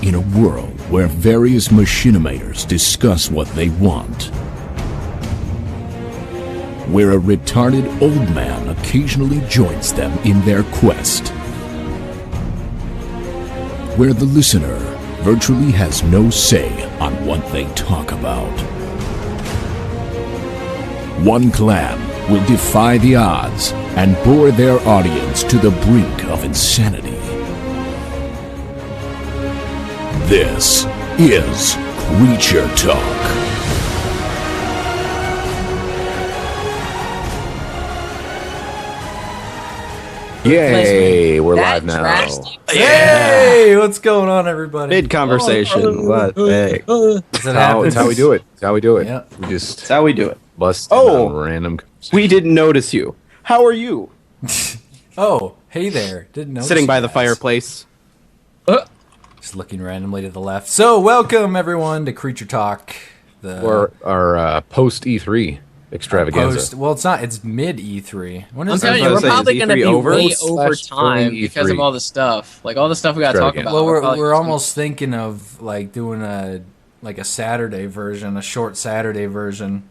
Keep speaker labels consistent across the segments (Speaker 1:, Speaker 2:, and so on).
Speaker 1: In a world where various machinimators discuss what they want, where a retarded old man occasionally joins them in their quest, where the listener virtually has no say on what they talk about. One clan will defy the odds and bore their audience to the brink of insanity. This is Creature Talk.
Speaker 2: Yay, we're live now.
Speaker 3: Hey, what's going on, everybody?
Speaker 2: Mid-conversation. What? Hey.
Speaker 3: That's
Speaker 2: how we do it. That's how we do it.
Speaker 3: Yeah.
Speaker 2: We just
Speaker 4: That's how we do it.
Speaker 2: bust
Speaker 4: Oh.
Speaker 2: on random.
Speaker 4: We didn't notice you. How are you?
Speaker 3: Oh, hey there. Didn't know.
Speaker 4: Sitting by the fireplace.
Speaker 3: Just looking randomly to the left. So, welcome everyone to Creature Talk.
Speaker 2: Or our post E3 extravaganza.
Speaker 3: Well, it's not. It's mid E3. When
Speaker 5: I'm
Speaker 3: is
Speaker 5: telling
Speaker 3: it?
Speaker 5: you, we're
Speaker 2: Is
Speaker 5: probably going to
Speaker 2: E3
Speaker 5: be
Speaker 2: over?
Speaker 5: way
Speaker 2: Slash
Speaker 5: over time
Speaker 2: during
Speaker 5: because of
Speaker 2: E3.
Speaker 5: all the stuff. Like, all the stuff we got to talk
Speaker 2: Extravaganza.
Speaker 5: about.
Speaker 3: Well,
Speaker 5: Probably
Speaker 3: we're
Speaker 5: just
Speaker 3: almost thinking of like doing a Saturday version, a short Saturday version,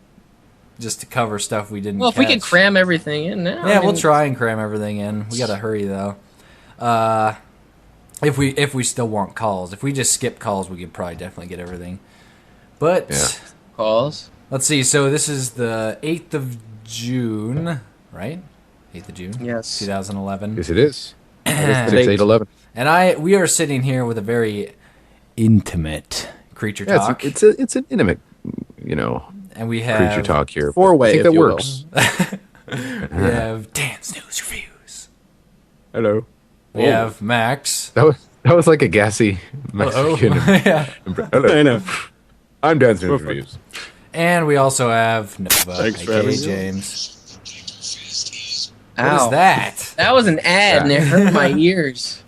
Speaker 3: just to cover stuff we didn't.
Speaker 5: Well, if we could
Speaker 3: catch.
Speaker 5: cram everything in now.
Speaker 3: Yeah,
Speaker 5: I mean,
Speaker 3: we'll try and cram everything in. We gotta hurry though. If we still want calls, if we just skip calls, we could probably definitely get everything. But
Speaker 2: Yeah.
Speaker 5: calls.
Speaker 3: let's see. So this is the 8th of June, right? 8th of June.
Speaker 5: Yes.
Speaker 3: 2011.
Speaker 2: Yes, it is.
Speaker 3: And
Speaker 2: 6/8/11.
Speaker 3: we are sitting here with a very intimate Creature
Speaker 2: Yeah,
Speaker 3: Talk,
Speaker 2: it's an intimate,
Speaker 3: and we have
Speaker 2: Creature Talk here.
Speaker 4: Four-way,
Speaker 2: I think
Speaker 4: if
Speaker 2: that
Speaker 4: you will.
Speaker 2: works.
Speaker 3: we have Dan's News Reviews.
Speaker 2: Hello.
Speaker 3: We have Max.
Speaker 2: That was like a gassy Mexican.
Speaker 3: yeah.
Speaker 2: Hello.
Speaker 4: I know.
Speaker 2: I'm dancing with reviews.
Speaker 3: And we also have Nova,
Speaker 4: Thanks for
Speaker 3: aka
Speaker 4: having me.
Speaker 3: James. What
Speaker 5: Ow.
Speaker 3: is that?
Speaker 5: That was an ad and it hurt my ears.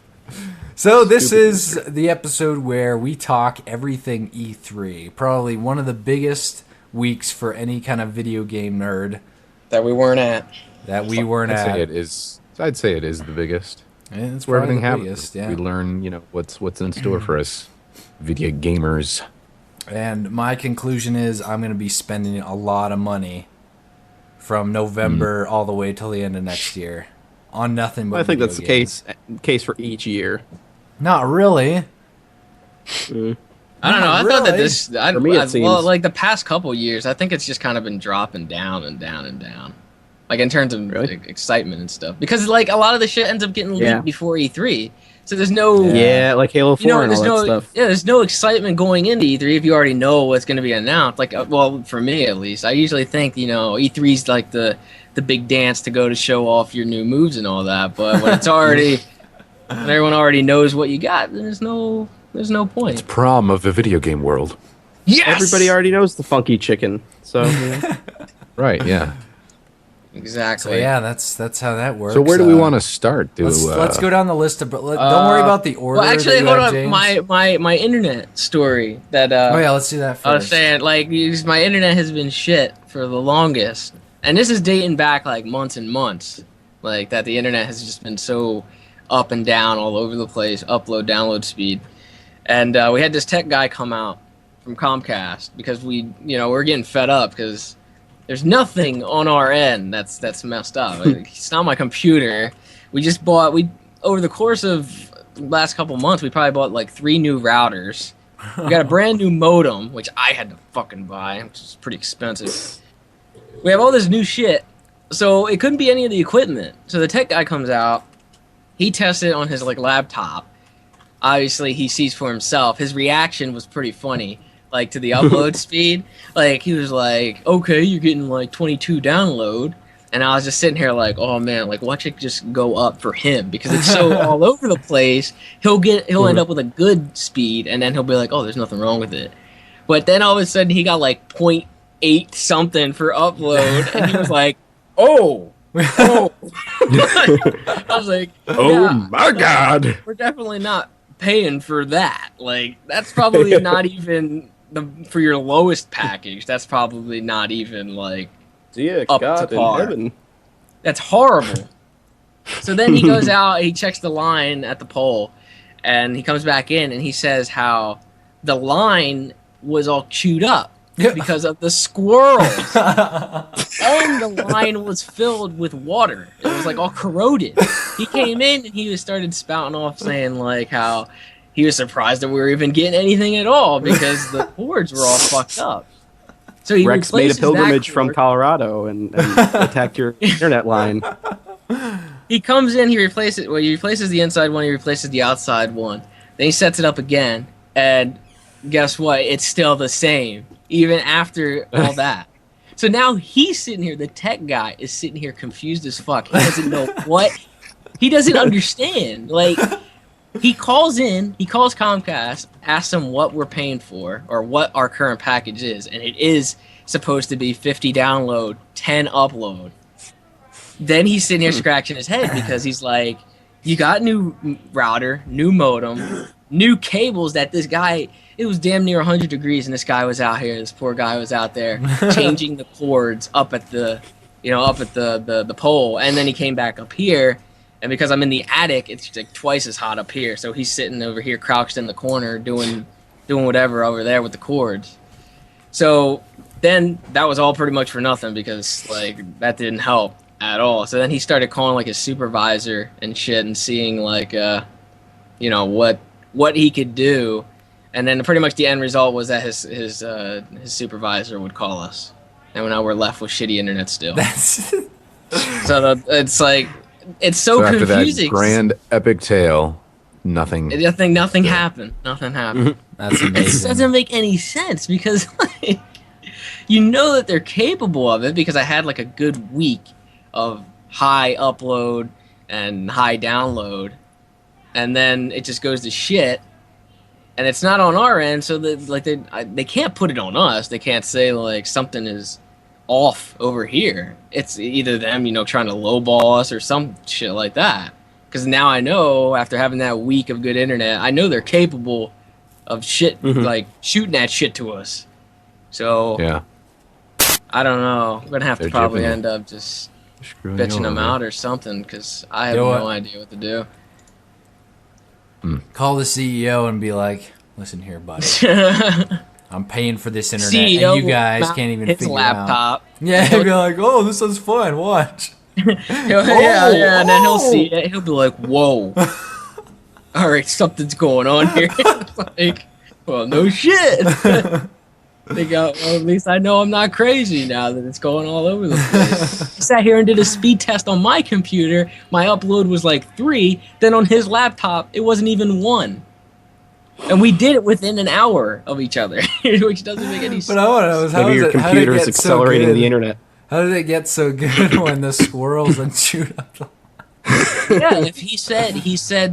Speaker 3: So this is the episode where we talk everything E3. Probably one of the biggest weeks for any kind of video game nerd
Speaker 5: That we weren't at.
Speaker 3: that we weren't
Speaker 2: I'd
Speaker 3: at.
Speaker 2: say it is. I'd say it is the biggest.
Speaker 3: And it's
Speaker 2: Where
Speaker 3: probably
Speaker 2: everything
Speaker 3: the
Speaker 2: happens.
Speaker 3: biggest, yeah.
Speaker 2: We learn, what's in store for us, video gamers.
Speaker 3: And my conclusion is I'm going to be spending a lot of money from November all the way till the end of next year on nothing but
Speaker 4: I think
Speaker 3: video
Speaker 4: that's the
Speaker 3: games.
Speaker 4: case for each year.
Speaker 3: Not really.
Speaker 5: I don't know. I thought that this.
Speaker 4: For me, it
Speaker 5: well,
Speaker 4: seems-
Speaker 5: like the past couple years, I think it's just kind of been dropping down and down and down. Like in terms of
Speaker 4: Really?
Speaker 5: excitement and stuff. Because like a lot of the shit ends up getting leaked
Speaker 4: Yeah.
Speaker 5: before E3. So there's no.
Speaker 4: Yeah, like Halo 4
Speaker 5: You know,
Speaker 4: and
Speaker 5: there's
Speaker 4: all
Speaker 5: no,
Speaker 4: that stuff.
Speaker 5: yeah, there's no excitement going into E3 if you already know what's going to be announced. Like, well, for me at least, I usually think E3's like the big dance to go to show off your new moves and all that. But when it's already, when everyone already knows what you got, then there's no point.
Speaker 2: Prom of the video game world.
Speaker 5: Yes,
Speaker 4: Everybody already knows the funky chicken. So,
Speaker 2: Right, yeah.
Speaker 5: exactly.
Speaker 3: So yeah, that's how that works.
Speaker 2: So where do we want to start?
Speaker 3: Let's go down the list of. Don't worry about the order.
Speaker 5: Well, actually,
Speaker 3: that you
Speaker 5: hold
Speaker 3: have,
Speaker 5: on.
Speaker 3: James.
Speaker 5: My internet story that.
Speaker 3: Oh yeah, let's do that first.
Speaker 5: I was saying, like, my internet has been shit for the longest. And this is dating back, like, months and months. Like, that the internet has just been so up and down all over the place, upload, download speed. And we had this tech guy come out from Comcast because we're getting fed up because there's nothing on our end that's messed up. It's not my computer. Over the course of the last couple months, we probably bought, like, 3 new routers. We got a brand new modem, which I had to fucking buy, which is pretty expensive. We have all this new shit, so it couldn't be any of the equipment. So the tech guy comes out, he tests it on his like laptop. Obviously, he sees for himself. His reaction was pretty funny, like to the upload speed. Like he was like, "Okay, you're getting like 22 download," and I was just sitting here like, "Oh man, like watch it just go up for him because it's so all over the place. He'll end up with a good speed, and then he'll be like, "Oh, there's nothing wrong with it." But then all of a sudden, he got like 0.8 something for upload, and he was like, "Oh." I was like,
Speaker 2: Oh
Speaker 5: yeah,
Speaker 2: my god!
Speaker 5: we're definitely not paying for that. Like, that's probably not even for your lowest package. That's probably not even like
Speaker 4: dear
Speaker 5: Up
Speaker 4: God
Speaker 5: to
Speaker 4: in
Speaker 5: par.
Speaker 4: heaven.
Speaker 5: that's horrible. So then he goes out, he checks the line at the pole, And he comes back in and he says how the line was all chewed up because of the squirrels. And the line was filled with water. It was like all corroded. He came in and he started spouting off saying like how he was surprised that we were even getting anything at all because the cords were all fucked up. So he
Speaker 4: Rex made a
Speaker 5: replaces that
Speaker 4: pilgrimage from
Speaker 5: cord.
Speaker 4: Colorado and attacked your internet line.
Speaker 5: He comes in, he replaces the inside one, he replaces the outside one. Then he sets it up again, and guess what? It's still the same, even after all that. So now he's sitting here, the tech guy is sitting here confused as fuck. He doesn't know what, he doesn't understand. Like, he calls Comcast, asks them what we're paying for, or what our current package is, and it is supposed to be 50 download, 10 upload. Then he's sitting here scratching his head because he's like, you got new router, new modem, new cables that this guy, it was damn near 100 degrees and this guy was out here, this poor guy was out there changing the cords up at the pole. And then he came back up here, and because I'm in the attic, it's like twice as hot up here. So he's sitting over here crouched in the corner doing whatever over there with the cords. So then that was all pretty much for nothing because like that didn't help at all. So then he started calling like his supervisor and shit and seeing like what he could do, and then pretty much the end result was that his supervisor would call us, and now we're left with shitty internet still. So it's like it's so
Speaker 2: after
Speaker 5: confusing.
Speaker 2: that grand epic tale, nothing
Speaker 5: happened. Nothing happened.
Speaker 3: That's
Speaker 5: It
Speaker 3: amazing.
Speaker 5: doesn't make any sense because like you know that they're capable of it because I had like a good week of high upload and high download, and then it just goes to shit, and it's not on our end, so they can't put it on us. They can't say like something is off over here. It's either them trying to lowball us or some shit like that, because now I know after having that week of good internet, I know they're capable of shit like shooting that shit to us. So
Speaker 2: Yeah.
Speaker 5: I don't know. I'm gonna have to
Speaker 2: They're
Speaker 5: probably
Speaker 2: jipping it.
Speaker 5: end up just
Speaker 2: Screwing you
Speaker 5: bitching them
Speaker 2: over.
Speaker 5: out or something because I have
Speaker 3: You know
Speaker 5: no
Speaker 3: what?
Speaker 5: idea what to do.
Speaker 3: Call the CEO and be like, listen here, buddy. I'm paying for this internet,
Speaker 5: CEO
Speaker 3: and you guys
Speaker 5: mount
Speaker 3: can't even
Speaker 5: his
Speaker 3: figure it
Speaker 5: laptop.
Speaker 3: out. Yeah, he'd be like, oh, this is fun. Watch.
Speaker 5: Yeah, and then he'll see it. He'll be like, "Whoa, all right, something's going on here." It's like, well, no shit. They go, well, at least I know I'm not crazy now that it's going all over the place. I sat here and did a speed test on my computer. My upload was like 3. Then on his laptop, it wasn't even 1. And we did it within an hour of each other, which doesn't make any sense.
Speaker 3: But I want to know is how
Speaker 4: Maybe
Speaker 3: does
Speaker 4: your
Speaker 3: it, how did it
Speaker 4: computer is
Speaker 3: get so
Speaker 4: accelerating
Speaker 3: good?
Speaker 4: the internet.
Speaker 3: How did it get so good when the squirrels and shoot up?
Speaker 5: Yeah, if he said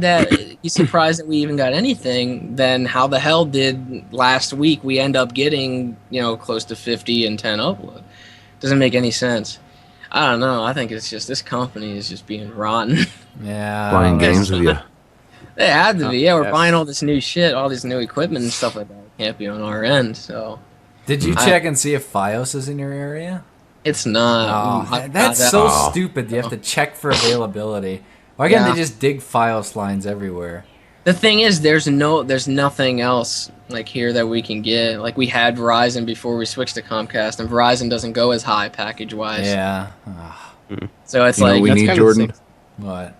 Speaker 5: that he's surprised that we even got anything, then how the hell did last week we end up getting, close to 50 and 10 upload? Doesn't make any sense. I don't know. I think it's just this company is just being rotten.
Speaker 3: Yeah.
Speaker 2: Playing games with you.
Speaker 5: They had to be. Yeah, we're
Speaker 4: Yes.
Speaker 5: buying all this new shit, all this new equipment and stuff like that. It can't be on our end, so
Speaker 3: Did you
Speaker 5: I-
Speaker 3: check and see if FiOS is in your area?
Speaker 5: it's not.
Speaker 3: Oh, that's so
Speaker 2: Oh.
Speaker 3: stupid. You have to check for availability. Why can't
Speaker 5: Yeah.
Speaker 3: they just dig FiOS lines everywhere?
Speaker 5: The thing is, there's nothing else like here that we can get. Like we had Verizon before we switched to Comcast, and Verizon doesn't go as high package wise.
Speaker 3: Yeah.
Speaker 5: So it's
Speaker 2: You know
Speaker 5: like
Speaker 2: what we
Speaker 4: That's
Speaker 2: need,
Speaker 4: kinda
Speaker 2: Jordan?
Speaker 4: sick.
Speaker 3: What?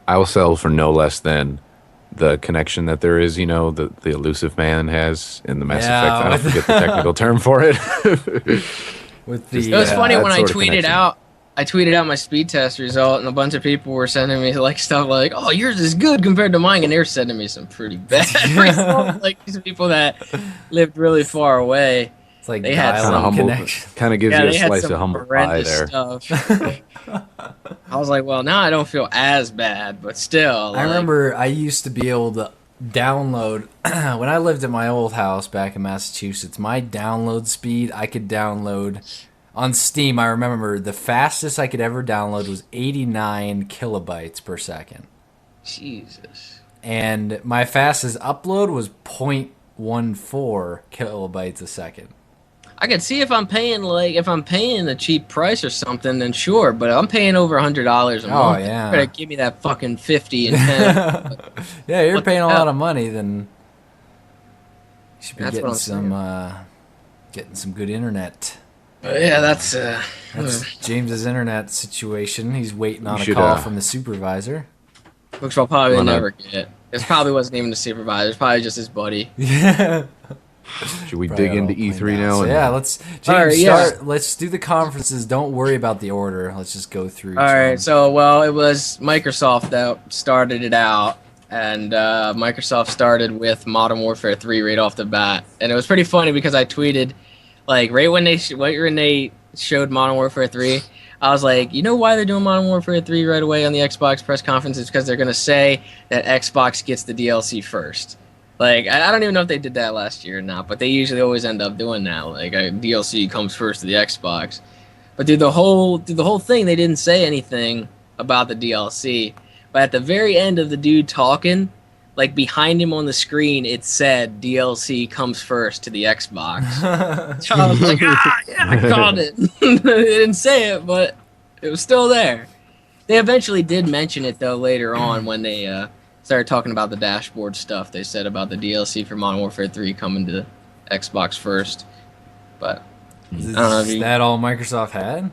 Speaker 2: I will sell for no less than the connection that there is, the elusive man has in the Mass
Speaker 3: Yeah,
Speaker 2: Effect. I don't
Speaker 3: with-
Speaker 2: forget the technical term for it.
Speaker 3: With
Speaker 2: Just-
Speaker 3: the
Speaker 5: it was funny
Speaker 2: that
Speaker 5: when I
Speaker 2: sort of
Speaker 5: tweeted
Speaker 2: connection.
Speaker 5: out. I tweeted out my speed test result, and a bunch of people were sending me like stuff like, "Oh, yours is good compared to mine," and they were sending me some pretty bad results. Like these people that lived really far away.
Speaker 3: It's like
Speaker 5: They had
Speaker 2: Kind
Speaker 5: some
Speaker 2: of
Speaker 3: dial-in
Speaker 2: humble.
Speaker 3: connection.
Speaker 2: Kind of gives
Speaker 5: Yeah,
Speaker 2: you a
Speaker 5: they had
Speaker 2: slice
Speaker 5: some
Speaker 2: of humble pie
Speaker 5: horrendous
Speaker 2: there.
Speaker 5: stuff. I was like, well, now I don't feel as bad, but still.
Speaker 3: I
Speaker 5: like,
Speaker 3: remember I used to be able to download when I lived at my old house back in Massachusetts. My download speed, I could download on Steam. I remember the fastest I could ever download was 89 kilobytes per second,
Speaker 5: Jesus.
Speaker 3: and my fastest upload was 0.14 kilobytes a second.
Speaker 5: I could see if I'm paying a cheap price or something, then sure. But I'm paying over $100 a month.
Speaker 3: Yeah.
Speaker 5: You're gonna give me that fucking 50 and 10.
Speaker 3: Yeah, you're
Speaker 5: What
Speaker 3: paying
Speaker 5: the
Speaker 3: a
Speaker 5: hell?
Speaker 3: lot of money. Then you should be
Speaker 5: That's what
Speaker 3: getting
Speaker 5: I'm
Speaker 3: getting some good internet.
Speaker 5: But yeah, that's
Speaker 3: That's James's internet situation. He's waiting on a
Speaker 2: should,
Speaker 3: call from the supervisor.
Speaker 5: which I'll probably
Speaker 2: Why not?
Speaker 5: never get. It probably wasn't even the supervisor. It's probably just his buddy.
Speaker 3: Yeah.
Speaker 2: Should we
Speaker 3: Probably
Speaker 2: dig into
Speaker 3: all
Speaker 2: E3
Speaker 3: planned out.
Speaker 2: now?
Speaker 3: So
Speaker 2: and-
Speaker 3: yeah, let's James
Speaker 5: Alright, yeah.
Speaker 3: start. Let's do the conferences. Don't worry about the order. Let's just go through.
Speaker 5: All right, so it was Microsoft that started it out, and Microsoft started with Modern Warfare 3 right off the bat, and it was pretty funny because I tweeted, like right when they showed Modern Warfare 3, I was like, you know why they're doing Modern Warfare 3 right away on the Xbox press conference? It's because they're gonna say that Xbox gets the DLC first. Like I don't even know if they did that last year or not, but they usually always end up doing that. Like a DLC comes first to the Xbox. But through the whole thing, they didn't say anything about the DLC. But at the very end of the dude talking, like behind him on the screen, it said DLC comes first to the Xbox. So I was like, yeah, I called it. They didn't say it, but it was still there. They eventually did mention it though later on when they started talking about the dashboard stuff. They said about the DLC for Modern Warfare 3 coming to Xbox first. But
Speaker 3: Is
Speaker 5: I don't know if you-
Speaker 3: that all Microsoft had?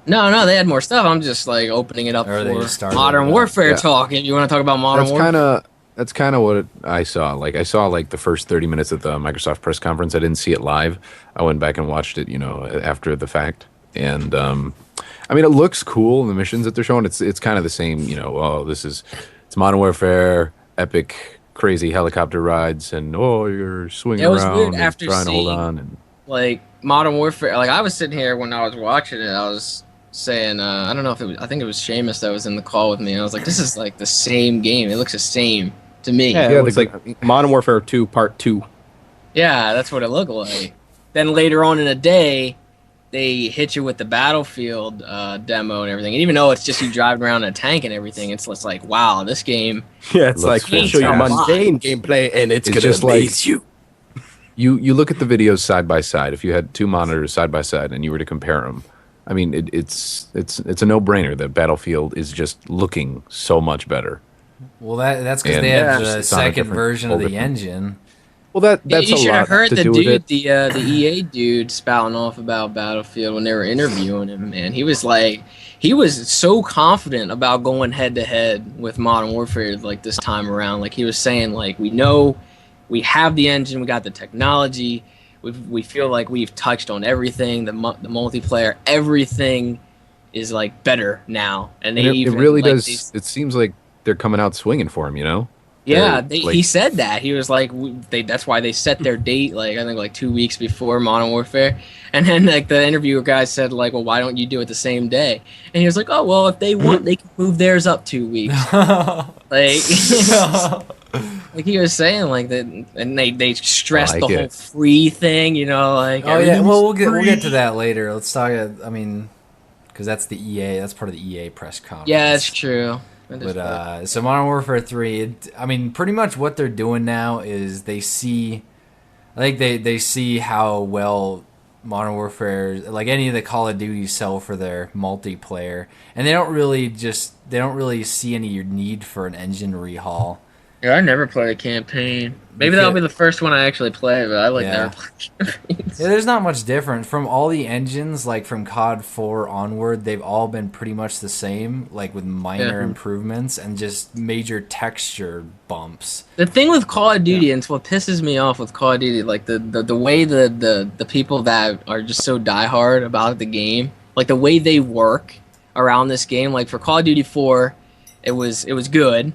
Speaker 5: no, they had more stuff. I'm just like opening it up
Speaker 3: Or they
Speaker 5: for
Speaker 3: just started
Speaker 5: Modern
Speaker 3: it up.
Speaker 5: Warfare
Speaker 2: Yeah.
Speaker 5: talk. If you want to talk about Modern
Speaker 2: That's
Speaker 5: Warfare,
Speaker 2: kind of what I saw. Like I saw like the first 30 minutes of the Microsoft press conference. I didn't see it live. I went back and watched it, after the fact. And I mean, it looks cool. The missions that they're showing, it's kind of the same. It's Modern Warfare, epic, crazy helicopter rides, and you're swinging
Speaker 5: It was
Speaker 2: around
Speaker 5: weird
Speaker 2: and
Speaker 5: after
Speaker 2: trying to hold
Speaker 5: seeing-
Speaker 2: on. And
Speaker 5: like Modern Warfare, like I was sitting here when I was watching it, I was saying, I don't know if it was, I think it was Seamus that was in the call with me. And I was like, this is like the same game. It looks the same to me.
Speaker 4: Yeah,
Speaker 2: Yeah,
Speaker 4: it looks
Speaker 2: the-
Speaker 4: like Modern Warfare 2 Part 2.
Speaker 5: Yeah, that's what it looked like. Then later on in the day, they hit you with the Battlefield demo and everything. And even though it's just you driving around in a tank and everything, it's just like, wow, this game.
Speaker 4: Yeah, it's
Speaker 2: Looks
Speaker 4: like we'll show you
Speaker 2: fantastic.
Speaker 4: mundane gameplay, and it's gonna
Speaker 2: just like-
Speaker 4: amaze you.
Speaker 2: you look at the videos side by side. If you had two monitors side by side and you were to compare them, I mean, it's a no-brainer that Battlefield is just looking so much better.
Speaker 3: Well, that's because
Speaker 2: And
Speaker 3: they have
Speaker 2: yeah,
Speaker 3: the
Speaker 2: it's on a
Speaker 3: second
Speaker 2: different-
Speaker 3: version of
Speaker 2: whole
Speaker 3: the
Speaker 2: different-
Speaker 3: engine.
Speaker 2: Well, that's
Speaker 5: you
Speaker 2: a
Speaker 5: should
Speaker 2: lot
Speaker 5: have heard
Speaker 2: to
Speaker 5: the
Speaker 2: do with
Speaker 5: dude,
Speaker 2: it.
Speaker 5: the EA dude spouting off about Battlefield when they were interviewing him, man. He was so confident about going head to head with Modern Warfare like this time around. Like he was saying, like, we know we have the engine, we got the technology, we feel like we've touched on everything, the multiplayer, everything is like better now. And they
Speaker 2: And it
Speaker 5: even
Speaker 2: really
Speaker 5: like,
Speaker 2: does. It seems like they're coming out swinging for him.
Speaker 5: Yeah,
Speaker 2: They're,
Speaker 5: he said that. He was like, that's why they set their date, like, I think, like 2 weeks before Modern Warfare. And then, like, the interviewer guy said, like, well, why don't you do it the same day? And he was like, oh, well, if they want, they can move theirs up 2 weeks. Like, like he was saying, like, that, and they stressed
Speaker 2: I
Speaker 5: the
Speaker 2: like
Speaker 5: whole
Speaker 2: it.
Speaker 5: free thing, you know, like.
Speaker 3: Oh yeah, well we'll get
Speaker 5: everything's
Speaker 3: to
Speaker 5: free.
Speaker 3: that later. Let's talk. I mean, because that's the EA. That's part of the EA press conference.
Speaker 5: Yeah, it's true. That is
Speaker 3: But so Modern Warfare 3, I mean, pretty much what they're doing now is they see, I think they see how well Modern Warfare, like any of the Call of Duty, sell for their multiplayer, and they don't really see any need for an engine rehaul.
Speaker 5: Yeah, I never played a campaign. Maybe that'll be the first one I actually play, but I
Speaker 3: Yeah.
Speaker 5: never played campaigns.
Speaker 3: Yeah, there's not much different from all the engines. Like from COD 4 onward, they've all been pretty much the same, like with minor
Speaker 5: Yeah.
Speaker 3: improvements and just major texture bumps.
Speaker 5: The thing with Call of Duty, and it's what pisses me off with Call of Duty, like the way the people that are just so diehard about the game, like the way they work around this game. Like for Call of Duty 4, it was good.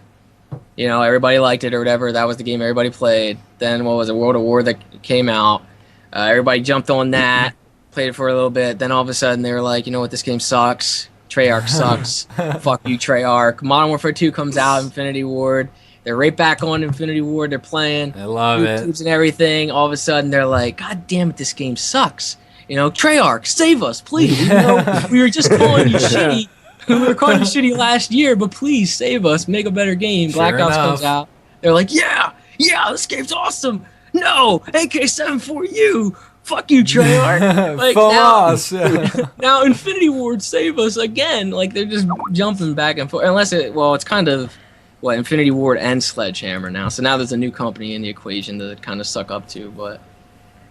Speaker 5: You know, everybody liked it or whatever. That was the game everybody played. Then what was it, World of War that came out? Everybody jumped on that, played it for a little bit. Then all of a sudden they were like, you know what, this game sucks. Treyarch sucks. Fuck you, Treyarch. Modern Warfare 2 comes out, Infinity Ward. They're right back on Infinity Ward. They're playing.
Speaker 3: I love it.
Speaker 5: YouTubes and everything. All of a sudden they're like, God damn it, this game sucks. You know, Treyarch, save us, please. You know, we were just calling you shitty. We were calling you shitty last year, but please save us, make a better game.
Speaker 3: Sure
Speaker 5: Black Ops
Speaker 3: enough.
Speaker 5: comes out. They're like, yeah, this game's awesome. No, AK7 for you. fuck you, Treyarch. Like now Infinity Ward save us again. Like they're just jumping back and forth. Unless it's kind of what Infinity Ward and Sledgehammer now. So now there's a new company in the equation to kind of suck up to. But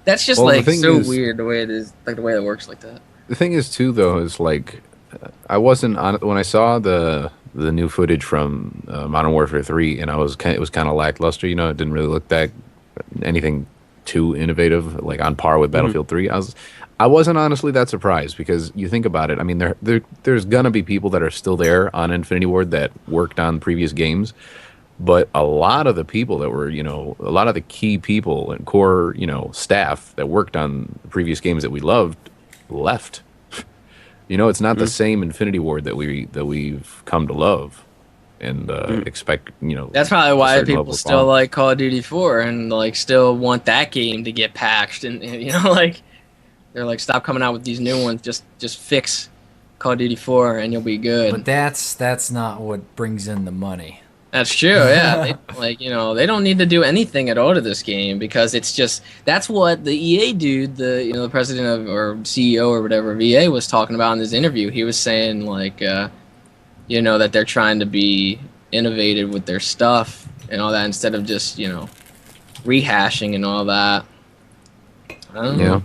Speaker 5: that's just like so weird the way it is, like the way it works like that.
Speaker 2: The thing is too, though, is like I wasn't on when I saw the new footage from Modern Warfare 3, and it was kind of lackluster. You know, it didn't really look that anything too innovative, like on par with Battlefield 3. I wasn't honestly that surprised, because you think about it. I mean, there's gonna be people that are still there on Infinity Ward that worked on previous games, but a lot of the people that were, a lot of the key people and core, staff that worked on the previous games that we loved left. It's not the same Infinity Ward that we've come to love and expect.
Speaker 5: That's probably why people still like Call of Duty 4 and like still want that game to get patched, and like. They're like, stop coming out with these new ones. Just fix Call of Duty 4 and you'll be good.
Speaker 3: But that's not what brings in the money.
Speaker 5: That's true. Yeah, they don't need to do anything at all to this game, because it's just that's what the EA dude, the president of or CEO or whatever of EA was talking about in his interview. He was saying like, that they're trying to be innovative with their stuff and all that instead of just rehashing and all that. I don't know.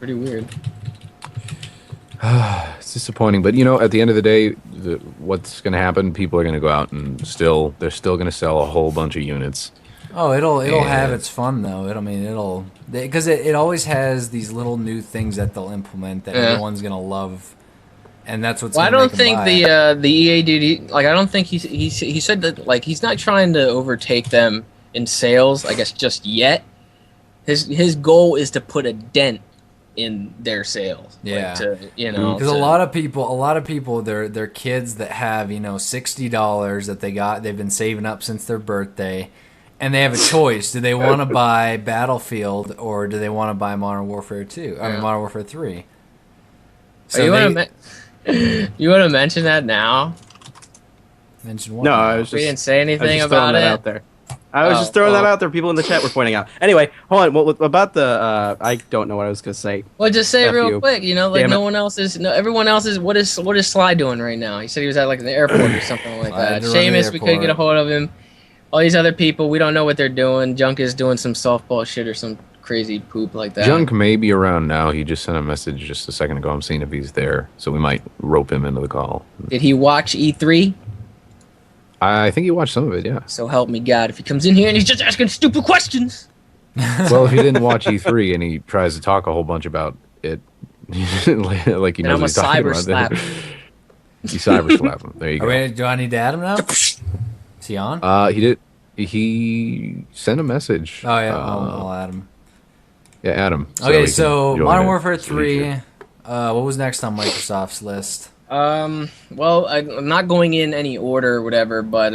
Speaker 5: Pretty weird.
Speaker 2: It's disappointing, but at the end of the day, what's going to happen? People are going to go out and they're still going to sell a whole bunch of units.
Speaker 3: Oh, it'll have its fun though. Because it always has these little new things that they'll implement that everyone's going to love, and that's what's. Well,
Speaker 5: I don't think the EA dude. I don't think he said that like he's not trying to overtake them in sales. I guess just yet. His goal is to put a dent in their sales.
Speaker 3: Yeah, because a lot of people, they're kids that have $60 that they've been saving up since their birthday, and they have a choice: do they want to buy Battlefield or do they want to buy Modern Warfare 2? I mean Modern Warfare 3. So
Speaker 5: you want to mention that now?
Speaker 3: Mention what?
Speaker 4: No, I was just.
Speaker 5: We didn't say anything about it.
Speaker 4: Out there. I was just throwing that out there. People in the chat were pointing out. Anyway, hold on. Well, about the, I don't know what I was gonna say.
Speaker 5: Well, just say it real quick. Everyone else is. What is Sly doing right now? He said he was at like the airport or something like that. Seamus, we couldn't get a hold of him. All these other people, we don't know what they're doing. Junk is doing some softball shit or some crazy poop like that.
Speaker 2: Junk may be around now. He just sent a message just a second ago. I'm seeing if he's there, so we might rope him into the call.
Speaker 5: Did he watch E3?
Speaker 2: I think he watched some of it, yeah.
Speaker 5: So help me God, if he comes in here and he's just asking stupid questions.
Speaker 2: Well, if he didn't watch E3 and he tries to talk a whole bunch about it, like he knows what he's talking about, you cyber slap him. There you go.
Speaker 3: Wait, do I need to add him now? Is he on?
Speaker 2: He did. He sent a message.
Speaker 3: Oh yeah, I'll add him.
Speaker 2: Yeah, add him.
Speaker 3: Okay, so Modern Warfare 3. What was next on Microsoft's list?
Speaker 5: Well, I'm not going in any order or whatever, but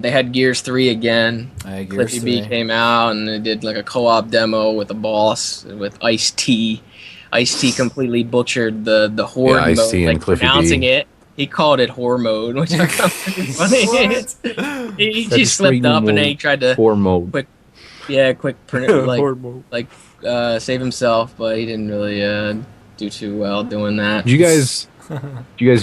Speaker 5: they had Gears 3 again. Cliffy B came out and they did like a co-op demo with a boss with Ice-T. Ice-T completely butchered the horde mode, like pronouncing it. He called it whore mode, which I found pretty funny. he just slipped up and then he tried to save himself, but he didn't really do too well doing that.
Speaker 2: Did you guys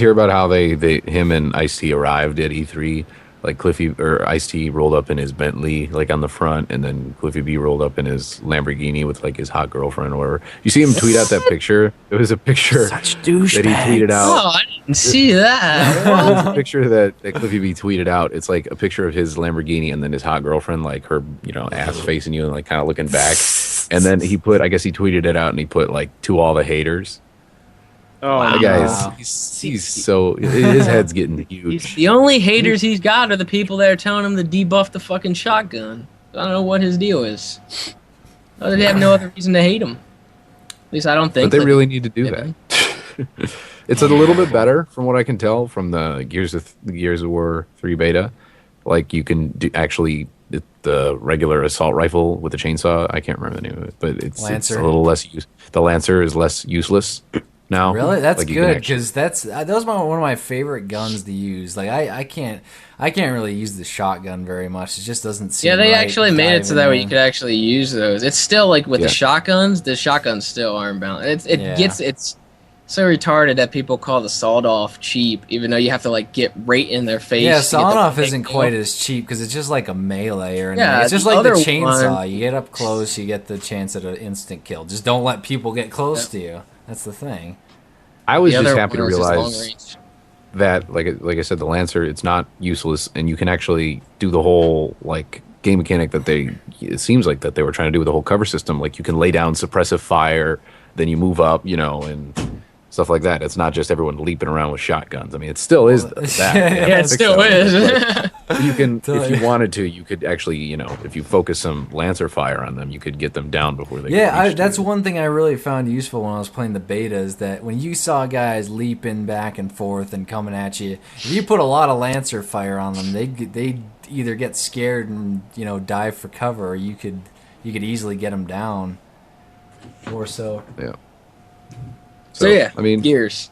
Speaker 2: hear about how him and Ice-T arrived at E3? Like Cliffy or Ice-T rolled up in his Bentley, like on the front, and then Cliffy B rolled up in his Lamborghini with like his hot girlfriend or whatever. You see him tweet out that picture? It was a picture that he tweeted out.
Speaker 5: Oh, I didn't see that.
Speaker 2: It was a picture that Cliffy B tweeted out. It's like a picture of his Lamborghini and then his hot girlfriend, like her, ass facing you and like kind of looking back. And then he tweeted it out and he put like to all the haters.
Speaker 4: Oh,
Speaker 2: wow. Guys, he's so his head's getting huge.
Speaker 5: The only haters he's got are the people that are telling him to debuff the fucking shotgun. I don't know what his deal is. They have no other reason to hate him. At least I don't think.
Speaker 2: But they really need to do that. It's a little bit better from what I can tell from the Gears of War 3 beta. Like you can actually the regular assault rifle with a chainsaw. I can't remember the name of it, but it's a little less. The Lancer is less useless. now.
Speaker 3: Really, that's
Speaker 2: Like, you can
Speaker 3: good
Speaker 2: actually-
Speaker 3: because that was one of my favorite guns to use. Like I can't really use the shotgun very much. It just doesn't seem.
Speaker 5: Yeah, they
Speaker 3: right
Speaker 5: actually made it so that way you
Speaker 3: diving
Speaker 5: could actually use those. It's still like with
Speaker 2: Yeah.
Speaker 5: the shotguns still aren't balanced.
Speaker 3: Yeah.
Speaker 5: It's so retarded that people call the sawed off cheap, even though you have to like get right in their face.
Speaker 3: Yeah,
Speaker 5: to get the
Speaker 3: sawn off
Speaker 5: big
Speaker 3: isn't
Speaker 5: kill.
Speaker 3: quite as cheap because it's just like a melee or
Speaker 5: Yeah,
Speaker 3: it's just
Speaker 5: the
Speaker 3: like the
Speaker 5: other
Speaker 3: chainsaw.
Speaker 5: one-
Speaker 3: You get up close, you get the chance at an instant kill. Just don't let people get close to you. That's the thing.
Speaker 2: I was
Speaker 5: The
Speaker 2: just
Speaker 5: other
Speaker 2: happy to
Speaker 5: one is just long
Speaker 2: realize
Speaker 5: range.
Speaker 2: that, like I said, the Lancer, it's not useless, and you can actually do the whole like game mechanic that it seems like that they were trying to do with the whole cover system. Like you can lay down suppressive fire, then you move up, and stuff like that. It's not just everyone leaping around with shotguns. I mean, it still is that. They
Speaker 3: Yeah,
Speaker 2: haven't
Speaker 5: Yeah, it
Speaker 2: fixed
Speaker 5: still
Speaker 2: that,
Speaker 5: is.
Speaker 2: but you can, if
Speaker 3: Totally.
Speaker 2: you wanted to, you could actually, if you focus some Lancer fire on them, you could get them down before they.
Speaker 3: Yeah,
Speaker 2: reach
Speaker 3: that's
Speaker 2: you.
Speaker 3: one thing I really found useful when I was playing the beta is that when you saw guys leaping back and forth and coming at you, if you put a lot of Lancer fire on them, they either get scared and dive for cover, or you could easily get them down. Or so.
Speaker 2: Yeah.
Speaker 5: So yeah,
Speaker 2: I mean,
Speaker 5: Gears.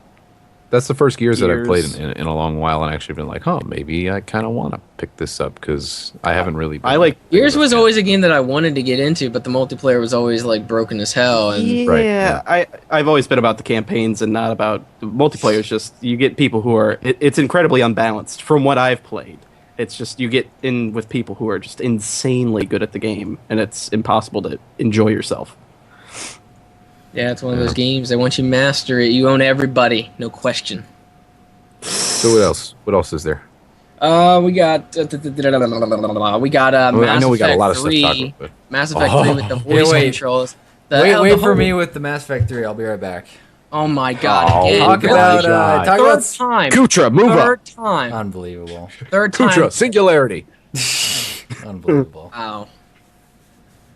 Speaker 2: that's the first Gears that I've played
Speaker 4: Gears.
Speaker 2: in a long while, and actually been like, maybe I kind of want to pick this up because I haven't really. Been
Speaker 4: I like
Speaker 5: Gears was always a game that I wanted to get into, but the multiplayer was always like broken as hell. And
Speaker 4: Yeah,
Speaker 2: Right, yeah.
Speaker 4: I've always been about the campaigns and not about the multiplayer. It's just you get people who are it's incredibly unbalanced from what I've played. It's just you get in with people who are just insanely good at the game, and it's impossible to enjoy yourself.
Speaker 5: yeah, it's one of those games that once you master it, you own everybody, no question.
Speaker 2: So what else? What else is there?
Speaker 5: We got
Speaker 2: I
Speaker 5: Mass
Speaker 2: know we got a
Speaker 5: Effect
Speaker 2: lot of stuff to
Speaker 5: 3,
Speaker 2: talk about. But
Speaker 5: Mass Effect 3 with the voice
Speaker 3: wait.
Speaker 5: controls.
Speaker 3: Wait for me with the Mass Effect 3. I'll be right back.
Speaker 5: Oh my god!
Speaker 2: Oh,
Speaker 5: again,
Speaker 3: Talk
Speaker 2: God.
Speaker 3: about
Speaker 2: God.
Speaker 3: talk
Speaker 5: third
Speaker 3: about
Speaker 5: time.
Speaker 4: Kutra, move up.
Speaker 5: Third time.
Speaker 3: unbelievable.
Speaker 5: Third time.
Speaker 2: Kutra, singularity.
Speaker 3: Unbelievable.
Speaker 5: Wow.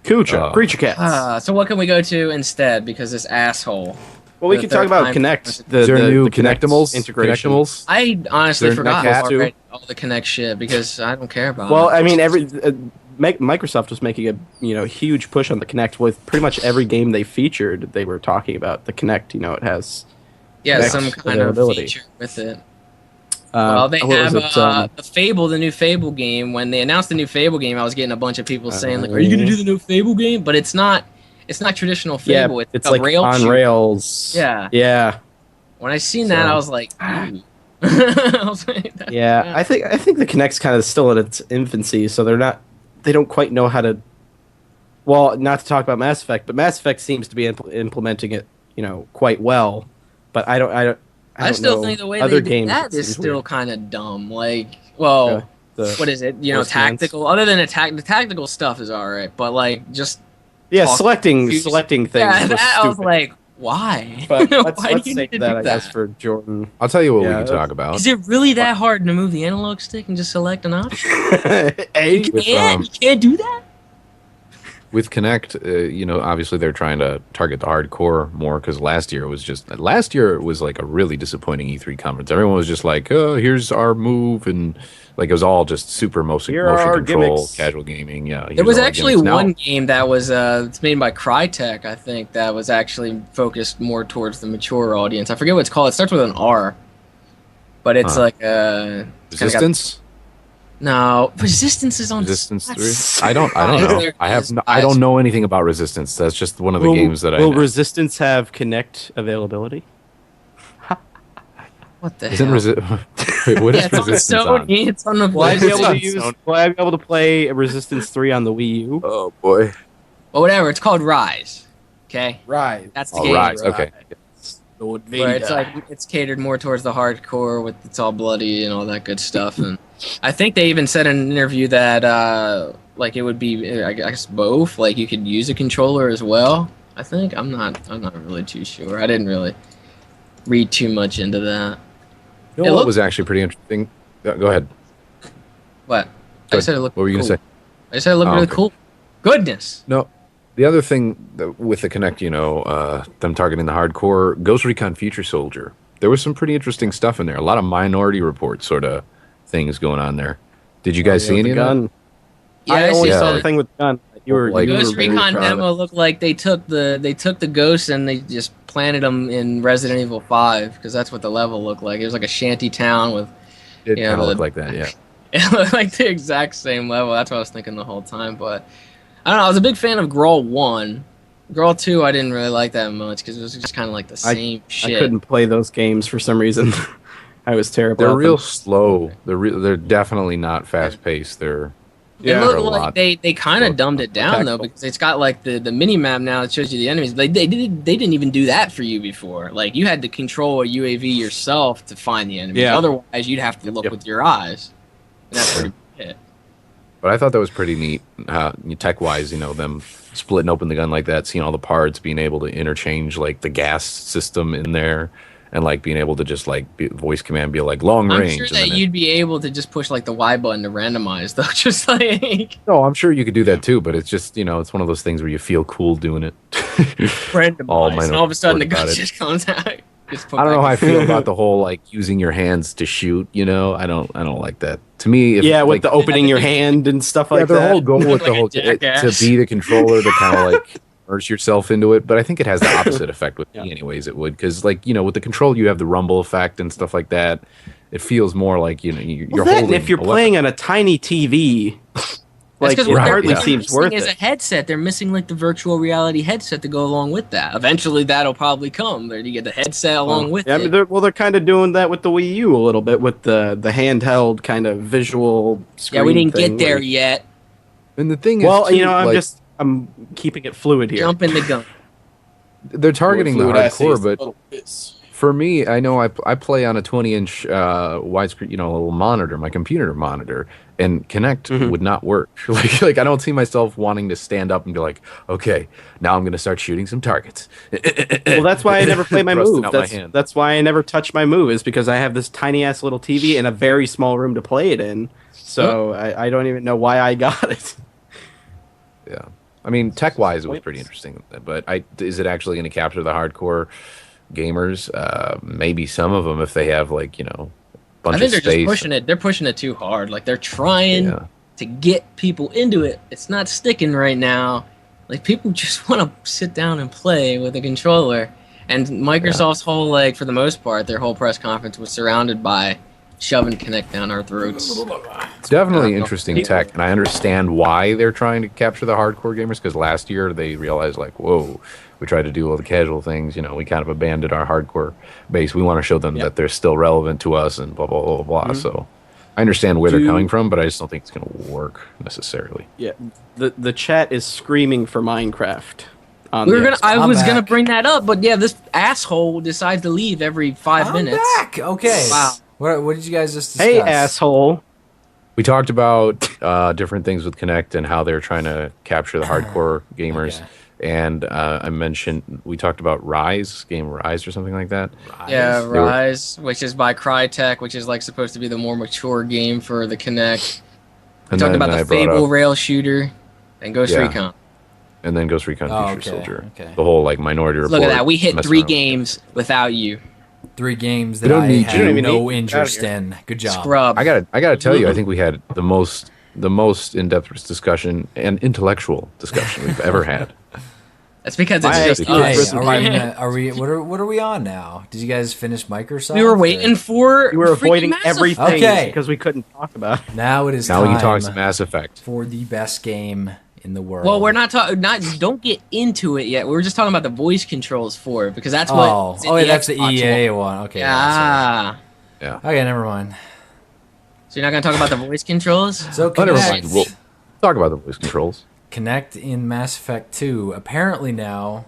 Speaker 4: Kucha, Creature Cats.
Speaker 5: So what can we go to instead? Because this asshole.
Speaker 4: well, we
Speaker 5: the
Speaker 4: can talk
Speaker 5: third
Speaker 4: about
Speaker 5: time-
Speaker 4: Connect.
Speaker 2: Is there new
Speaker 4: Kinect
Speaker 2: Connectimals?
Speaker 4: integration.
Speaker 2: Connectimals?
Speaker 5: I honestly
Speaker 2: Is there
Speaker 5: forgot
Speaker 2: Connect too?
Speaker 5: already all the Connect shit because I don't care about
Speaker 4: Well,
Speaker 5: it.
Speaker 4: I mean, Microsoft was making a huge push on the Kinect with pretty much every game they featured. They were talking about the Kinect. It has
Speaker 5: yeah,
Speaker 4: Connect
Speaker 5: some kind of
Speaker 4: availability.
Speaker 5: feature with it. Well, they
Speaker 4: what was
Speaker 5: have
Speaker 4: it,
Speaker 5: the Fable, the new Fable game. When they announced the new Fable game, I was getting a bunch of people saying like,
Speaker 4: Oh.
Speaker 5: "Are you going to do the new Fable game?" But it's not. It's not traditional
Speaker 4: yeah,
Speaker 5: Fable.
Speaker 4: it's
Speaker 5: a
Speaker 4: like
Speaker 5: rail
Speaker 4: on
Speaker 5: shooter.
Speaker 4: rails.
Speaker 5: Yeah.
Speaker 4: yeah,
Speaker 5: When I seen that,
Speaker 4: So-
Speaker 5: I was like, "Ooh." I was like,
Speaker 4: yeah. I think the Kinect's kind of still in its infancy, so they don't quite know how to. Well, not to talk about Mass Effect, but Mass Effect seems to be implementing it, quite well. But I don't
Speaker 5: I still
Speaker 4: know.
Speaker 5: think the way
Speaker 4: other
Speaker 5: they
Speaker 4: games
Speaker 5: do that
Speaker 4: it
Speaker 5: is
Speaker 4: seems
Speaker 5: still
Speaker 4: weird.
Speaker 5: kind of dumb. Like, well,
Speaker 4: The-
Speaker 5: what is it?
Speaker 4: Force commands.
Speaker 5: Tactical. Other than the tactical stuff is all right, but like just
Speaker 4: Yeah,
Speaker 5: talk-
Speaker 4: selecting
Speaker 5: confused.
Speaker 4: things.
Speaker 5: yeah,
Speaker 4: was
Speaker 5: that I was
Speaker 4: stupid.
Speaker 5: like, why?
Speaker 4: But let's
Speaker 5: Why do you
Speaker 4: save
Speaker 5: need to
Speaker 4: that,
Speaker 5: do
Speaker 4: I guess, for Jordan.
Speaker 2: I'll tell you what
Speaker 4: Yeah,
Speaker 2: we can
Speaker 4: that's-
Speaker 2: talk about.
Speaker 5: Is it really that hard to move the analog stick and just select an option?
Speaker 4: Hey,
Speaker 2: With,
Speaker 5: You can't do that.
Speaker 2: With Connect, obviously they're trying to target the hardcore more because last year it was like a really disappointing E3 conference. Everyone was just like, "Oh, here's our move," and like it was all just super motion
Speaker 4: Here are our
Speaker 2: control,
Speaker 4: gimmicks.
Speaker 2: casual gaming. Yeah,
Speaker 5: There
Speaker 2: here's
Speaker 5: was
Speaker 2: all our
Speaker 5: actually
Speaker 2: gimmicks. Now-
Speaker 5: one game that was it's made by Crytek, I think, that was actually focused more towards the mature audience. I forget what it's called. It starts with an R, but it's
Speaker 2: Huh.
Speaker 5: like it's kinda got-
Speaker 2: Resistance.
Speaker 5: No, Resistance is on
Speaker 2: Resistance
Speaker 5: that's-
Speaker 2: 3. I don't know. I don't know anything about Resistance. That's just one of the games that I
Speaker 4: will
Speaker 2: know.
Speaker 4: Resistance have Connect availability?
Speaker 5: What the
Speaker 2: Isn't
Speaker 5: hell?
Speaker 2: Wait, what is
Speaker 5: Yeah, it's on
Speaker 2: Resistance on?
Speaker 5: Sony. It's on the
Speaker 4: Will I be able to
Speaker 5: PlayStation.
Speaker 4: use? Will I be able to play Resistance 3 on the Wii U?
Speaker 2: Oh boy.
Speaker 5: Well, whatever. It's called Rise. Okay,
Speaker 4: Right.
Speaker 5: that's the
Speaker 2: All
Speaker 5: game.
Speaker 2: right. Okay.
Speaker 5: Where it's like it's catered more towards the hardcore with it's all bloody and all that good stuff. And I think they even said in an interview that like it would be I guess both. Like you could use a controller as well. I think I'm not really too sure. I didn't really read too much into that.
Speaker 2: You
Speaker 5: It
Speaker 2: know what
Speaker 5: looked-
Speaker 2: was actually pretty interesting? Go ahead.
Speaker 5: What?
Speaker 2: Go
Speaker 5: I said it looked.
Speaker 2: What were you
Speaker 5: cool.
Speaker 2: gonna say?
Speaker 5: I said it looked
Speaker 2: Oh,
Speaker 5: really
Speaker 2: okay.
Speaker 5: cool. Goodness.
Speaker 2: No. The other thing with the Kinect, them targeting the hardcore, Ghost Recon Future Soldier. There was some pretty interesting stuff in there. A lot of Minority Report sort of things going on there. Did you guys see any of that?
Speaker 4: gun?
Speaker 5: Yeah,
Speaker 4: I only
Speaker 5: see
Speaker 4: saw
Speaker 5: some-
Speaker 4: the thing with the gun. You were
Speaker 2: Like-
Speaker 4: you were
Speaker 5: Ghost
Speaker 4: very
Speaker 5: Recon
Speaker 4: proud of it.
Speaker 5: demo looked like they took the ghosts and they just planted them in Resident Evil 5 because that's what the level looked like. It was like a shanty town with
Speaker 2: It
Speaker 5: Yeah,
Speaker 2: kind of
Speaker 5: the-
Speaker 2: looked like that, yeah.
Speaker 5: it looked like the exact same level. That's what I was thinking the whole time. But I don't know. I was a big fan of Grawl 1. Grawl 2, I didn't really like that much because it was just kind of like the same
Speaker 4: I
Speaker 5: shit.
Speaker 4: couldn't play those games for some reason. I was terrible.
Speaker 2: They're
Speaker 4: at
Speaker 2: real
Speaker 4: them.
Speaker 2: slow. They're definitely not fast paced. They're
Speaker 5: It
Speaker 4: Yeah.
Speaker 5: looked
Speaker 2: They're a
Speaker 5: like
Speaker 2: lot
Speaker 5: they kind
Speaker 2: slower.
Speaker 5: of dumbed it down though
Speaker 4: Tactical.
Speaker 5: because it's got like the mini map now that shows you the enemies. They didn't even do that for you before. Like you had to control a UAV yourself to find the enemies.
Speaker 4: Yeah.
Speaker 5: Otherwise, you'd have to look
Speaker 4: Yep.
Speaker 5: with your eyes. And that's pretty much it.
Speaker 2: But I thought that was pretty neat, tech wise. Them splitting open the gun like that, seeing all the parts, being able to interchange like the gas system in there, and like being able to just like voice command be like long
Speaker 5: I'm
Speaker 2: range.
Speaker 5: sure
Speaker 2: and
Speaker 5: that
Speaker 2: then
Speaker 5: you'd be able to just push like the Y button to randomize though, just like
Speaker 2: no, I'm sure you could do that too. But it's just it's one of those things where you feel cool doing it.
Speaker 5: randomize, and all of a sudden the gun
Speaker 2: about it.
Speaker 5: just comes out. Just put
Speaker 2: I don't know
Speaker 5: back
Speaker 2: how I
Speaker 5: in.
Speaker 2: feel about the whole like using your hands to shoot. I don't like that. To me, if,
Speaker 4: Yeah, with
Speaker 2: like,
Speaker 4: the opening your hand and stuff
Speaker 2: yeah,
Speaker 4: like
Speaker 2: their
Speaker 4: that.
Speaker 2: whole goal with
Speaker 5: Like
Speaker 2: the
Speaker 5: a
Speaker 2: whole
Speaker 5: jackass.
Speaker 2: to be the controller to kind of like immerse yourself into it. But I think it has the opposite effect with me, anyways. It would because with the control you have the rumble effect and stuff like that. It feels more like you're
Speaker 4: Well, that, and
Speaker 2: holding.
Speaker 4: if you're
Speaker 2: a weapon.
Speaker 4: playing on a tiny TV, like
Speaker 5: That's
Speaker 4: it
Speaker 5: what they're
Speaker 4: hardly
Speaker 2: yeah.
Speaker 4: seems
Speaker 5: missing
Speaker 4: worth
Speaker 5: is
Speaker 4: it.
Speaker 5: a headset. They're missing like the virtual reality headset to go along with that. Eventually, that'll probably come. There, you get the headset along with
Speaker 4: Yeah, I
Speaker 5: it.
Speaker 4: mean, they're kind of doing that with the Wii U a little bit with the handheld kind of visual screen.
Speaker 5: Yeah, we didn't
Speaker 4: thing
Speaker 5: get there
Speaker 4: where-
Speaker 5: yet.
Speaker 2: And the thing is,
Speaker 4: Well,
Speaker 2: too,
Speaker 4: I'm keeping it fluid here.
Speaker 5: Jump in the gun.
Speaker 2: they're targeting the
Speaker 6: Fluid assay
Speaker 2: hardcore,
Speaker 6: is a
Speaker 2: but
Speaker 6: little bit-
Speaker 2: for me, I know I play on a 20-inch widescreen, a little monitor, my computer monitor, and Kinect would not work. like I don't see myself wanting to stand up and be like, okay, now I'm going to start shooting some targets.
Speaker 4: Well, that's why I never play my
Speaker 2: Thrusting
Speaker 4: move.
Speaker 2: out my hand.
Speaker 4: That's why I never touch my move, is because I have this tiny ass little TV in a very small room to play it in. So I don't even know why I got it.
Speaker 2: Yeah, I mean, tech-wise, it was pretty interesting. But is it actually going to capture the hardcore gamers? Maybe some of them, if they have bunch
Speaker 5: I think
Speaker 2: of
Speaker 5: they're
Speaker 2: space.
Speaker 5: just pushing it. They're pushing it too hard. Like they're trying
Speaker 2: Yeah.
Speaker 5: to get people into it. It's not sticking right now. Like people just want to sit down and play with a controller. And Microsoft's whole for the most part, their whole press conference was surrounded by shoving Kinect down our throats.
Speaker 2: It's definitely
Speaker 5: Yeah.
Speaker 2: interesting tech, and I understand why they're trying to capture the hardcore gamers. Because last year they realized, whoa, we tried to do all the casual things. We kind of abandoned our hardcore base. We want to show them that they're still relevant to us, and blah blah blah blah. So I understand where they're coming from, but I just don't think it's going to work necessarily.
Speaker 4: Yeah, the chat is screaming for Minecraft. On
Speaker 5: We were
Speaker 4: the
Speaker 5: gonna.
Speaker 4: Xbox.
Speaker 5: I
Speaker 3: I'm
Speaker 5: was gonna
Speaker 3: back.
Speaker 5: bring that up, but yeah, this asshole decides to leave every 5 minutes.
Speaker 3: Back. Okay.
Speaker 5: Wow.
Speaker 3: What did you guys just discuss?
Speaker 4: Hey, asshole!
Speaker 2: We talked about different things with Kinect and how they're trying to capture the hardcore gamers.
Speaker 3: Okay.
Speaker 2: And I mentioned we talked about Rise, game Rise or something like that.
Speaker 5: Yeah,
Speaker 2: They were-
Speaker 5: Rise, which is by Crytek, which is supposed to be the more mature game for the Kinect. We
Speaker 2: And
Speaker 5: talked
Speaker 2: then
Speaker 5: about
Speaker 2: I
Speaker 5: the
Speaker 2: brought
Speaker 5: Fable
Speaker 2: up-
Speaker 5: rail shooter and Ghost
Speaker 2: Yeah.
Speaker 5: Recon.
Speaker 2: and then Ghost Recon
Speaker 3: Oh,
Speaker 2: Future
Speaker 3: okay,
Speaker 2: Soldier.
Speaker 3: okay.
Speaker 2: The whole Minority Report.
Speaker 5: Look at that. We hit
Speaker 2: messing
Speaker 5: 3
Speaker 2: around.
Speaker 5: games without you.
Speaker 3: 3 games
Speaker 2: They
Speaker 3: that
Speaker 2: don't
Speaker 3: I
Speaker 2: need you.
Speaker 3: had
Speaker 2: They don't
Speaker 4: even
Speaker 3: no
Speaker 4: need-
Speaker 3: interest
Speaker 4: get out
Speaker 3: in. Good job.
Speaker 5: Scrub.
Speaker 2: I gotta tell you, I think we had the most in-depth discussion and intellectual discussion we've ever had.
Speaker 5: That's because
Speaker 4: My
Speaker 5: it's just
Speaker 4: IQ
Speaker 3: Hey,
Speaker 4: is
Speaker 5: us.
Speaker 4: risen
Speaker 3: are we what are we on now? Did you guys finish Microsoft?
Speaker 5: We were
Speaker 3: or-
Speaker 5: waiting for.
Speaker 4: You were
Speaker 5: freaking
Speaker 4: avoiding
Speaker 5: Mass
Speaker 4: everything
Speaker 3: Okay.
Speaker 4: because we couldn't talk about it.
Speaker 3: Now it is
Speaker 2: Now we
Speaker 3: time
Speaker 2: can talk some Mass Effect.
Speaker 3: for the best game in the world.
Speaker 5: Well, we're not talking. Don't get into it yet. We were just talking about the voice controls for it because that's
Speaker 3: Oh,
Speaker 5: what.
Speaker 3: oh, yeah, that's the
Speaker 5: Xbox
Speaker 3: EA
Speaker 5: one.
Speaker 3: one. Okay. Yeah,
Speaker 5: Yeah.
Speaker 3: sorry. Okay, never mind.
Speaker 5: So you're not gonna talk about the voice controls?
Speaker 3: So
Speaker 2: Oh, never mind.
Speaker 3: Kinect,
Speaker 2: We'll talk about the voice controls.
Speaker 3: Kinect in Mass Effect 2. Apparently now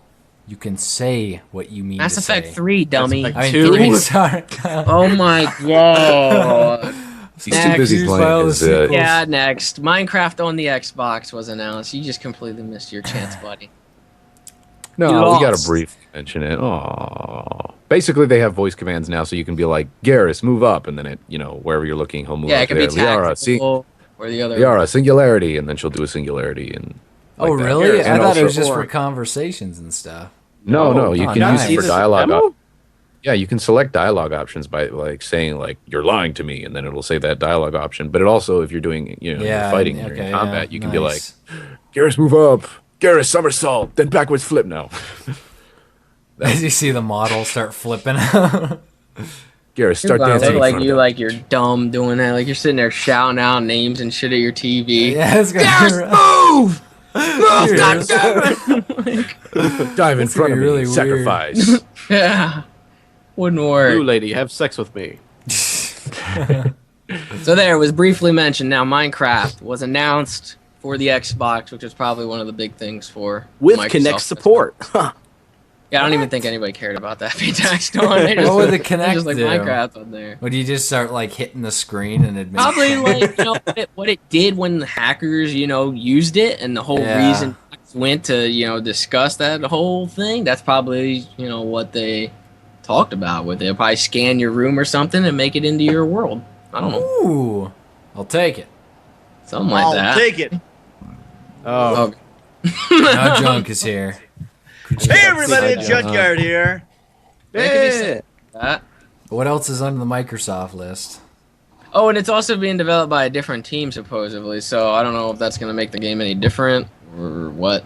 Speaker 3: you can say what you mean
Speaker 5: Mass
Speaker 3: to
Speaker 5: Effect
Speaker 3: say.
Speaker 5: 3, dummy.
Speaker 4: Effect
Speaker 3: I mean,
Speaker 4: 2.
Speaker 3: 3, sorry.
Speaker 5: Oh my god.
Speaker 2: He's too busy
Speaker 3: Excuse my
Speaker 2: playing
Speaker 3: other
Speaker 2: his,
Speaker 3: sequels.
Speaker 5: Yeah, next. Minecraft on the Xbox was announced. You just completely missed your chance, buddy.
Speaker 2: No,
Speaker 5: You
Speaker 2: we got
Speaker 5: lost.
Speaker 2: to briefly mention it. Oh, basically they have voice commands now, so you can be like, Garrus, move up, and then it, wherever you're looking, he'll move
Speaker 5: Yeah,
Speaker 2: up
Speaker 5: it could
Speaker 2: there.
Speaker 5: be
Speaker 2: Liara,
Speaker 5: tactical or the other.
Speaker 2: Liara, singularity, and then she'll do a singularity and.
Speaker 3: Oh,
Speaker 2: like that.
Speaker 3: really?
Speaker 2: And
Speaker 3: I thought it was
Speaker 2: also-
Speaker 3: just for conversations and stuff.
Speaker 2: No, you
Speaker 3: Oh,
Speaker 2: can
Speaker 3: nice.
Speaker 2: use it for dialogue.
Speaker 4: Demo?
Speaker 2: Yeah, you can select dialogue options by saying you're lying to me, and then it'll say that dialogue option. But it also, if you're doing you're
Speaker 3: Yeah.
Speaker 2: fighting
Speaker 3: okay,
Speaker 2: or in combat,
Speaker 3: yeah,
Speaker 2: you can be like,
Speaker 3: nice.
Speaker 2: Garrus, move up. Garrus, somersault, then backwards flip now.
Speaker 3: As you see the model start flipping.
Speaker 2: Garrus, start
Speaker 5: Look
Speaker 2: dancing. in
Speaker 5: like
Speaker 2: front
Speaker 5: you
Speaker 2: of
Speaker 5: like you're dumb doing that. Like you're sitting there shouting out names and shit at your TV.
Speaker 3: Yeah, it's gonna
Speaker 2: Garrus,
Speaker 3: move!
Speaker 2: move! Dive in
Speaker 3: That's
Speaker 2: front
Speaker 3: gonna
Speaker 2: of
Speaker 3: be
Speaker 2: me.
Speaker 3: really weird.
Speaker 2: Sacrifice.
Speaker 5: Yeah. Wouldn't
Speaker 4: Blue
Speaker 5: work.
Speaker 4: lady, have sex with me.
Speaker 5: So there, it was briefly mentioned. Now, Minecraft was announced for the Xbox, which was probably one of the big things for
Speaker 4: With
Speaker 5: Microsoft.
Speaker 4: Kinect support. Huh.
Speaker 5: Yeah, I don't even think anybody cared about that being taxed on. They just,
Speaker 3: What would the
Speaker 5: they
Speaker 3: Kinect
Speaker 5: just like
Speaker 3: do?
Speaker 5: Minecraft on there.
Speaker 3: Would you just start like hitting the screen and admit?
Speaker 5: Probably like what it did when the hackers used it, and the whole
Speaker 3: Yeah.
Speaker 5: reason went to discuss that whole thing. That's probably what they talked about with it. Probably scan your room or something and make it into your world. I don't know,
Speaker 3: Ooh, I'll take it.
Speaker 5: something like that.
Speaker 6: Take it.
Speaker 4: Oh,
Speaker 3: Now Junk is here.
Speaker 6: Hey, everybody,
Speaker 5: like
Speaker 6: it's
Speaker 5: that.
Speaker 6: Junkyard here.
Speaker 5: That could be said. That.
Speaker 3: What else is on the Microsoft list?
Speaker 5: Oh, and it's also being developed by a different team supposedly. So I don't know if that's going to make the game any different or what.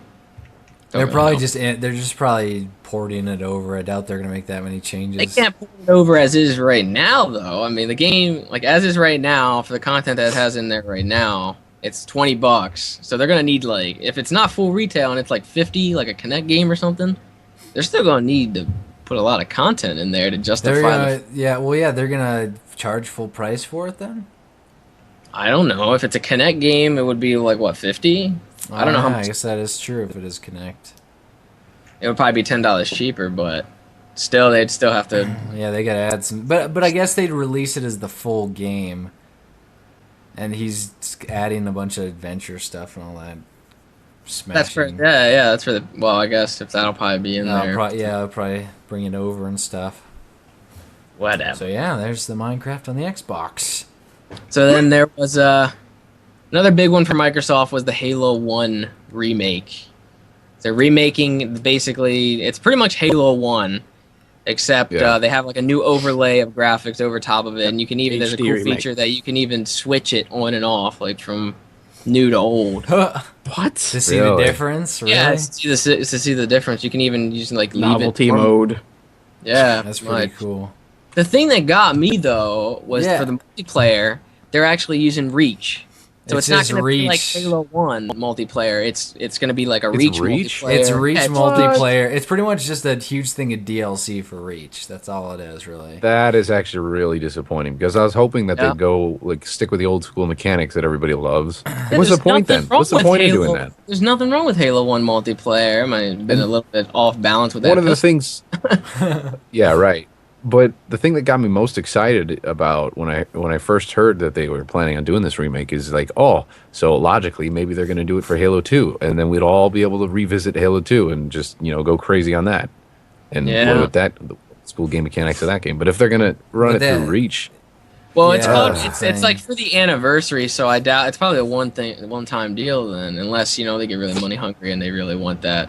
Speaker 3: They're
Speaker 5: Don't
Speaker 3: probably
Speaker 5: know.
Speaker 3: they're just probably porting it over. I doubt they're gonna make that many changes.
Speaker 5: They can't put it over as is right now, though. I mean, the game, like as is right now, for the content that it has in there right now, it's $20. So they're gonna need if it's not full retail and it's like 50, like a Kinect game or something, they're still gonna need to put a lot of content in there to
Speaker 3: They're
Speaker 5: justify.
Speaker 3: gonna, they're gonna charge full price for it then.
Speaker 5: I don't know if it's a Kinect game, it would be like what 50. I don't know how
Speaker 3: Yeah, I
Speaker 5: much.
Speaker 3: guess that is true if it is Connect.
Speaker 5: It would probably be $10 cheaper, but still, they'd still have to.
Speaker 3: Yeah, they gotta add some, but I guess they'd release it as the full game. And he's adding a bunch of adventure stuff and all that. Smashing.
Speaker 5: That's for that's for the. Well, I guess if that'll probably be in there.
Speaker 3: I'll probably bring it over and stuff.
Speaker 5: Whatever.
Speaker 3: So yeah, there's the Minecraft on the Xbox.
Speaker 5: So then there was another big one for Microsoft was the Halo 1 remake. They're remaking basically it's pretty much Halo 1 except
Speaker 2: Yeah.
Speaker 5: they have like a new overlay of graphics over top of it and you can even there's a
Speaker 4: HD
Speaker 5: cool
Speaker 4: remake.
Speaker 5: feature that you can even switch it on and off like from new to old.
Speaker 3: To
Speaker 4: what?
Speaker 3: see the
Speaker 2: Really?
Speaker 3: difference, really?
Speaker 5: Yeah, to see the difference. You can even use like leave
Speaker 4: Novelty
Speaker 5: it
Speaker 4: mode.
Speaker 5: Yeah,
Speaker 3: That's pretty
Speaker 5: much.
Speaker 3: cool.
Speaker 5: The thing that got me though was
Speaker 3: Yeah.
Speaker 5: for the multiplayer, they're actually using Reach. So
Speaker 3: It
Speaker 5: it's not
Speaker 3: says
Speaker 5: going to be like
Speaker 3: Reach.
Speaker 5: Halo 1 multiplayer. It's going to be like a
Speaker 2: It's
Speaker 5: Reach
Speaker 2: Reach?
Speaker 5: multiplayer.
Speaker 3: It's Reach
Speaker 5: Yeah,
Speaker 3: multiplayer. It's pretty much just a huge thing of DLC for Reach. That's all it is, really.
Speaker 2: That is actually really disappointing because I was hoping that
Speaker 5: Yeah.
Speaker 2: they'd go stick with the old school mechanics that everybody loves.
Speaker 5: Yeah,
Speaker 2: What's the
Speaker 5: there's
Speaker 2: point
Speaker 5: nothing
Speaker 2: then?
Speaker 5: wrong
Speaker 2: What's the
Speaker 5: with
Speaker 2: point of
Speaker 5: Halo-
Speaker 2: doing that?
Speaker 5: There's nothing wrong with Halo 1 multiplayer. I might have been a little bit off balance with that.
Speaker 2: One of the things, yeah, right. But the thing that got me most excited about when I first heard that they were planning on doing this remake is so logically maybe they're going to do it for Halo 2, and then we'd all be able to revisit Halo 2 and just go crazy on that, and
Speaker 5: Yeah.
Speaker 2: play with that the school game mechanics of that game. But if they're going to run
Speaker 3: But
Speaker 2: it through
Speaker 3: that-
Speaker 2: Reach,
Speaker 5: Well, it's
Speaker 3: Yeah,
Speaker 5: called
Speaker 3: that's the
Speaker 5: it's
Speaker 3: thing.
Speaker 5: like for the anniversary, so I doubt it's probably a one time deal then, unless they get really money hungry and they really want that.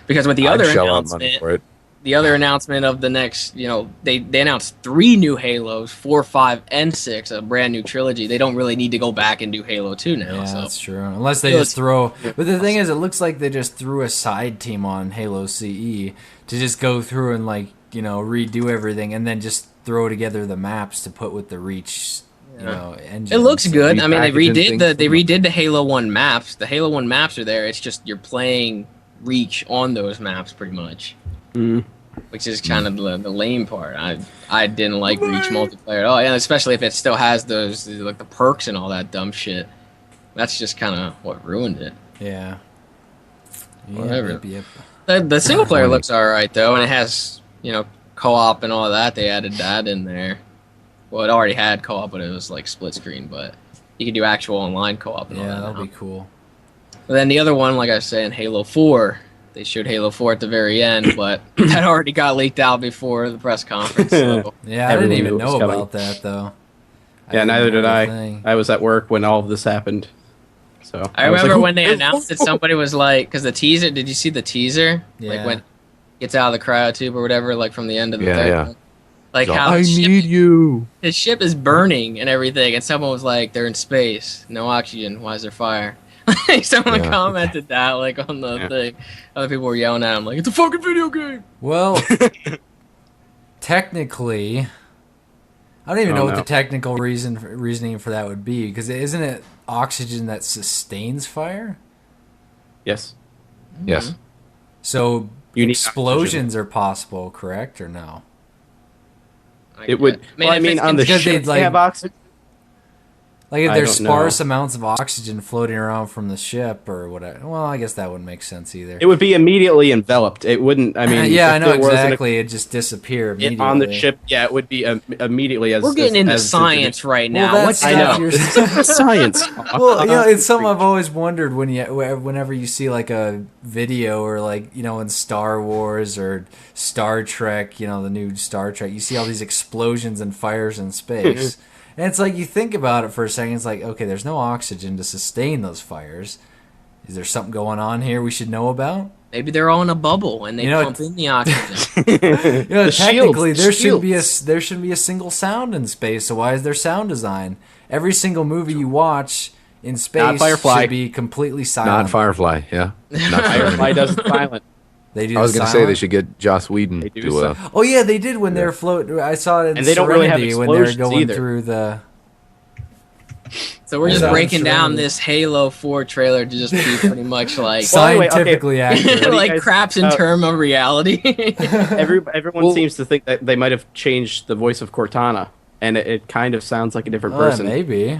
Speaker 5: Because with the
Speaker 2: I'd
Speaker 5: other
Speaker 2: shell out money
Speaker 5: announcement,
Speaker 2: for it.
Speaker 5: the other announcement of the next, they announced 3 new Halos, 4, 5, and 6, a brand new trilogy. They don't really need to go back and do Halo 2 now.
Speaker 3: Yeah,
Speaker 5: so
Speaker 3: that's true. Unless they
Speaker 5: Halo
Speaker 3: just throw. But the thing is, it looks like they just threw a side team on Halo CE to just go through and redo everything, and then just throw together the maps to put with the Reach, engine.
Speaker 5: it looks good. I mean, they
Speaker 2: repackaging
Speaker 5: redid
Speaker 2: things.
Speaker 5: the Halo 1 maps. The Halo 1 maps are there. It's just you're playing Reach on those maps pretty much.
Speaker 4: Mm.
Speaker 5: Which is kind of the lame part. I didn't like Reach multiplayer at all, and especially if it still has those like the perks and all that dumb shit. That's just kind of what ruined it.
Speaker 3: Yeah.
Speaker 5: Whatever.
Speaker 3: Yep.
Speaker 5: The single player looks alright though, and it has co-op and all that. They added that in there. Well, it already had co-op, but it was like split screen. But you could do actual online co-op. And all
Speaker 3: Yeah,
Speaker 5: that
Speaker 3: that'll
Speaker 5: now.
Speaker 3: be cool.
Speaker 5: But then the other one, like I was saying, Halo 4. They showed Halo 4 at the very end, but that already got leaked out before the press conference. So.
Speaker 3: Yeah, I
Speaker 4: Everyone
Speaker 3: didn't
Speaker 4: knew
Speaker 3: even
Speaker 4: it was
Speaker 3: know
Speaker 4: coming.
Speaker 3: about that though.
Speaker 4: Yeah,
Speaker 3: didn't
Speaker 4: neither
Speaker 3: know
Speaker 4: did
Speaker 3: the
Speaker 4: I.
Speaker 3: thing.
Speaker 4: I was at work when all of this happened. So
Speaker 5: I
Speaker 4: was
Speaker 5: remember
Speaker 4: like,
Speaker 5: when they announced it, somebody was like, because the teaser, did you see the teaser?
Speaker 3: Yeah.
Speaker 5: Like when it gets out of the cryotube or whatever, like from the end of the
Speaker 2: Yeah,
Speaker 5: third
Speaker 2: yeah.
Speaker 5: one. Like
Speaker 2: So,
Speaker 5: how
Speaker 2: I need you.
Speaker 5: his ship is burning and everything, and someone was like, they're in space, no oxygen, why is there fire? Someone
Speaker 2: Yeah.
Speaker 5: commented that like on the thing. Other people were yelling at him like, "It's a fucking video game."
Speaker 3: Well, technically, I don't even know what
Speaker 4: no.
Speaker 3: the technical reasoning for that would be, because isn't it oxygen that sustains fire?
Speaker 4: Yes.
Speaker 2: Yes.
Speaker 3: So
Speaker 4: You need
Speaker 3: explosions are possible, correct or no?
Speaker 4: It would. Well, I mean, on the
Speaker 3: because
Speaker 4: ship,
Speaker 3: they'd, like-
Speaker 4: they have oxygen.
Speaker 3: Like if
Speaker 4: I
Speaker 3: there's
Speaker 4: don't know.
Speaker 3: sparse amounts of oxygen floating around from the ship or whatever. Well, I guess that wouldn't make sense either.
Speaker 4: It would be immediately enveloped. It wouldn't. I mean,
Speaker 3: yeah, I
Speaker 4: if
Speaker 3: know
Speaker 4: there wasn't
Speaker 3: exactly. It'd just disappear
Speaker 4: a-
Speaker 3: immediately.
Speaker 4: on the ship. Yeah, it would be immediately as
Speaker 5: We're getting into
Speaker 4: as
Speaker 5: science right now.
Speaker 3: Well,
Speaker 5: What's
Speaker 3: that's
Speaker 4: I
Speaker 3: not
Speaker 4: know.
Speaker 3: your-
Speaker 4: Science.
Speaker 3: Well, you know, it's something I've always wondered whenever you see like a video or like, you know, in Star Wars or Star Trek, you know, the new Star Trek, you see all these explosions and fires in space. And it's like you think about it for a second, it's like, okay, there's no oxygen to sustain those fires. Is there something going on here we should know about?
Speaker 5: Maybe they're all in a bubble and they
Speaker 3: You know,
Speaker 5: pump in the oxygen.
Speaker 3: You know,
Speaker 4: The
Speaker 3: technically
Speaker 4: shields,
Speaker 3: there
Speaker 4: the
Speaker 3: shouldn't be a single sound in space. So why is there sound design? Every single movie you watch in space
Speaker 4: Firefly.
Speaker 3: should be completely silent.
Speaker 2: Not Firefly. Yeah. Not
Speaker 4: Firefly does it silent.
Speaker 3: They do.
Speaker 2: I was
Speaker 3: the
Speaker 2: going to say they
Speaker 3: silent?
Speaker 2: should get Joss Whedon
Speaker 4: They do
Speaker 2: to
Speaker 4: so.
Speaker 3: Oh yeah, they did when they were floating. I saw it in
Speaker 4: And they don't really have
Speaker 3: Serenity when they were
Speaker 4: explosions
Speaker 3: going
Speaker 4: either.
Speaker 3: through the.
Speaker 5: So we're
Speaker 3: Yeah.
Speaker 5: just breaking
Speaker 3: Serenity.
Speaker 5: down this Halo 4 trailer to just be pretty much like
Speaker 4: Well, anyway, okay.
Speaker 3: Scientifically accurate.
Speaker 4: do you
Speaker 5: like
Speaker 4: guys-
Speaker 5: craps in term of reality.
Speaker 4: Everyone
Speaker 2: Well-
Speaker 4: seems to think that they might have changed the voice of Cortana, and it kind of sounds like a different
Speaker 3: Oh,
Speaker 4: person.
Speaker 3: maybe.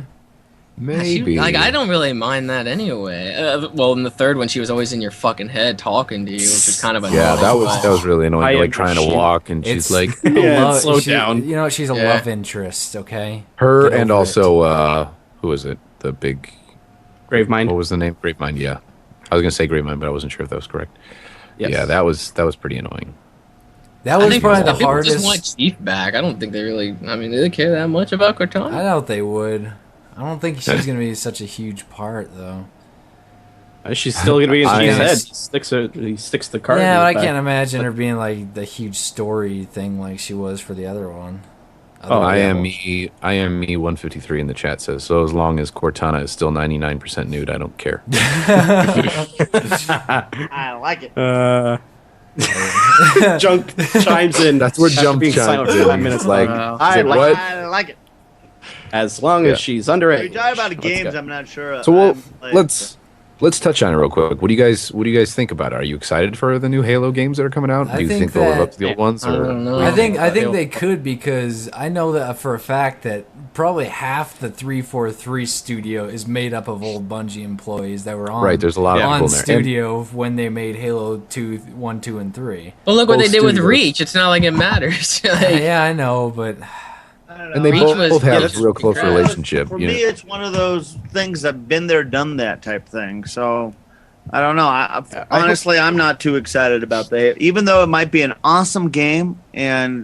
Speaker 2: Maybe.
Speaker 5: Like I don't really mind that anyway. Well, in the third one, she was always in your fucking head talking to you, which is kind of annoying.
Speaker 2: Yeah,
Speaker 5: but-
Speaker 2: that was really annoying.
Speaker 4: I
Speaker 2: You're, like trying to
Speaker 4: agree.
Speaker 2: walk, and
Speaker 3: It's
Speaker 2: she's like
Speaker 3: a
Speaker 4: Yeah, slow
Speaker 3: she-
Speaker 4: down.
Speaker 3: You know, she's a
Speaker 5: Yeah.
Speaker 3: love interest. Okay.
Speaker 2: her,
Speaker 3: Get
Speaker 2: and
Speaker 3: over
Speaker 2: also who was it? The big.
Speaker 4: Gravemind.
Speaker 2: What was the name? Gravemind. Yeah, I was gonna say Gravemind, but I wasn't sure if that was correct.
Speaker 4: Yes.
Speaker 2: Yeah, that was pretty annoying.
Speaker 3: That
Speaker 5: I
Speaker 3: was
Speaker 5: think
Speaker 3: probably the
Speaker 5: people
Speaker 3: hardest.
Speaker 5: just want Chief back. I don't think they really. I mean, do they care that much about Cortana?
Speaker 3: I doubt they would. I don't think she's gonna be such a huge part though.
Speaker 4: She's still going to be in
Speaker 2: I-
Speaker 4: Chief's head. He sticks the card.
Speaker 3: Yeah,
Speaker 4: in
Speaker 3: but I
Speaker 4: his back.
Speaker 3: can't imagine her being like the huge story thing like she was for the other one.
Speaker 4: Oh,
Speaker 2: I
Speaker 4: yeah.
Speaker 2: am me. I am me. 153 in the chat says so. As long as Cortana is still 99% nude, I don't care.
Speaker 6: I like it.
Speaker 4: Junk chimes in.
Speaker 2: That's where
Speaker 4: after
Speaker 2: Jump
Speaker 4: being
Speaker 2: chimes
Speaker 4: silent for
Speaker 2: in.
Speaker 4: 5 minutes.
Speaker 2: It's like,
Speaker 5: Wow.
Speaker 6: I
Speaker 2: like,
Speaker 6: like,
Speaker 2: what?
Speaker 6: I like it.
Speaker 4: As long
Speaker 2: Yeah.
Speaker 4: as she's underage.
Speaker 6: We talk about
Speaker 4: Let's
Speaker 6: games.
Speaker 4: go.
Speaker 6: I'm not sure.
Speaker 2: So we'll,
Speaker 6: I'm, like,
Speaker 2: let's touch on it real quick. What do you guys think about it? Are you excited for the new Halo games that are coming out?
Speaker 3: I
Speaker 2: Do you
Speaker 3: think
Speaker 2: think they'll live up to the
Speaker 5: that-
Speaker 2: old ones?
Speaker 5: I
Speaker 2: Or
Speaker 5: don't know.
Speaker 3: I think
Speaker 4: Halo.
Speaker 3: they could, because I know that for a fact that probably half the 343 studio is made up of old Bungie employees that were on
Speaker 2: Right, there's a lot of
Speaker 3: on
Speaker 2: people in there.
Speaker 3: studio when they made Halo 2, 1, 2, and 3.
Speaker 5: Well, look what
Speaker 2: Both
Speaker 5: they did with
Speaker 2: studios.
Speaker 5: Reach. It's not like it matters. Like,
Speaker 3: Yeah, I know, but
Speaker 6: I don't know.
Speaker 2: And they
Speaker 5: Reach
Speaker 2: both
Speaker 5: was-
Speaker 2: have
Speaker 5: that's
Speaker 2: a real close
Speaker 5: incredible.
Speaker 2: relationship.
Speaker 6: For
Speaker 2: You
Speaker 6: me,
Speaker 2: know?
Speaker 6: it's one of those things that been there, done that type thing. So I don't know. Honestly, I'm not too excited about that. Even though it might be an awesome game, and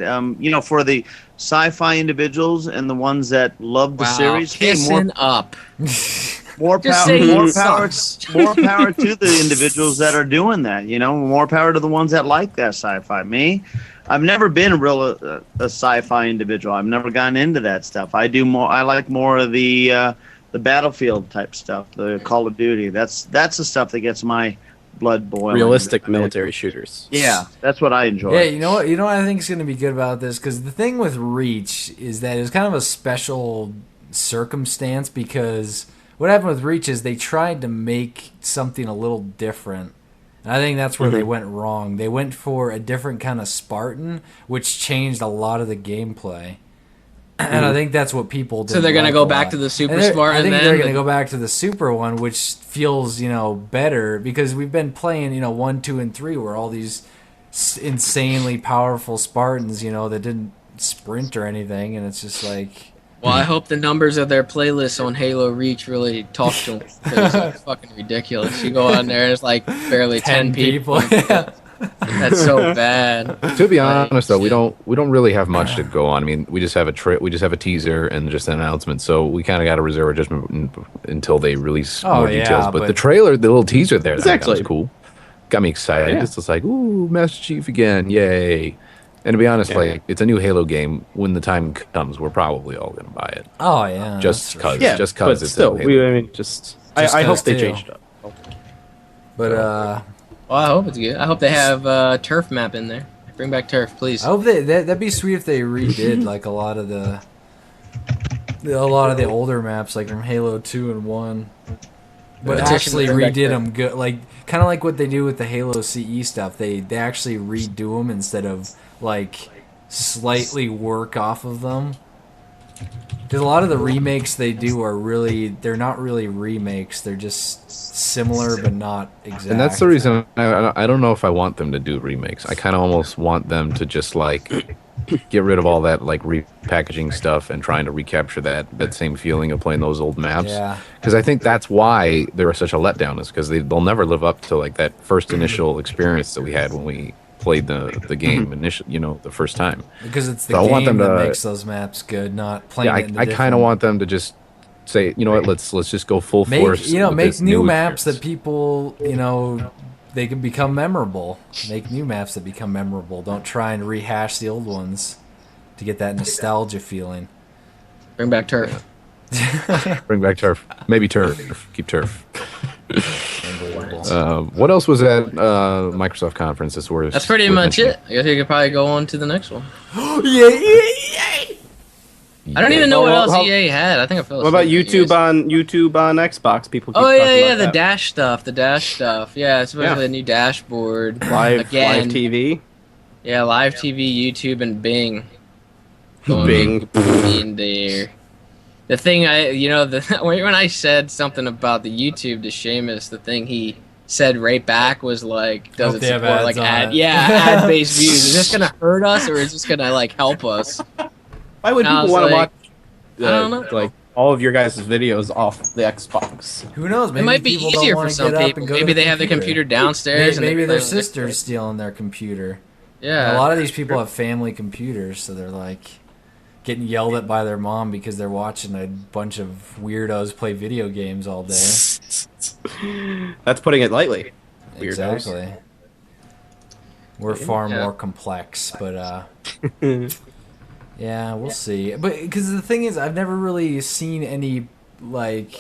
Speaker 6: for the sci-fi individuals and the ones that love the
Speaker 5: wow,
Speaker 6: series, hey,
Speaker 5: kissing up.
Speaker 6: more
Speaker 5: Just
Speaker 6: power,
Speaker 5: say
Speaker 6: more
Speaker 5: it
Speaker 6: power,
Speaker 5: sucks.
Speaker 6: more power to the individuals that are doing that. More power to the ones that like that sci-fi. Me, I've never been a sci-fi individual. I've never gotten into that stuff. I like more of the Battlefield type stuff, the Call of Duty. That's the stuff that gets my blood boiling.
Speaker 4: Realistic military shooters.
Speaker 6: Yeah, that's what I enjoy.
Speaker 3: yeah, you know what I think is going to be good about this, because the thing with Reach is that it's kind of a special circumstance, because what happened with Reach is they tried to make something a little different. And I think that's where they went wrong. They went for a different kind of Spartan, which changed a lot of the gameplay. And I think that's what people did.
Speaker 5: So they're gonna go back to the Super Spartan
Speaker 3: I think
Speaker 5: then?
Speaker 3: they're going to go back to the Super one, which feels, better, because we've been playing, 1, 2, and 3, where all these insanely powerful Spartans, that didn't sprint or anything, and it's just like...
Speaker 5: Well, I hope the numbers of their playlists on Halo Reach really talk to them, because it's fucking ridiculous. You go on there, and it's like barely 10 people.
Speaker 3: Yeah.
Speaker 5: That's so bad.
Speaker 2: To be honest, though, we don't really have much to go on. I mean, we just have a teaser and just an announcement, so we kind of got to reserve our judgment until they release more
Speaker 3: yeah,
Speaker 2: details. But
Speaker 3: but-
Speaker 2: the trailer, the little teaser there, that
Speaker 4: Exactly.
Speaker 2: was cool. Got me excited.
Speaker 4: Yeah.
Speaker 2: It's just like, ooh, Master Chief again, yay! And to be honest, like, it's a new Halo game. When the time comes, we're probably all gonna buy it,
Speaker 3: Oh, yeah.
Speaker 2: just
Speaker 3: that's for
Speaker 2: cause,
Speaker 3: sure.
Speaker 4: Yeah,
Speaker 2: just
Speaker 4: but
Speaker 2: cause it's
Speaker 4: still,
Speaker 2: a Halo.
Speaker 4: I mean, just
Speaker 3: Just
Speaker 4: I hope
Speaker 3: those
Speaker 4: they
Speaker 3: two.
Speaker 4: changed it up.
Speaker 3: But
Speaker 5: Well, I hope it's good. I hope they have turf map in there. Bring back turf, please.
Speaker 3: I hope that'd be sweet if they redid like a lot of the older maps, like from Halo 2 and 1. But
Speaker 5: Yeah.
Speaker 3: actually
Speaker 5: Bring back
Speaker 3: redid
Speaker 5: turf.
Speaker 3: them good, like kind of like what they do with the Halo CE stuff. They actually redo them instead of like slightly work off of them. Because a lot of the remakes they do they're not really remakes. They're just similar but not exact.
Speaker 2: And that's the reason I don't know if I want them to do remakes. I kind of almost want them to just like get rid of all that like repackaging stuff and trying to recapture that same feeling of playing those old maps.
Speaker 3: Yeah.
Speaker 2: Because I think that's why they were such a letdown, is because they'll never live up to like that first initial experience that we had when we played the game initially, the first time.
Speaker 3: Because it's the
Speaker 2: So I want
Speaker 3: game
Speaker 2: them
Speaker 3: that
Speaker 2: to-
Speaker 3: makes those maps good, not playing
Speaker 2: Yeah,
Speaker 3: it in the
Speaker 2: I kind
Speaker 3: different-
Speaker 2: of want them to just say, you know what, let's just go full force. with
Speaker 3: Make
Speaker 2: this
Speaker 3: new maps
Speaker 2: experience.
Speaker 3: that people, they can become memorable. Make new maps that become memorable. Don't try and rehash the old ones to get that nostalgia feeling.
Speaker 5: Bring back turf.
Speaker 2: Bring back turf. Maybe turf. Keep turf.
Speaker 3: Unbelievable.
Speaker 2: What else was at Microsoft conference that's worth?
Speaker 5: That's pretty
Speaker 2: worth
Speaker 5: much
Speaker 2: mentioning?
Speaker 5: it. I guess we could probably go on to the next one.
Speaker 3: Yeah.
Speaker 5: I don't even know what
Speaker 4: Well,
Speaker 5: else
Speaker 4: how-
Speaker 5: EA had. I think I fell
Speaker 4: What about
Speaker 5: asleep
Speaker 4: YouTube
Speaker 5: anyways.
Speaker 4: on Xbox? People keep
Speaker 5: Oh
Speaker 4: talking
Speaker 5: yeah, yeah,
Speaker 4: about
Speaker 5: the
Speaker 4: that.
Speaker 5: dash stuff, the dash stuff. Yeah, it's supposed to be a new dashboard.
Speaker 4: live
Speaker 5: Again.
Speaker 4: TV.
Speaker 5: Yeah, live TV, YouTube, and Bing. Going
Speaker 4: Bing.
Speaker 5: in there. The thing when I said something about the YouTube to Seamus, the thing he said right back was like, "Does
Speaker 3: Hope
Speaker 5: it
Speaker 3: they have
Speaker 5: support
Speaker 3: ads
Speaker 5: like
Speaker 3: on
Speaker 5: ad?
Speaker 3: it."
Speaker 5: Yeah, ad-based views. Is this gonna hurt us or is this gonna like help us?"
Speaker 4: Why would
Speaker 5: I
Speaker 4: people
Speaker 5: was
Speaker 4: want to
Speaker 5: like,
Speaker 4: watch?
Speaker 5: I don't know.
Speaker 4: Like all of your guys' videos off the Xbox.
Speaker 3: Who knows? Maybe
Speaker 5: It might be
Speaker 3: people don't
Speaker 5: easier
Speaker 3: wanna
Speaker 5: for some
Speaker 3: get up
Speaker 5: people.
Speaker 3: and go to
Speaker 5: Maybe
Speaker 3: the
Speaker 5: they have their computer downstairs. and
Speaker 3: Maybe
Speaker 5: they
Speaker 3: their
Speaker 5: play on the-
Speaker 3: sister's stealing their computer.
Speaker 5: Yeah.
Speaker 3: A lot of these people have family computers, so they're like getting yelled at by their mom because they're watching a bunch of weirdos play video games all day.
Speaker 4: That's putting it lightly. Weirdos.
Speaker 3: Exactly. We're far
Speaker 5: Yeah.
Speaker 3: more complex, but yeah, we'll see. But because the thing is, I've never really seen any like.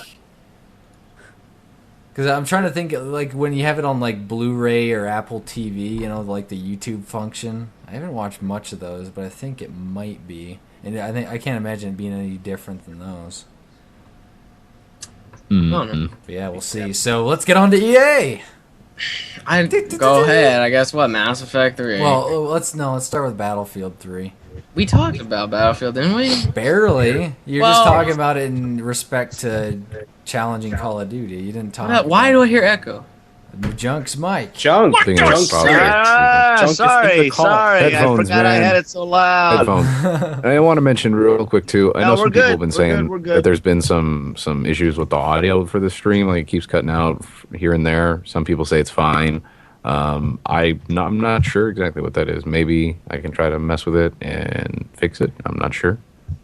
Speaker 3: Because I'm trying to think, like, when you have it on, like, Blu-ray or Apple TV, like the YouTube function. I haven't watched much of those, but I think it might be. And I can't imagine it being any different than those.
Speaker 2: Mm-hmm.
Speaker 3: But yeah, we'll see. So let's get on to EA!
Speaker 5: Go ahead. I guess what Mass Effect 3.
Speaker 3: Well, let's start with Battlefield 3.
Speaker 5: we talked about Battlefield, didn't we?
Speaker 3: Barely. You're just
Speaker 5: Well-
Speaker 3: talking about it in respect to challenging Call of Duty. You didn't talk
Speaker 5: Why do I hear echo?
Speaker 3: Junk's mic.
Speaker 4: Junk.
Speaker 2: Thing
Speaker 4: Junk
Speaker 2: is probably-
Speaker 6: Ah,
Speaker 4: Junk is in
Speaker 6: sorry,
Speaker 4: the call.
Speaker 6: sorry.
Speaker 2: Headphones,
Speaker 6: I forgot I
Speaker 2: man.
Speaker 6: had it so loud.
Speaker 2: Headphones. And I want to mention real quick too. I
Speaker 6: No,
Speaker 2: know
Speaker 6: we're
Speaker 2: some people
Speaker 6: good.
Speaker 2: have been
Speaker 6: We're
Speaker 2: saying
Speaker 6: good. We're good.
Speaker 2: that there's been some issues with the audio for the stream. Like it keeps cutting out here and there. Some people say it's fine. I'm not sure exactly what that is. Maybe I can try to mess with it and fix it. I'm not sure.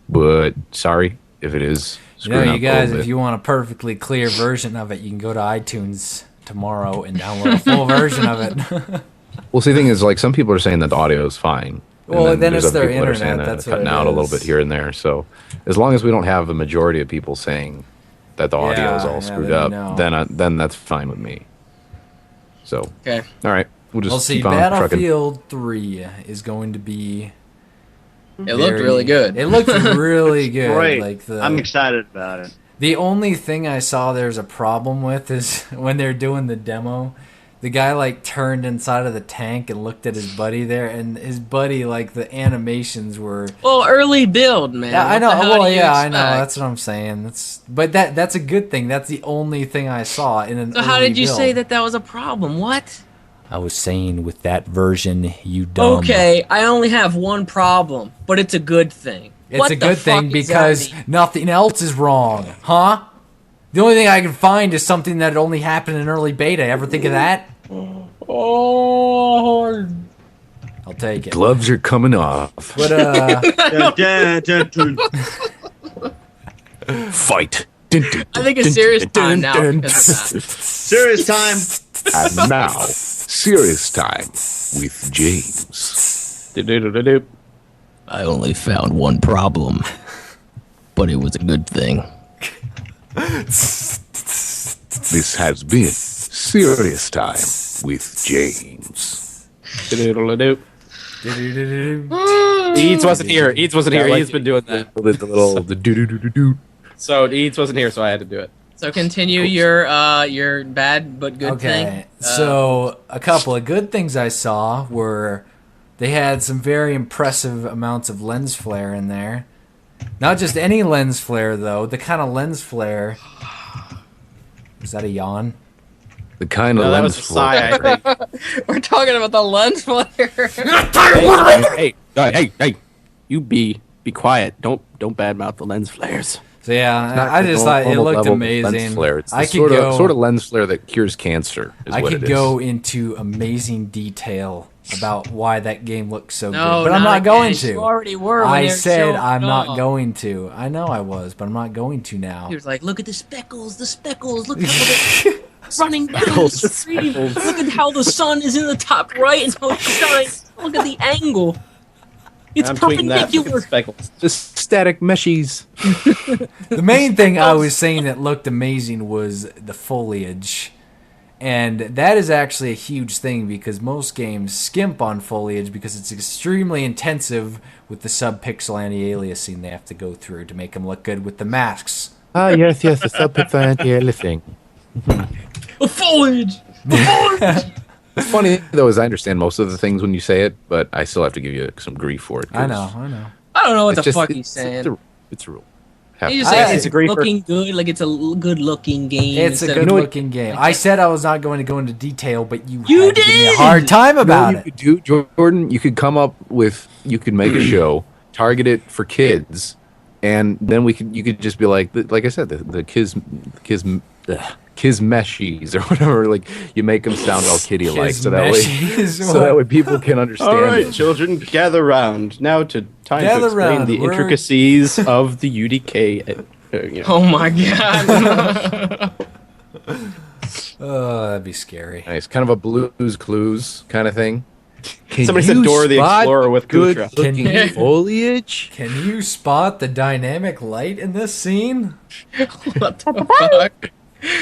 Speaker 2: But sorry if it is. Screwing
Speaker 3: You
Speaker 2: up a
Speaker 3: guys,
Speaker 2: little
Speaker 3: if
Speaker 2: bit.
Speaker 3: you want a perfectly clear version of it, you can go to iTunes tomorrow and download a full version of it.
Speaker 2: Well, see, the thing is, like, some people are saying that the audio is fine. And
Speaker 3: Well, then
Speaker 2: there's
Speaker 3: it's
Speaker 2: other
Speaker 3: their
Speaker 2: people that are saying
Speaker 3: internet,
Speaker 2: that
Speaker 3: that's
Speaker 2: it's cutting
Speaker 3: what it
Speaker 2: out a little
Speaker 3: is.
Speaker 2: bit here and there. So, as long as we don't have the majority of people saying that the audio is
Speaker 3: Yeah,
Speaker 2: all
Speaker 3: yeah,
Speaker 2: screwed
Speaker 3: then
Speaker 2: up,
Speaker 3: no.
Speaker 2: then that's fine with me. So,
Speaker 5: Okay.
Speaker 2: all right, we'll just
Speaker 3: We'll see.
Speaker 2: keep on trucking.
Speaker 3: Battlefield 3 is going to be.
Speaker 5: It looked really good.
Speaker 3: It looked really good.
Speaker 6: Great.
Speaker 3: Like
Speaker 6: I'm excited about it.
Speaker 3: The only thing I saw there's a problem with is when they're doing the demo, the guy like turned inside of the tank and looked at his buddy there, and his buddy, like, the animations were.
Speaker 5: Well, early build, man.
Speaker 3: Yeah, I
Speaker 5: What
Speaker 3: know.
Speaker 5: the hell
Speaker 3: Well,
Speaker 5: do you
Speaker 3: yeah, I know.
Speaker 5: expect?
Speaker 3: That's what I'm saying. That's a good thing. That's the only thing I saw in an.
Speaker 5: So how
Speaker 3: early
Speaker 5: did you
Speaker 3: build.
Speaker 5: say that was a problem? What?
Speaker 3: I was saying with that version, you dumb.
Speaker 5: Okay, I only have one problem, but it's a good thing.
Speaker 3: It's
Speaker 5: What
Speaker 3: a
Speaker 5: the
Speaker 3: good
Speaker 5: fuck
Speaker 3: thing
Speaker 5: does that
Speaker 3: because
Speaker 5: mean?
Speaker 3: nothing else is wrong, huh? The only thing I can find is something that only happened in early beta. Ever think of that?
Speaker 5: Oh,
Speaker 3: I'll take it.
Speaker 2: Gloves are coming off.
Speaker 3: But
Speaker 6: Dun, dun, dun, dun.
Speaker 2: Fight.
Speaker 5: I think it's serious time now because of that.
Speaker 6: Serious time.
Speaker 2: And now, serious time with James.
Speaker 4: Do-do-do-do-do.
Speaker 7: I only found one problem, but it was a good thing.
Speaker 1: This has been Serious Time with James.
Speaker 4: Eads wasn't here. Eads wasn't here. Eads been doing that.
Speaker 2: The little the do do do do do.
Speaker 4: So Eads wasn't here, so I had to do it.
Speaker 5: So continue your bad but good thing.
Speaker 3: Okay, so a couple of good things I saw were they had some very impressive amounts of lens flare in there. Not just any lens flare, though. The kind of lens flare... Is that a yawn?
Speaker 2: The kind of
Speaker 4: No, that
Speaker 2: lens
Speaker 4: was a sigh, I think.
Speaker 5: We're talking about the lens flare.
Speaker 4: Hey! You be quiet. Don't badmouth the lens flares.
Speaker 3: So yeah,
Speaker 2: Not
Speaker 3: I
Speaker 2: the
Speaker 3: just thought it
Speaker 2: normal
Speaker 3: looked
Speaker 2: level of
Speaker 3: amazing.
Speaker 2: Lens flare. It's the
Speaker 3: I could
Speaker 2: sort
Speaker 3: go,
Speaker 2: of sort of lens flare that cures cancer. Is
Speaker 3: I
Speaker 2: what
Speaker 3: could
Speaker 2: it is.
Speaker 3: go into amazing detail about why that game looks so
Speaker 5: No,
Speaker 3: good, but I'm not
Speaker 5: again.
Speaker 3: going
Speaker 5: You
Speaker 3: to.
Speaker 5: already were. When
Speaker 3: I
Speaker 5: they were
Speaker 3: said
Speaker 5: showing
Speaker 3: I'm not
Speaker 5: off.
Speaker 3: going to. I know I was, but I'm not going to now.
Speaker 5: He was like, "Look at the speckles! Look how they're running down the stream. Look at how the sun is in the top right and how it shines. Look at the angle. It's
Speaker 4: I'm tweeting that. Look at the
Speaker 5: perpendicular."
Speaker 4: speckles.
Speaker 2: Just static meshies.
Speaker 3: The main thing I was saying that looked amazing was the foliage. And that is actually a huge thing because most games skimp on foliage because it's extremely intensive with the sub-pixel anti-aliasing they have to go through to make them look good with the masks.
Speaker 2: Ah, yes, the sub-pixel anti-aliasing.
Speaker 5: The foliage.
Speaker 2: It's funny though, as I understand most of the things when you say it, but I still have to give you some grief for it. 'cause
Speaker 3: I know.
Speaker 5: I don't know what the
Speaker 2: it's just-
Speaker 5: fuck
Speaker 2: it's-
Speaker 5: he's saying.
Speaker 2: It's a rule.
Speaker 5: He just
Speaker 3: I-
Speaker 5: said
Speaker 3: it's
Speaker 5: it's
Speaker 4: a griefer.
Speaker 5: looking good, like it's a good-looking game.
Speaker 3: It's a
Speaker 5: instead of-
Speaker 3: good-looking game. I said I was not going to go into detail, but you
Speaker 5: You
Speaker 3: had to give me a
Speaker 5: did!
Speaker 3: hard time
Speaker 2: You know
Speaker 3: about
Speaker 2: what
Speaker 3: it.
Speaker 2: you could do, Jordan? You could come up with, you could make a show, target it for kids, and then you could just be like I said, the kids meshies or whatever. Like you make them sound all kitty-like, so that way people can understand.
Speaker 4: All right,
Speaker 2: it.
Speaker 4: children, gather round now to time
Speaker 3: Gather
Speaker 4: to explain
Speaker 3: round,
Speaker 4: the
Speaker 3: we're-
Speaker 4: intricacies of the UDK. You know.
Speaker 5: Oh my god.
Speaker 3: Oh, that'd be scary.
Speaker 2: Nice, kind of a Blue's Clues kind of thing. Can
Speaker 4: Somebody said
Speaker 2: you
Speaker 4: Dora the
Speaker 2: spot
Speaker 4: Explorer with
Speaker 2: good
Speaker 4: Gutra.
Speaker 2: looking
Speaker 3: Can you-
Speaker 2: foliage.
Speaker 3: Can you spot the dynamic light in this scene?
Speaker 5: What the fuck?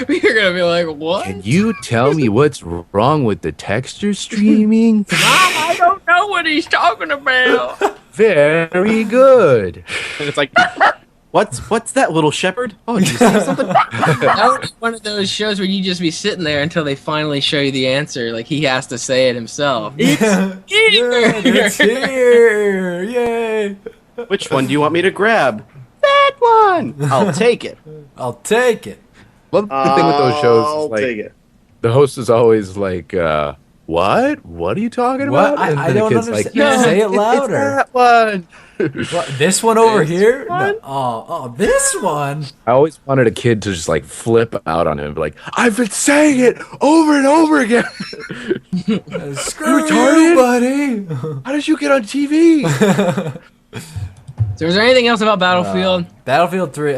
Speaker 5: We're gonna be like, what?
Speaker 2: Can you tell me what's wrong with the texture streaming?
Speaker 5: Mom, I don't know what he's talking about.
Speaker 2: Very good.
Speaker 4: And it's like, what's that, little shepherd? Oh, did you see something?
Speaker 5: That would be one of those shows where you just be sitting there until they finally show you the answer. Like he has to say it himself.
Speaker 3: It's here! Yay!
Speaker 4: Which one do you want me to grab? That one. I'll take it.
Speaker 3: I'll take it.
Speaker 2: Well, the thing with those shows
Speaker 6: I'll
Speaker 2: is like
Speaker 6: take it.
Speaker 2: the host is always like, "What? What are you talking
Speaker 3: What?
Speaker 2: about?" And
Speaker 3: I
Speaker 2: then the
Speaker 3: don't
Speaker 2: kid's
Speaker 3: understand.
Speaker 2: like,
Speaker 3: Say it
Speaker 2: it's
Speaker 3: louder."
Speaker 2: that one.
Speaker 3: What, this one over
Speaker 2: This
Speaker 3: here?
Speaker 2: one?
Speaker 3: No. Oh, this one.
Speaker 2: I always wanted a kid to just like flip out on him and be like, "I've been saying it over and over again.
Speaker 3: Screw
Speaker 2: retarded?
Speaker 3: you, buddy.
Speaker 2: How did you get on TV?"
Speaker 5: So is there anything else about Battlefield?
Speaker 3: Battlefield 3.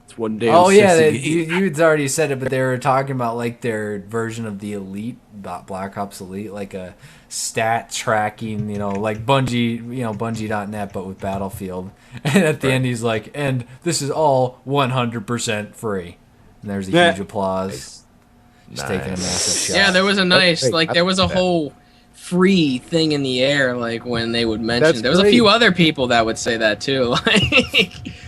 Speaker 4: It's one day.
Speaker 3: Oh yeah, you'd already said it, but they were talking about like their version of the Elite, Black Ops Elite, like a stat tracking, like Bungie, Bungie.net, but with Battlefield. And at the end, he's like, "And this is all 100% free." And there's a
Speaker 4: Yeah.
Speaker 3: huge applause. Just taking a massive shot.
Speaker 5: Yeah, there was a nice,
Speaker 2: great.
Speaker 5: like,
Speaker 2: I
Speaker 5: there was a
Speaker 2: like that.
Speaker 5: whole free thing in the air, like when they would mention.
Speaker 2: That's
Speaker 5: There was a
Speaker 2: great.
Speaker 5: few other people that would say that too. Like,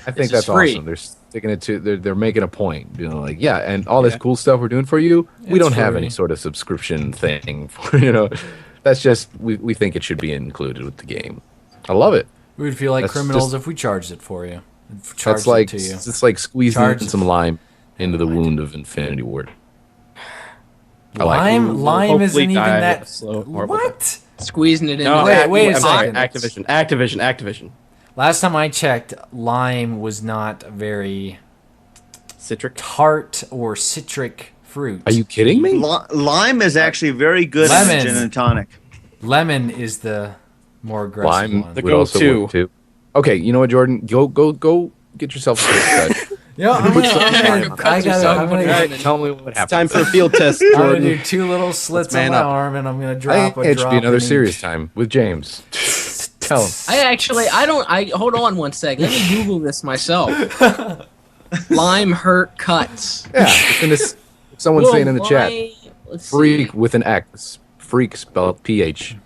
Speaker 2: I think
Speaker 5: is
Speaker 2: that's
Speaker 5: free.
Speaker 2: awesome. They're sticking it to. They're making a point. Like, yeah, and all this cool stuff we're doing for you. We
Speaker 3: It's
Speaker 2: don't have
Speaker 3: free.
Speaker 2: any sort of subscription thing for That's just we think it should be included with the game. I love it.
Speaker 3: We would feel like
Speaker 2: That's
Speaker 3: criminals
Speaker 2: just-
Speaker 3: if we charged it for you. Charged
Speaker 2: That's like
Speaker 3: it to you.
Speaker 2: it's like squeezing
Speaker 3: Charge-
Speaker 2: some lime into the wound of Infinity Ward. I like it.
Speaker 3: Lime
Speaker 4: Hopefully
Speaker 3: isn't even
Speaker 4: die
Speaker 3: that.
Speaker 4: a slow, horrible death.
Speaker 3: What?
Speaker 5: squeezing it in.
Speaker 4: No,
Speaker 3: Wait, wait a
Speaker 4: I'm sorry,
Speaker 3: second.
Speaker 4: Activision.
Speaker 3: Last time I checked, lime was not very
Speaker 4: Citric.
Speaker 3: tart or citric fruit.
Speaker 2: Are you kidding me?
Speaker 6: Lime is actually very good
Speaker 3: Lemon.
Speaker 6: in gin and tonic.
Speaker 3: Lemon is the more aggressive
Speaker 2: Lime
Speaker 3: one.
Speaker 4: The
Speaker 2: would also
Speaker 4: go-to.
Speaker 2: work too. Okay, you know what, Jordan? Go get yourself a haircut.
Speaker 3: Yeah, I'm
Speaker 2: Put
Speaker 3: gonna,
Speaker 2: some-
Speaker 3: I'm gonna,
Speaker 2: Right, tell me what
Speaker 4: It's
Speaker 2: happened.
Speaker 4: time for a field test,
Speaker 3: I'm gonna
Speaker 4: Jordan.
Speaker 3: do 2 little slits on
Speaker 4: man
Speaker 3: my
Speaker 4: up.
Speaker 3: arm, and I'm gonna
Speaker 2: I
Speaker 3: drop a
Speaker 2: it should
Speaker 3: drop.
Speaker 2: be another
Speaker 3: in
Speaker 2: serious
Speaker 3: each.
Speaker 2: time with James. Tell him.
Speaker 5: I hold on one sec. Let me Google this myself. Lime hurt cuts.
Speaker 2: Yeah, it's in this, someone's saying in the chat.
Speaker 5: Let's
Speaker 2: Freak
Speaker 5: see.
Speaker 2: with an X. Freak spelled PH.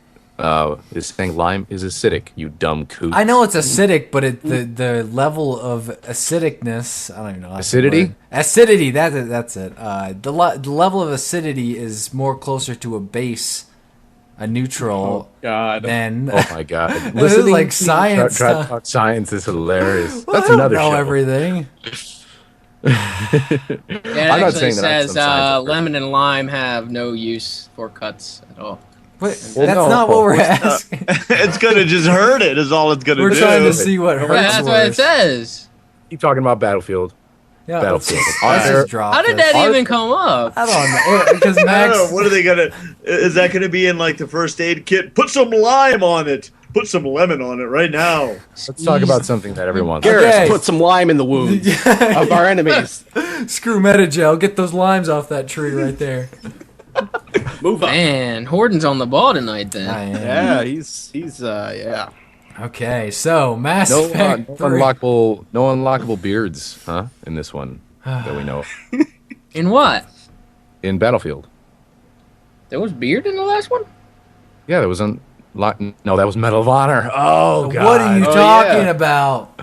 Speaker 2: Is saying lime is acidic. You dumb coot.
Speaker 3: I know it's acidic, but the level of acidicness, I don't even know. That's the
Speaker 2: Acidity?
Speaker 3: word. Acidity, that's it. The level of acidity is more closer to a base, a neutral,
Speaker 4: God.
Speaker 3: than...
Speaker 2: Oh my god!
Speaker 3: This is like
Speaker 2: to
Speaker 3: science
Speaker 2: try to
Speaker 3: stuff.
Speaker 2: talk science is hilarious.
Speaker 3: Well,
Speaker 2: That's
Speaker 3: I don't
Speaker 2: another
Speaker 3: know
Speaker 2: show.
Speaker 3: everything.
Speaker 5: Yeah, it
Speaker 2: I'm not
Speaker 5: actually
Speaker 2: saying that I'm
Speaker 5: says
Speaker 2: some science expert.
Speaker 5: lemon and lime have no use for cuts at all.
Speaker 3: But
Speaker 2: Well,
Speaker 3: that's
Speaker 2: no.
Speaker 3: not what we're asking.
Speaker 6: It's gonna just hurt it. Is all it's gonna
Speaker 3: We're
Speaker 6: do.
Speaker 3: trying to see what hurts
Speaker 5: Yeah, that's what it
Speaker 3: worse.
Speaker 5: says.
Speaker 2: Keep talking about Battlefield.
Speaker 3: Yeah,
Speaker 2: Battlefield.
Speaker 3: let's
Speaker 2: Our-
Speaker 3: just drop
Speaker 5: How did
Speaker 3: this.
Speaker 5: that even come up?
Speaker 3: I don't know. Because
Speaker 6: I
Speaker 3: Max...
Speaker 6: don't know. What are they gonna? Is that gonna be in like the first aid kit? Put some lime on it. Put some lemon on it right now.
Speaker 2: Let's talk about something that everyone.
Speaker 4: Garrus,
Speaker 3: Okay.
Speaker 4: put some lime in the wounds of our enemies.
Speaker 3: Screw Metagel. Get those limes off that tree right there.
Speaker 4: Move up.
Speaker 5: Man, Horton's on the ball tonight then.
Speaker 3: I am.
Speaker 4: Yeah, he's yeah.
Speaker 3: Okay, so Mass
Speaker 2: No,
Speaker 3: Effect
Speaker 2: no
Speaker 3: 3.
Speaker 2: unlockable beards, huh? In this one that we know of.
Speaker 5: In what?
Speaker 2: In Battlefield.
Speaker 5: There was beard in the last one?
Speaker 2: Yeah, there was no, that was Medal of Honor. Oh god.
Speaker 3: What are you
Speaker 4: Oh,
Speaker 3: talking
Speaker 4: yeah.
Speaker 3: about?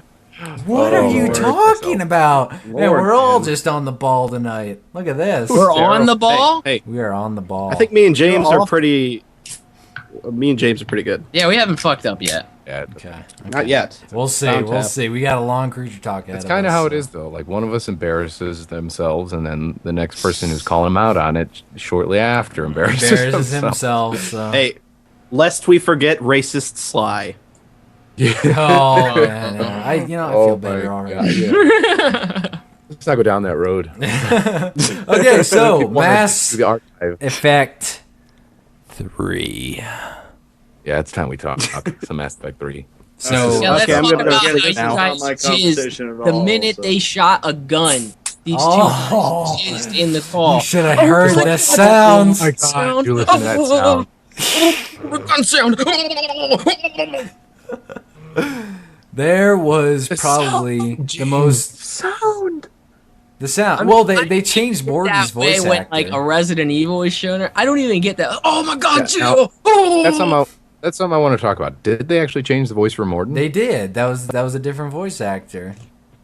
Speaker 3: What are
Speaker 2: Oh,
Speaker 3: you
Speaker 2: Lord,
Speaker 3: talking
Speaker 2: myself.
Speaker 3: about? Man,
Speaker 4: Lord,
Speaker 3: we're all
Speaker 4: man.
Speaker 3: just on the ball tonight. Look at this.
Speaker 5: We're on the ball?
Speaker 4: Hey,
Speaker 3: We are on the ball.
Speaker 4: I think me and James
Speaker 5: You're
Speaker 4: are
Speaker 5: off.
Speaker 4: pretty. Me and James are pretty good.
Speaker 5: Yeah, we haven't fucked up yet.
Speaker 2: Yeah,
Speaker 3: Okay.
Speaker 4: Not yet.
Speaker 3: We'll see.
Speaker 4: Sound
Speaker 3: We'll
Speaker 4: tap.
Speaker 3: see. We got a long creature talk ahead
Speaker 2: that's
Speaker 3: of
Speaker 2: kind of
Speaker 3: us,
Speaker 2: how it
Speaker 3: so-
Speaker 2: is though. Like one of us embarrasses themselves, and then the next person who's calling them out on it shortly after embarrasses
Speaker 3: Embarrasses
Speaker 2: themselves.
Speaker 3: himself. So.
Speaker 4: Hey, lest we forget racist Sly.
Speaker 3: Oh man, yeah. I feel
Speaker 2: Oh my
Speaker 3: better
Speaker 2: God,
Speaker 3: already.
Speaker 2: yeah. Let's not go down that road.
Speaker 3: Okay, so
Speaker 2: People wanna
Speaker 3: Mass
Speaker 2: do the archive.
Speaker 3: Effect 3.
Speaker 2: Yeah, it's time we talk about some Mass Effect 3.
Speaker 3: So
Speaker 5: Yeah, let's
Speaker 4: Okay, I'm
Speaker 5: talk
Speaker 4: gonna
Speaker 5: about
Speaker 4: take
Speaker 5: how
Speaker 4: it
Speaker 5: you
Speaker 4: now.
Speaker 5: guys
Speaker 6: Not my
Speaker 5: jizzed
Speaker 6: conversation at
Speaker 5: the
Speaker 6: all,
Speaker 5: minute
Speaker 6: so.
Speaker 5: they shot a gun. These
Speaker 3: Oh.
Speaker 5: two guys jizzed in the call.
Speaker 3: you should have heard the sounds.
Speaker 2: Oh my God, you listen to that sound.
Speaker 5: Gun sound.
Speaker 3: There was probably the most
Speaker 2: sound.
Speaker 3: the sound.
Speaker 5: I mean,
Speaker 3: well,
Speaker 5: I
Speaker 3: they changed Morgan's
Speaker 5: that way
Speaker 3: voice
Speaker 5: when
Speaker 3: actor.
Speaker 5: like a Resident Evil is shown her. I don't even get that. Oh my God,
Speaker 2: Yeah,
Speaker 5: Jill! Oh.
Speaker 2: That's something I want to talk about. Did they actually change the voice for Morden?
Speaker 3: They did. That was a different voice actor.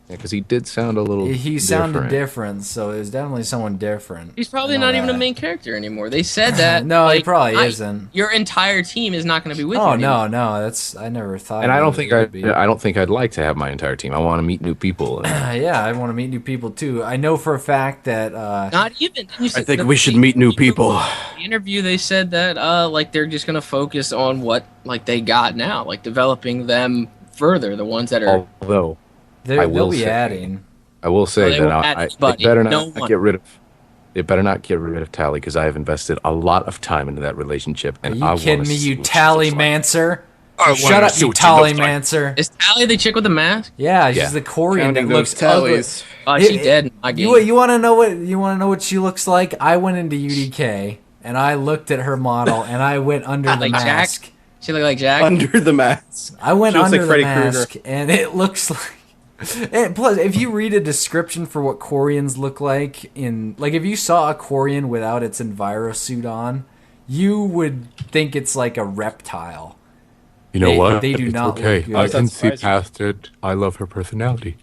Speaker 2: because he did sound a little.
Speaker 3: He sounded
Speaker 2: different.
Speaker 3: different, so it was definitely someone different.
Speaker 5: He's probably
Speaker 3: I know
Speaker 5: not even a
Speaker 3: that.
Speaker 5: main character anymore. They said that.
Speaker 3: No, he
Speaker 5: like,
Speaker 3: probably isn't.
Speaker 5: Your entire team is not going to be with you.
Speaker 3: Oh
Speaker 5: anymore.
Speaker 3: no, that's I never thought.
Speaker 2: And I don't
Speaker 3: it
Speaker 2: think
Speaker 3: would be.
Speaker 2: I don't think I'd like to have my entire team. I want to meet new people.
Speaker 3: Yeah, I want to meet new people too. I know for a fact that
Speaker 5: Not even. You
Speaker 4: I
Speaker 5: said
Speaker 4: think
Speaker 5: the-
Speaker 4: we should meet new people.
Speaker 5: The interview they said that like they're just gonna focus on what like they got now, like developing them further. The ones that are
Speaker 2: Although I
Speaker 3: they'll
Speaker 2: will
Speaker 3: be
Speaker 2: say-
Speaker 3: adding.
Speaker 2: I will say
Speaker 5: Well, they
Speaker 2: that
Speaker 5: won't
Speaker 2: I,
Speaker 5: add
Speaker 2: they
Speaker 5: anybody.
Speaker 2: better
Speaker 5: No
Speaker 2: not
Speaker 5: one.
Speaker 2: get rid of. They better not get rid of Tally because I have invested a lot of time into that relationship.
Speaker 3: Are
Speaker 2: And
Speaker 3: you
Speaker 2: I
Speaker 3: kidding
Speaker 2: wanna
Speaker 3: me,
Speaker 2: see
Speaker 3: you
Speaker 2: what she looks like.
Speaker 3: Tallymancer?
Speaker 2: I
Speaker 3: Shut
Speaker 2: wanna
Speaker 3: up,
Speaker 2: see
Speaker 3: you
Speaker 2: what she looks like.
Speaker 3: Tallymancer.
Speaker 5: is Tally the chick with the mask?
Speaker 3: Yeah, she's
Speaker 2: Yeah.
Speaker 3: the Korean that
Speaker 4: Counting
Speaker 3: looks
Speaker 4: those
Speaker 3: ugly.
Speaker 4: tallies.
Speaker 5: Oh, she
Speaker 3: It-
Speaker 5: dead in my game.
Speaker 3: You want to know what she looks like? I went into UDK and I looked at her model and I went under the
Speaker 5: Like Jack?
Speaker 3: mask.
Speaker 5: She look like Jack.
Speaker 4: Under the mask.
Speaker 3: I went
Speaker 4: She looks
Speaker 3: under
Speaker 4: like
Speaker 3: the
Speaker 4: Freddy
Speaker 3: mask and it looks like. And plus, if you read a description for what Quarians look like if you saw a Quarian without its envirosuit on, you would think it's like a reptile.
Speaker 2: You know
Speaker 3: They-
Speaker 2: what?
Speaker 3: they do
Speaker 2: It's
Speaker 3: not
Speaker 2: okay.
Speaker 3: look good.
Speaker 2: I
Speaker 3: Does
Speaker 2: can
Speaker 4: that
Speaker 2: see
Speaker 4: surprise you?
Speaker 2: past it. I love her personality.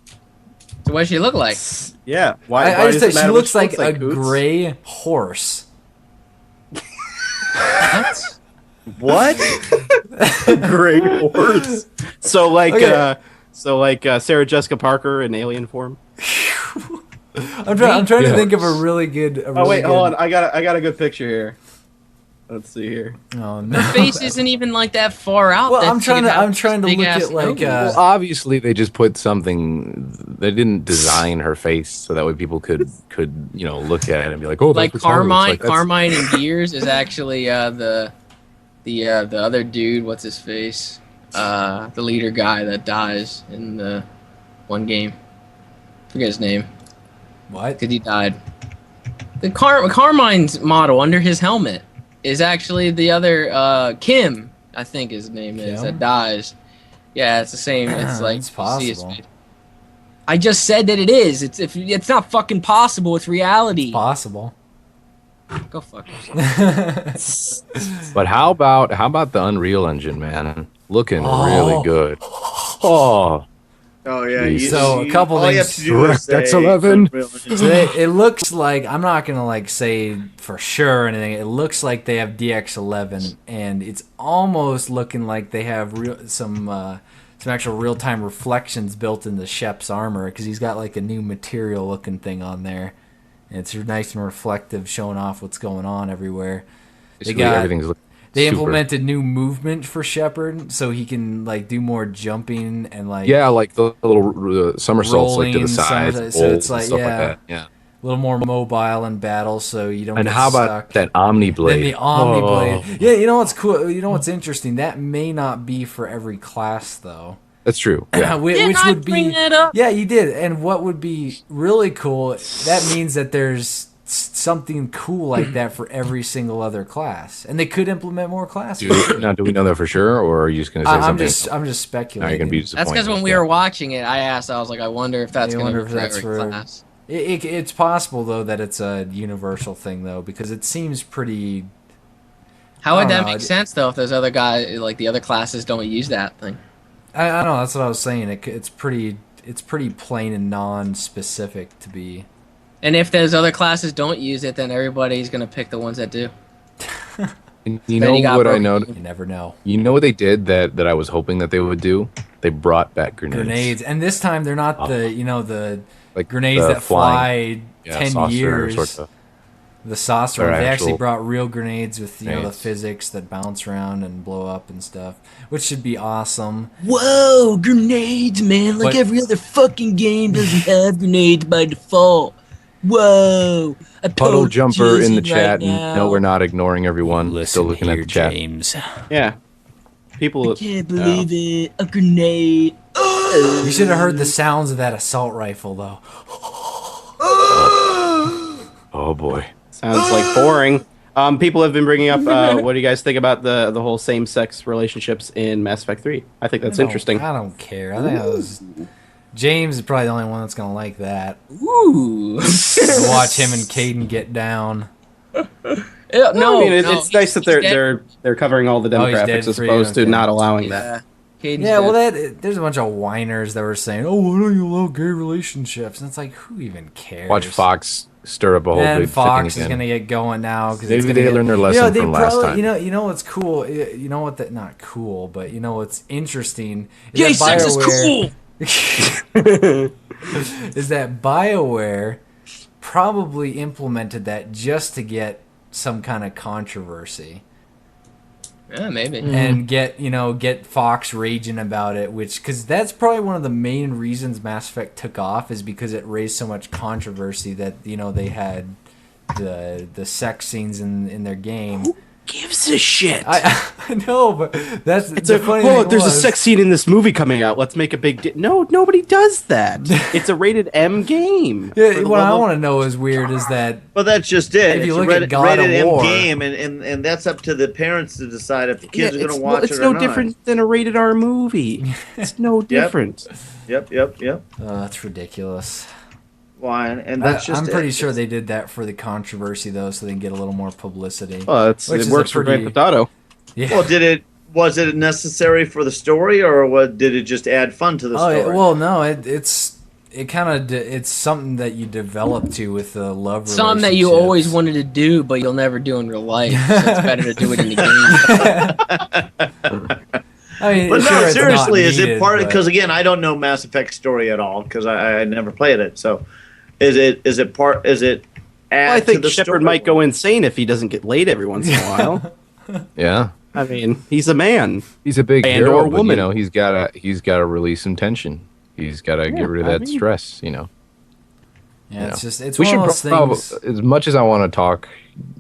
Speaker 5: So what does she look like?
Speaker 4: Yeah. Why?
Speaker 3: I
Speaker 4: why
Speaker 3: just
Speaker 4: does it
Speaker 3: said she
Speaker 4: matter
Speaker 3: looks
Speaker 4: what
Speaker 3: like a
Speaker 4: Coots?
Speaker 3: gray horse.
Speaker 5: What?
Speaker 4: What? Great horse. So like,
Speaker 3: Okay.
Speaker 4: Sarah Jessica Parker in alien form.
Speaker 3: I'm trying to
Speaker 2: Yeah.
Speaker 3: think of a really good.
Speaker 4: Oh wait, hold on. I got a good picture here. Let's see here.
Speaker 3: Oh no.
Speaker 5: Her face isn't even like that far out.
Speaker 3: Well,
Speaker 5: that
Speaker 3: I'm
Speaker 5: she
Speaker 3: trying
Speaker 5: could
Speaker 3: to
Speaker 5: have
Speaker 3: I'm trying to
Speaker 5: big
Speaker 3: look
Speaker 5: ass
Speaker 3: at like
Speaker 5: nose.
Speaker 2: Well, obviously they just put something. They didn't design her face so that way people could look at it and be like, oh,
Speaker 5: like
Speaker 2: that's what Tally looks
Speaker 5: Carmine.
Speaker 2: like. That's-
Speaker 5: Carmine in Gears is actually the other dude. What's his face? The leader guy that dies in the one game. Forget his name
Speaker 3: What?
Speaker 5: because he died. The Carmine's model under his helmet is actually the other Kim. I think his name is
Speaker 3: Kim?
Speaker 5: that dies. Yeah, it's the same. It's like
Speaker 3: It's
Speaker 5: you see his
Speaker 3: possible.
Speaker 5: face. I just said that it is. It's not fucking possible. It's reality.
Speaker 3: Possible.
Speaker 5: Go fuck yourself.
Speaker 2: But how about the Unreal Engine, man? Looking really good. Oh,
Speaker 6: Oh yeah.
Speaker 3: So, a couple
Speaker 6: all you have
Speaker 3: things.
Speaker 6: to do is
Speaker 2: DirectX
Speaker 6: say
Speaker 2: 11.
Speaker 6: Unreal Engine.
Speaker 3: So it looks like, I'm not gonna like say for sure or anything. It looks like they have DX11, and it's almost looking like they have some actual real time reflections built into Shep's armor, because he's got like a new material looking thing on there, and it's nice and reflective, showing off what's going on everywhere.
Speaker 2: Basically, everything's looking
Speaker 3: They
Speaker 2: super.
Speaker 3: implemented new movement for Shepard, so he can like do more jumping and like
Speaker 2: Yeah, like the little somersaults like to
Speaker 3: rolling
Speaker 2: the sides,
Speaker 3: somersaults, so it's like,
Speaker 2: stuff
Speaker 3: yeah.
Speaker 2: like that. Yeah.
Speaker 3: a little more mobile in battle, so you don't.
Speaker 2: And
Speaker 3: get
Speaker 2: how about
Speaker 3: stuck.
Speaker 2: that Omni Blade?
Speaker 3: Then the Omni
Speaker 2: Oh.
Speaker 3: Blade. Yeah, you know what's cool? You know what's interesting? That may not be for every class, though.
Speaker 2: That's true. Yeah.
Speaker 3: Which
Speaker 5: Didn't I
Speaker 3: would
Speaker 5: bring
Speaker 3: be.
Speaker 5: that up?
Speaker 3: Yeah, you did. And what would be really cool? That means that there's something cool like that for every single other class, and they could implement more classes.
Speaker 2: Now, do we know that for sure, or are you just going to say
Speaker 3: I'm
Speaker 2: something?
Speaker 3: just
Speaker 2: Now you're
Speaker 3: speculating.
Speaker 2: going to be disappointed.
Speaker 5: That's because when we were watching it, I asked, I was like, I wonder if that's
Speaker 3: You
Speaker 5: going to
Speaker 3: wonder
Speaker 5: be
Speaker 3: if that's
Speaker 5: for every
Speaker 3: for-
Speaker 5: class.
Speaker 3: It's possible though that it's a universal thing though, because it seems pretty.
Speaker 5: How would
Speaker 3: I
Speaker 5: that
Speaker 3: don't know,
Speaker 5: make sense though if those other guys, like the other classes, don't use that thing?
Speaker 3: I don't know. That's what I was saying. It's pretty plain and non-specific to be.
Speaker 5: And if those other classes don't use it, then everybody's going to pick the ones that do.
Speaker 2: You
Speaker 5: Then
Speaker 2: know
Speaker 5: you got
Speaker 2: what I
Speaker 5: broken.
Speaker 2: know?
Speaker 3: You never know.
Speaker 2: You know what they did that I was hoping that they would do? They brought back grenades.
Speaker 3: Grenades, and this time they're not the
Speaker 2: Like
Speaker 3: grenades
Speaker 2: the
Speaker 3: that fly
Speaker 2: yeah,
Speaker 3: 10
Speaker 2: saucer
Speaker 3: years.
Speaker 2: Sort of.
Speaker 3: The saucer.
Speaker 2: They're
Speaker 3: They actually
Speaker 2: actual
Speaker 3: brought real grenades with the
Speaker 2: grenades.
Speaker 3: physics that bounce around and blow up and stuff, which should be awesome.
Speaker 7: Whoa, grenades, man! Like
Speaker 3: But-
Speaker 7: every other fucking game doesn't have grenades by default. Whoa! I
Speaker 2: Puddle
Speaker 7: posed
Speaker 2: jumper in the
Speaker 7: Jason
Speaker 2: chat.
Speaker 7: right now.
Speaker 2: No, we're not ignoring everyone. Still looking at the chat.
Speaker 7: James.
Speaker 4: Yeah. People.
Speaker 7: Can't believe it. A grenade.
Speaker 3: You should have heard the sounds of that assault rifle, though.
Speaker 2: Oh boy.
Speaker 4: Sounds like boring. People have been bringing up. What do you guys think about the whole same-sex relationships in Mass Effect 3? I think that's interesting.
Speaker 3: I don't care. I think that was. James is probably the only one that's gonna like that.
Speaker 5: Ooh.
Speaker 3: Watch him and Caden get down.
Speaker 5: No,
Speaker 4: I mean,
Speaker 5: no,
Speaker 4: it's nice that
Speaker 5: he's dead.
Speaker 4: they're covering all the
Speaker 3: Oh, he's dead
Speaker 4: demographics as
Speaker 3: for you?
Speaker 4: opposed to
Speaker 3: Okay.
Speaker 4: not allowing that.
Speaker 5: Yeah. Caden's
Speaker 3: Yeah, well,
Speaker 5: dead.
Speaker 3: there's a bunch of whiners that were saying, "Oh, why don't you allow gay relationships?" And it's like, who even cares?
Speaker 2: Watch Fox stir up a whole
Speaker 3: And
Speaker 2: big
Speaker 3: Fox
Speaker 2: thing
Speaker 3: is
Speaker 2: again.
Speaker 3: gonna get going now because
Speaker 2: Maybe they learned their lesson from last time.
Speaker 3: You know what's cool? You know what? That not cool, but you know what's interesting? Is
Speaker 7: Gay
Speaker 3: that
Speaker 7: sex is
Speaker 3: BioWare-
Speaker 7: cool.
Speaker 3: is that BioWare probably implemented that just to get some kind of controversy
Speaker 5: Yeah, maybe.
Speaker 3: and get Fox raging about it, because that's probably one of the main reasons Mass Effect took off, is because it raised so much controversy that they had the sex scenes in their game.
Speaker 7: Gives a shit.
Speaker 3: I know, but that's
Speaker 4: It's
Speaker 3: the
Speaker 4: a,
Speaker 3: funny
Speaker 4: oh,
Speaker 3: thing
Speaker 4: there's a
Speaker 3: was-
Speaker 4: sex scene in this movie coming out. Let's make a big deal. No, nobody does that. It's a rated M game.
Speaker 3: Yeah,
Speaker 4: For the
Speaker 3: what I
Speaker 4: love of-
Speaker 3: want to know is weird is that
Speaker 6: But that's just it.
Speaker 3: If you
Speaker 6: It's a
Speaker 3: look at
Speaker 6: rated,
Speaker 3: God of
Speaker 6: rated M
Speaker 3: War-
Speaker 6: game, and that's up to the parents to decide if the kids are
Speaker 4: it's,
Speaker 6: going to watch
Speaker 4: it's
Speaker 6: it or
Speaker 4: no
Speaker 6: not.
Speaker 4: different than a rated R movie. It's no different.
Speaker 6: Yep.
Speaker 3: that's ridiculous.
Speaker 6: Why? And that's just
Speaker 3: I'm pretty
Speaker 6: it.
Speaker 3: sure they did that for the controversy though, so they can get a little more publicity.
Speaker 4: Well,
Speaker 3: Which
Speaker 4: it
Speaker 3: is
Speaker 4: works
Speaker 3: a
Speaker 4: for
Speaker 3: pretty-
Speaker 4: Grand Theft Auto.
Speaker 3: Yeah.
Speaker 6: Well, was it necessary for the story, or did it just add fun to the
Speaker 3: Oh,
Speaker 6: story?
Speaker 3: well, no, it's something that you develop to with the love.
Speaker 5: Something that you always
Speaker 3: relationships.
Speaker 5: wanted to do, but you'll never do in real life. So it's better to do it in the game.
Speaker 3: I mean,
Speaker 6: But
Speaker 3: sure,
Speaker 6: no,
Speaker 3: it's
Speaker 6: seriously,
Speaker 3: not
Speaker 6: is it
Speaker 3: needed,
Speaker 6: part?
Speaker 3: but-
Speaker 6: Because again, I don't know Mass Effect story at all because I never played it. So, is it part? Is it? Add
Speaker 4: Well, I
Speaker 6: to
Speaker 4: think
Speaker 6: the
Speaker 4: Shepard
Speaker 6: story?
Speaker 4: might go insane if he doesn't get laid every once in a while.
Speaker 2: Yeah.
Speaker 4: I mean, he's a man.
Speaker 2: He's a big
Speaker 4: And
Speaker 2: hero,
Speaker 4: or
Speaker 2: but,
Speaker 4: woman.
Speaker 2: he's gotta release some tension. He's gotta get rid of
Speaker 4: I
Speaker 2: that
Speaker 4: mean-
Speaker 2: stress.
Speaker 3: Yeah, it's
Speaker 2: know.
Speaker 3: just it's
Speaker 2: We
Speaker 3: one
Speaker 2: should
Speaker 3: of those
Speaker 2: probably,
Speaker 3: things.
Speaker 2: as much as I want to talk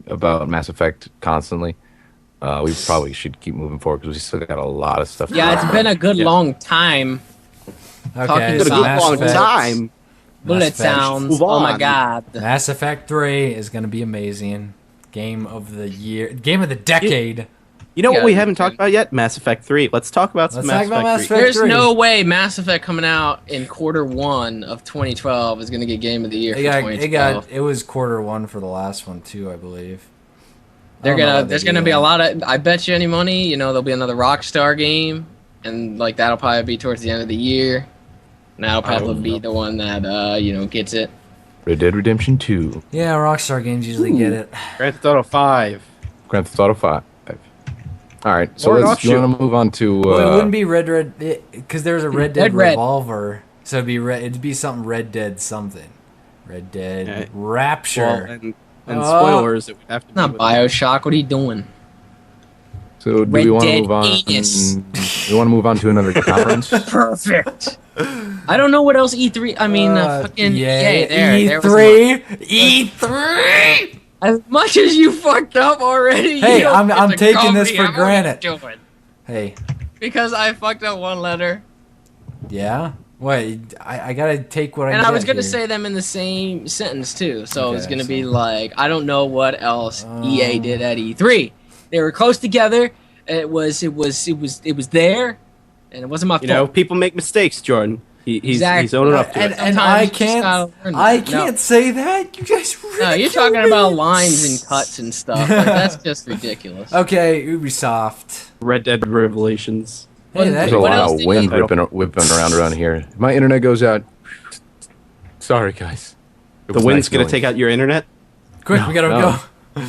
Speaker 2: about Mass Effect constantly, we probably should keep moving forward because we still got a lot of stuff. to
Speaker 5: Yeah,
Speaker 2: talk
Speaker 5: it's been a good long time.
Speaker 3: Okay,
Speaker 5: talking
Speaker 4: It's been a
Speaker 3: so
Speaker 4: good
Speaker 3: Mass
Speaker 4: long
Speaker 3: Effect-
Speaker 4: time.
Speaker 5: Bullet
Speaker 3: Effect.
Speaker 5: sounds.
Speaker 4: Move
Speaker 5: Oh my
Speaker 4: on.
Speaker 5: god.
Speaker 3: Mass Effect 3 is going to be amazing. Game of the year, game of the decade.
Speaker 4: You know what
Speaker 5: Yeah,
Speaker 4: we
Speaker 5: you
Speaker 4: haven't
Speaker 5: can.
Speaker 4: talked about yet? Mass Effect 3. Let's talk about some
Speaker 3: Let's talk
Speaker 4: Mass
Speaker 3: about
Speaker 4: Effect
Speaker 3: Mass
Speaker 4: 3.
Speaker 3: Effect.
Speaker 5: There's
Speaker 3: 3.
Speaker 5: no way Mass Effect coming out in Q1 of 2012 is going to get Game of the Year for 2012.
Speaker 3: It was Q1 for the last one too, I believe.
Speaker 5: There's gonna be a lot of. I bet you any money, there'll be another Rockstar game, and like that'll probably be towards the end of the year. And that'll probably be the one that gets it.
Speaker 2: Red Dead Redemption 2,
Speaker 3: Yeah, Rockstar games usually get it.
Speaker 4: Grand Theft Auto 5.
Speaker 2: Grand Theft Auto 5. All right, so
Speaker 4: Or an
Speaker 2: let's you want to move on to.
Speaker 3: Well, it wouldn't be Red, because there's a Red Dead
Speaker 5: Red.
Speaker 3: Revolver, so it'd be something Red Dead something. Red Dead
Speaker 4: Okay.
Speaker 3: Rapture.
Speaker 4: Well, and spoilers, it would have to be
Speaker 5: Not
Speaker 4: with-
Speaker 5: Bioshock. What are you doing?
Speaker 2: So do
Speaker 5: Red
Speaker 2: we want to
Speaker 5: Dead
Speaker 2: move on?
Speaker 5: anus.
Speaker 2: We want to move on to another conference.
Speaker 5: Perfect. I don't know what else E3. I mean, fucking
Speaker 3: yay,
Speaker 5: there was
Speaker 3: E3.
Speaker 5: as much as you fucked up already.
Speaker 3: Hey,
Speaker 5: you don't
Speaker 3: I'm
Speaker 5: get to
Speaker 3: taking
Speaker 5: call
Speaker 3: this
Speaker 5: me
Speaker 3: for
Speaker 5: out. What are you
Speaker 3: granted.
Speaker 5: doing?
Speaker 3: Hey,
Speaker 5: Because I fucked up one letter,
Speaker 3: yeah. Wait, I gotta take what I.
Speaker 5: and I
Speaker 3: get
Speaker 5: was gonna
Speaker 3: here.
Speaker 5: say them in the same sentence too. So it was
Speaker 3: Okay,
Speaker 5: gonna
Speaker 3: so-
Speaker 5: be like, I don't know what else EA did at E3. They were close together. It was there, and it wasn't my fault.
Speaker 4: people make mistakes, Jordan. He's
Speaker 5: Exactly.
Speaker 4: owning up to
Speaker 3: And
Speaker 4: it.
Speaker 3: I
Speaker 5: Sometimes you just gotta learn
Speaker 3: I
Speaker 5: that.
Speaker 3: can't
Speaker 5: No.
Speaker 3: say that. You guys.
Speaker 5: No, you're talking about lines and cuts and stuff. Like, that's just ridiculous.
Speaker 3: Okay, Ubisoft.
Speaker 4: Red Dead Revelations.
Speaker 3: Hey,
Speaker 2: There's
Speaker 3: that,
Speaker 2: a
Speaker 5: What
Speaker 2: lot
Speaker 5: else
Speaker 2: of
Speaker 5: did
Speaker 2: wind
Speaker 5: you-
Speaker 2: whipping around here. My internet goes out. Sorry, guys. It
Speaker 4: The
Speaker 2: was
Speaker 4: wind's
Speaker 2: nice
Speaker 4: gonna
Speaker 2: knowing
Speaker 4: take out your internet.
Speaker 3: quick, we gotta
Speaker 2: no.
Speaker 3: go.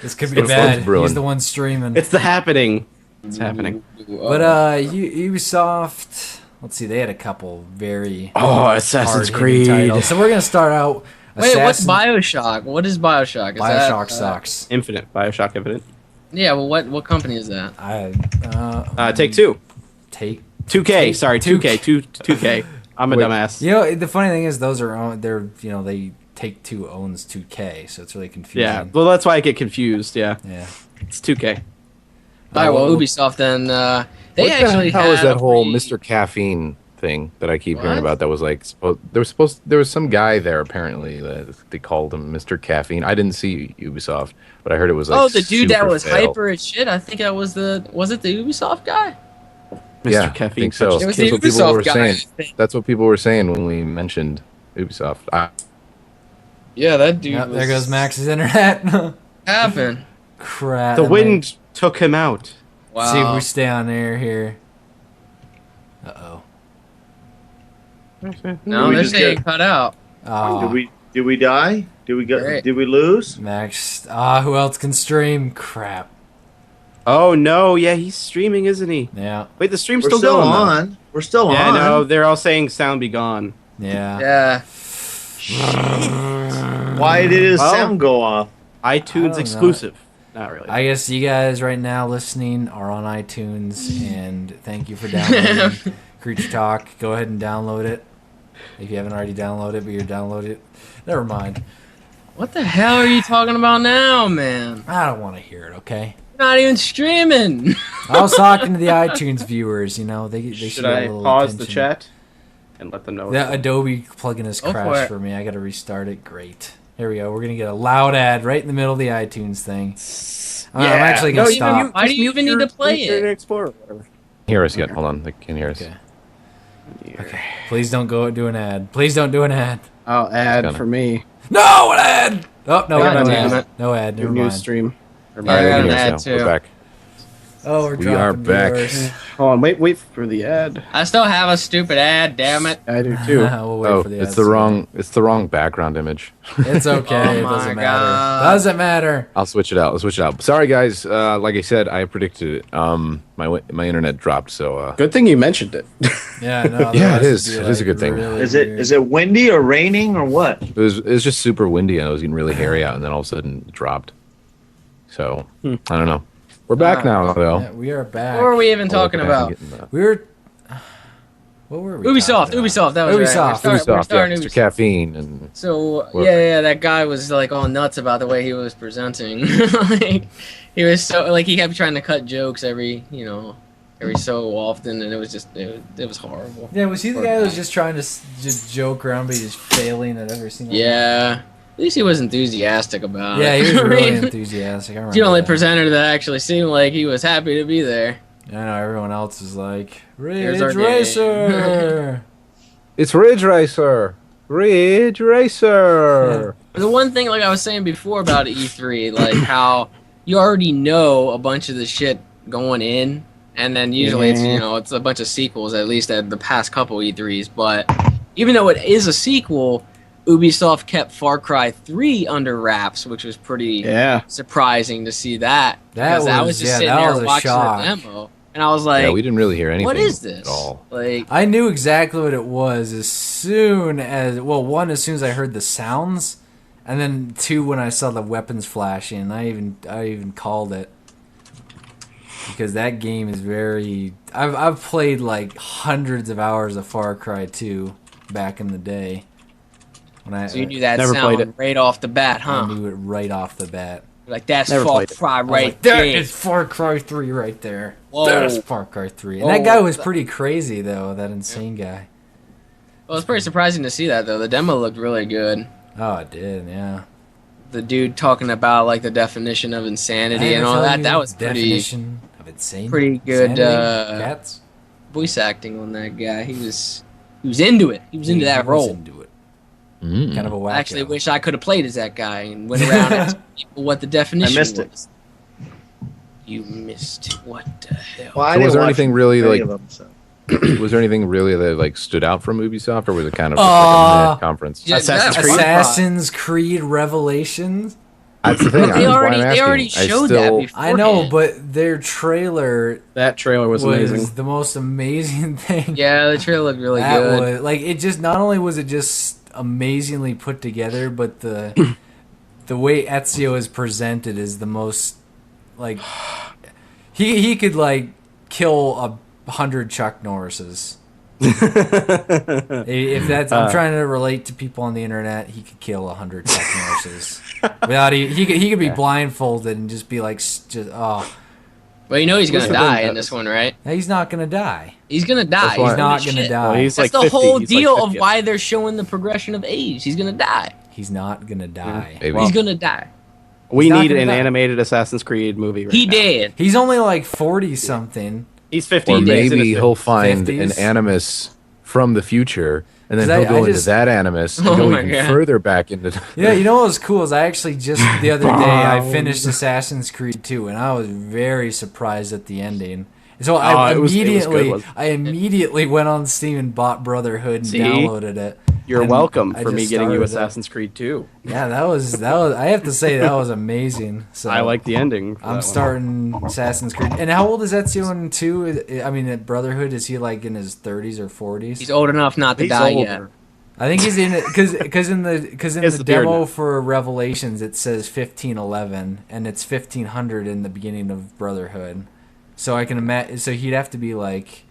Speaker 3: This could be
Speaker 2: It's
Speaker 3: bad.
Speaker 2: brewing.
Speaker 3: He's the one streaming.
Speaker 4: It's the happening. It's happening.
Speaker 3: But Ubisoft. Let's see, they had a couple very
Speaker 4: Oh, Assassin's
Speaker 3: hard-hitting
Speaker 4: Creed.
Speaker 3: titles. So we're gonna start out.
Speaker 5: Wait, what's
Speaker 3: Assassin-
Speaker 5: Bioshock? What is Bioshock? Is
Speaker 3: Bioshock
Speaker 5: that,
Speaker 3: sucks.
Speaker 4: Infinite. Bioshock Infinite.
Speaker 5: Yeah, well, what company is that?
Speaker 4: Take two.
Speaker 3: Take.
Speaker 4: 2K. Sorry, 2K. 2K. I'm a
Speaker 2: Wait.
Speaker 4: dumbass.
Speaker 3: You know, the funny thing is, those are they Take Two owns 2K, so it's really confusing.
Speaker 4: Yeah. Well, that's why I get confused. Yeah.
Speaker 3: Yeah.
Speaker 4: It's 2K.
Speaker 5: All right, well, Ubisoft then. They
Speaker 2: What
Speaker 5: actually
Speaker 2: the hell is
Speaker 5: had
Speaker 2: that
Speaker 5: a
Speaker 2: whole
Speaker 5: pretty-
Speaker 2: Mr. Caffeine thing that I keep hearing
Speaker 5: What?
Speaker 2: about? That was like there was some guy there apparently that they called him Mr. Caffeine. I didn't see Ubisoft, but I heard it was like
Speaker 5: the dude that
Speaker 2: super
Speaker 5: was
Speaker 2: fail.
Speaker 5: hyper as shit. I think that was the Ubisoft guy?
Speaker 4: Mr.
Speaker 2: Yeah, I
Speaker 4: Caffeine.
Speaker 2: think so.
Speaker 5: It was
Speaker 2: That's
Speaker 5: the
Speaker 2: what people
Speaker 5: Ubisoft
Speaker 2: were
Speaker 5: guy.
Speaker 2: saying. That's what people were saying when we mentioned Ubisoft.
Speaker 5: Yeah, that dude.
Speaker 3: Yep, there goes Max's internet.
Speaker 5: Happened.
Speaker 3: Crap.
Speaker 4: The wind took him out.
Speaker 5: Wow.
Speaker 3: See if we stay on air here. Uh
Speaker 5: No,
Speaker 6: Did we
Speaker 5: they're
Speaker 6: just
Speaker 5: saying
Speaker 6: get-
Speaker 5: cut out.
Speaker 3: oh.
Speaker 6: Did we die? Did we go?
Speaker 5: Great.
Speaker 6: Did we lose?
Speaker 3: Max. Who else can stream? Crap.
Speaker 4: Oh no! Yeah, he's streaming, isn't he?
Speaker 3: Yeah.
Speaker 4: Wait, the stream's
Speaker 6: We're
Speaker 4: still,
Speaker 6: still
Speaker 4: going. though.
Speaker 6: on. We're still
Speaker 4: Yeah,
Speaker 6: on.
Speaker 4: no, they're all saying sound be gone.
Speaker 3: Yeah.
Speaker 5: Yeah.
Speaker 6: Why did his
Speaker 4: Well,
Speaker 6: sound go off?
Speaker 3: I
Speaker 4: iTunes
Speaker 3: don't know.
Speaker 4: exclusive. Not really.
Speaker 3: I guess you guys right now listening are on iTunes, and thank you for downloading Creature Talk. Go ahead and download it. If you haven't already downloaded it, but you're downloading it, never mind.
Speaker 5: What the hell are you talking about now, man?
Speaker 3: I don't want to hear it, okay?
Speaker 5: You're not even streaming.
Speaker 3: I was talking to the iTunes viewers, they should
Speaker 4: Should
Speaker 3: get a
Speaker 4: I
Speaker 3: little
Speaker 4: pause the
Speaker 3: attention.
Speaker 4: chat and let them know?
Speaker 3: That Adobe plugin has
Speaker 5: Go for
Speaker 3: crashed
Speaker 5: it.
Speaker 3: for me. I got to restart it. Great. Here we go. We're gonna get a loud ad right in the middle of the iTunes thing. I'm actually gonna stop.
Speaker 5: Why do you even need to play it?
Speaker 4: Internet Explorer, whatever.
Speaker 2: Hear us yet? Hold on, they can hear us.
Speaker 3: Okay. Okay. Please don't go do an ad. Please don't do an ad.
Speaker 4: Oh, ad
Speaker 2: Gonna.
Speaker 4: for me.
Speaker 3: No, an ad. Oh no,
Speaker 5: God
Speaker 3: no
Speaker 5: damn
Speaker 3: ad.
Speaker 5: it.
Speaker 3: No ad.
Speaker 4: New
Speaker 3: Never
Speaker 4: news
Speaker 3: mind.
Speaker 4: stream.
Speaker 2: All
Speaker 5: Yeah,
Speaker 2: right,
Speaker 5: I
Speaker 2: they
Speaker 5: got
Speaker 2: can
Speaker 5: an
Speaker 2: hear
Speaker 5: ad
Speaker 2: us now.
Speaker 5: too.
Speaker 2: We're back.
Speaker 3: Oh, we're
Speaker 2: We are
Speaker 3: dropping
Speaker 2: back.
Speaker 3: viewers.
Speaker 4: Hold on, wait for the ad.
Speaker 5: I still have a stupid ad, damn it.
Speaker 4: I do too.
Speaker 3: We'll wait
Speaker 2: Oh,
Speaker 3: for the
Speaker 2: it's
Speaker 3: ads
Speaker 2: the
Speaker 3: to
Speaker 2: wrong. It's the wrong background image.
Speaker 3: It's okay.
Speaker 5: Oh
Speaker 3: It
Speaker 5: my
Speaker 3: doesn't matter.
Speaker 5: God.
Speaker 3: Doesn't matter.
Speaker 2: I'll switch it out. Let's switch it out. Sorry, guys. Like I said, I predicted it. My internet dropped, so
Speaker 4: Good thing you mentioned it.
Speaker 3: Yeah, no.
Speaker 2: Yeah,
Speaker 3: otherwise
Speaker 2: it is.
Speaker 3: it'd be,
Speaker 2: It is a good thing.
Speaker 3: really
Speaker 6: Is it
Speaker 3: weird.
Speaker 6: is it windy or raining or what?
Speaker 2: it was just super windy and it was getting really hairy out, and then all of a sudden it dropped. So I don't know. We're back now, though.
Speaker 3: Yeah, we are back.
Speaker 5: What were we even
Speaker 2: I'll look
Speaker 5: talking
Speaker 2: back
Speaker 5: about?
Speaker 2: and get in the-
Speaker 3: We were. What were we?
Speaker 5: Ubisoft,
Speaker 3: talking about?
Speaker 5: Ubisoft, that was right.
Speaker 3: Ubisoft.
Speaker 5: We're
Speaker 2: Ubisoft, yeah,
Speaker 5: starting
Speaker 2: Mr.
Speaker 5: Ubisoft.
Speaker 2: Caffeine, and
Speaker 5: So
Speaker 2: What?
Speaker 5: yeah, that guy was like all nuts about the way he was presenting. Like he was so like he kept trying to cut jokes every so often, and it was just it was horrible.
Speaker 3: Yeah, was he the guy that was just trying to just joke around, but he's just failing at every single?
Speaker 5: Yeah, At least he was enthusiastic about
Speaker 3: Yeah,
Speaker 5: it.
Speaker 3: he was
Speaker 5: I
Speaker 3: really
Speaker 5: mean,
Speaker 3: enthusiastic. I remember
Speaker 5: the only
Speaker 3: that.
Speaker 5: presenter that actually seemed like he was happy to be there.
Speaker 3: I know everyone else is like,
Speaker 5: Here's
Speaker 3: Ridge
Speaker 5: our game."
Speaker 3: Racer.
Speaker 2: It's Ridge Racer. Ridge Racer.
Speaker 5: The one thing, like I was saying before about E3, like how you already know a bunch of the shit going in, and then usually it's it's a bunch of sequels, at least at the past couple E3s. But even though it is a sequel, Ubisoft kept Far Cry 3 under wraps, which was pretty surprising to see that.
Speaker 3: That
Speaker 5: Because I
Speaker 3: was-
Speaker 5: was just
Speaker 3: yeah,
Speaker 5: sitting
Speaker 3: that
Speaker 5: there
Speaker 3: was a
Speaker 5: watching
Speaker 3: shock.
Speaker 5: the demo, and I was like,
Speaker 2: Yeah, we didn't really hear anything.
Speaker 5: "What is this?"
Speaker 2: at all?
Speaker 5: Like,
Speaker 3: I knew exactly what it was as soon as, well, one, as soon as I heard the sounds, and then two, when I saw the weapons flashing. I even called it. Because that game is very... I've played like hundreds of hours of Far Cry 2 back in the day.
Speaker 5: so you knew that
Speaker 4: Never
Speaker 5: sound
Speaker 4: played it.
Speaker 5: right off the bat,
Speaker 3: I
Speaker 5: huh?
Speaker 3: knew it right off the bat.
Speaker 5: Like, that's
Speaker 4: Never
Speaker 5: Far
Speaker 4: played it.
Speaker 5: Cry
Speaker 3: I was
Speaker 5: right
Speaker 3: like, that
Speaker 5: there.
Speaker 3: is Far Cry 3 right there.
Speaker 5: Whoa.
Speaker 3: That's Far Cry 3. And
Speaker 5: Whoa.
Speaker 3: that guy was pretty crazy, though, that insane guy.
Speaker 5: Well, it's pretty surprising to see that, though. The demo looked really good.
Speaker 3: Oh, it did, yeah.
Speaker 5: The dude talking about, like, the definition of insanity and all that. That was pretty
Speaker 3: definition of insane.
Speaker 5: pretty good,
Speaker 3: insanity? Cats?
Speaker 5: voice acting on that guy. He was into it. He was into that
Speaker 3: He was
Speaker 5: role.
Speaker 3: into it.
Speaker 2: Mm.
Speaker 3: Kind of a whack.
Speaker 5: I actually wish I could have played as that guy and went around asking people what the definition
Speaker 6: missed it.
Speaker 5: was. You missed it. What the hell?
Speaker 6: Well, I
Speaker 2: So was
Speaker 6: didn't
Speaker 2: there
Speaker 6: watch
Speaker 2: anything really,
Speaker 6: any
Speaker 2: like-
Speaker 6: of them, so.
Speaker 2: Was there anything really that like stood out from Ubisoft, or was it kind of just
Speaker 3: Uh,
Speaker 2: like a meh conference?
Speaker 5: Yeah,
Speaker 4: Assassin's
Speaker 5: that-
Speaker 4: Creed?
Speaker 3: Assassin's Creed Revelations.
Speaker 2: That's the thing.
Speaker 5: They
Speaker 2: that's why I'm
Speaker 5: already
Speaker 2: asking.
Speaker 5: showed that before.
Speaker 3: I know, but their trailer
Speaker 4: That trailer was
Speaker 3: was
Speaker 4: amazing.
Speaker 3: the most amazing thing.
Speaker 5: Yeah, the trailer looked really
Speaker 3: that
Speaker 5: good.
Speaker 3: was like it. Just not only was it just amazingly put together, but the way Ezio is presented is the most like he could like kill 100 Chuck Norrises. If that's, I'm trying to relate to people on the internet. He could kill 100 Chuck Norrises without he could be blindfolded and just be like
Speaker 5: But you know he's gonna
Speaker 4: Most of
Speaker 5: die
Speaker 4: them
Speaker 5: in
Speaker 4: does.
Speaker 5: this one, right?
Speaker 3: he's not gonna die.
Speaker 5: He's gonna die.
Speaker 2: That's why-
Speaker 3: He's not
Speaker 5: Holy
Speaker 3: gonna
Speaker 5: shit.
Speaker 3: die.
Speaker 4: Well, he's
Speaker 5: That's
Speaker 4: like
Speaker 5: the
Speaker 4: 50.
Speaker 5: whole
Speaker 4: He's like
Speaker 5: deal
Speaker 4: 50.
Speaker 5: of why they're showing the progression of age. He's gonna die.
Speaker 3: He's not gonna die.
Speaker 2: Maybe.
Speaker 5: He's gonna die.
Speaker 4: We
Speaker 3: He's not
Speaker 4: need
Speaker 3: gonna
Speaker 4: an
Speaker 3: die.
Speaker 4: animated Assassin's Creed movie. Right
Speaker 5: He
Speaker 4: now.
Speaker 5: did.
Speaker 3: He's only like 40 something.
Speaker 4: He's 50.
Speaker 2: Or
Speaker 4: He's in his
Speaker 2: maybe he'll
Speaker 4: 50s.
Speaker 2: find
Speaker 3: 50s.
Speaker 2: an animus from the future, and then
Speaker 3: 'Cause
Speaker 2: he'll
Speaker 3: I
Speaker 2: go into
Speaker 3: just-
Speaker 2: that animus and
Speaker 5: Oh
Speaker 2: go
Speaker 5: my
Speaker 2: even
Speaker 5: God.
Speaker 2: further back into.
Speaker 3: Yeah, you know what was cool is I actually just the other day I finished Assassin's Creed 2 and I was very surprised at the ending. So I
Speaker 4: it was good,
Speaker 3: immediately went on Steam and bought Brotherhood and
Speaker 4: See?
Speaker 3: downloaded it.
Speaker 4: You're
Speaker 3: And
Speaker 4: welcome
Speaker 3: I
Speaker 4: for me
Speaker 3: just
Speaker 4: getting you
Speaker 3: started it.
Speaker 4: Assassin's Creed 2.
Speaker 3: Yeah, that was I have to say that was amazing. So
Speaker 4: I like the ending. for that
Speaker 3: I'm
Speaker 4: one.
Speaker 3: starting Assassin's Creed. And how old is Ezio in 2? I mean, at Brotherhood, is he like in his 30s or 40s?
Speaker 5: He's old enough not to
Speaker 4: He's
Speaker 5: die
Speaker 4: older.
Speaker 5: yet.
Speaker 3: I think he's in it because in the
Speaker 4: has the beard
Speaker 3: demo
Speaker 4: now.
Speaker 3: for Revelations it says 1511 and it's 1500 in the beginning of Brotherhood, so I can imagine. So he'd have to be like,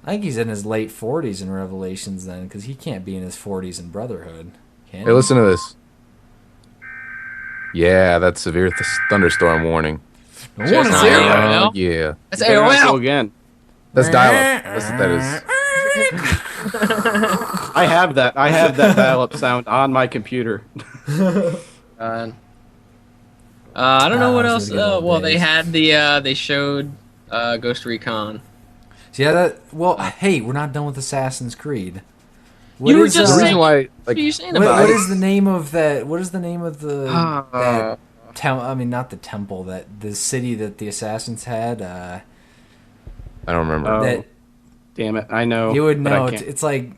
Speaker 3: I think he's in his late 40s in Revelations then, because he can't be in his 40s in Brotherhood. Can
Speaker 2: Hey,
Speaker 3: he?
Speaker 2: listen to this. Yeah, that's severe thunderstorm warning.
Speaker 3: No one is
Speaker 5: not
Speaker 3: here.
Speaker 5: AOL?
Speaker 2: Yeah,
Speaker 5: That's
Speaker 4: Better not go
Speaker 5: AOL.
Speaker 4: again.
Speaker 2: that's dial-up. That's what that is.
Speaker 4: I have that. I have that dial-up sound on my computer.
Speaker 5: I don't know what
Speaker 3: Ah,
Speaker 5: else.
Speaker 3: so the good old
Speaker 5: Well, they
Speaker 3: days.
Speaker 5: had they showed Ghost Recon.
Speaker 3: Yeah, that. Well, hey, we're not done with Assassin's Creed.
Speaker 5: You were
Speaker 3: is,
Speaker 5: just
Speaker 2: The
Speaker 5: saying-
Speaker 2: reason why,
Speaker 5: What
Speaker 2: like,
Speaker 5: are you saying
Speaker 3: What,
Speaker 5: about
Speaker 3: what
Speaker 5: it?
Speaker 3: is the name of that? What is the name of the?
Speaker 5: Uh,
Speaker 3: I mean, not the temple. That the city that the assassins had.
Speaker 2: I don't remember.
Speaker 4: Oh,
Speaker 3: That
Speaker 4: damn it! I know.
Speaker 3: you would
Speaker 4: but I
Speaker 3: know.
Speaker 4: can't.
Speaker 3: It's like.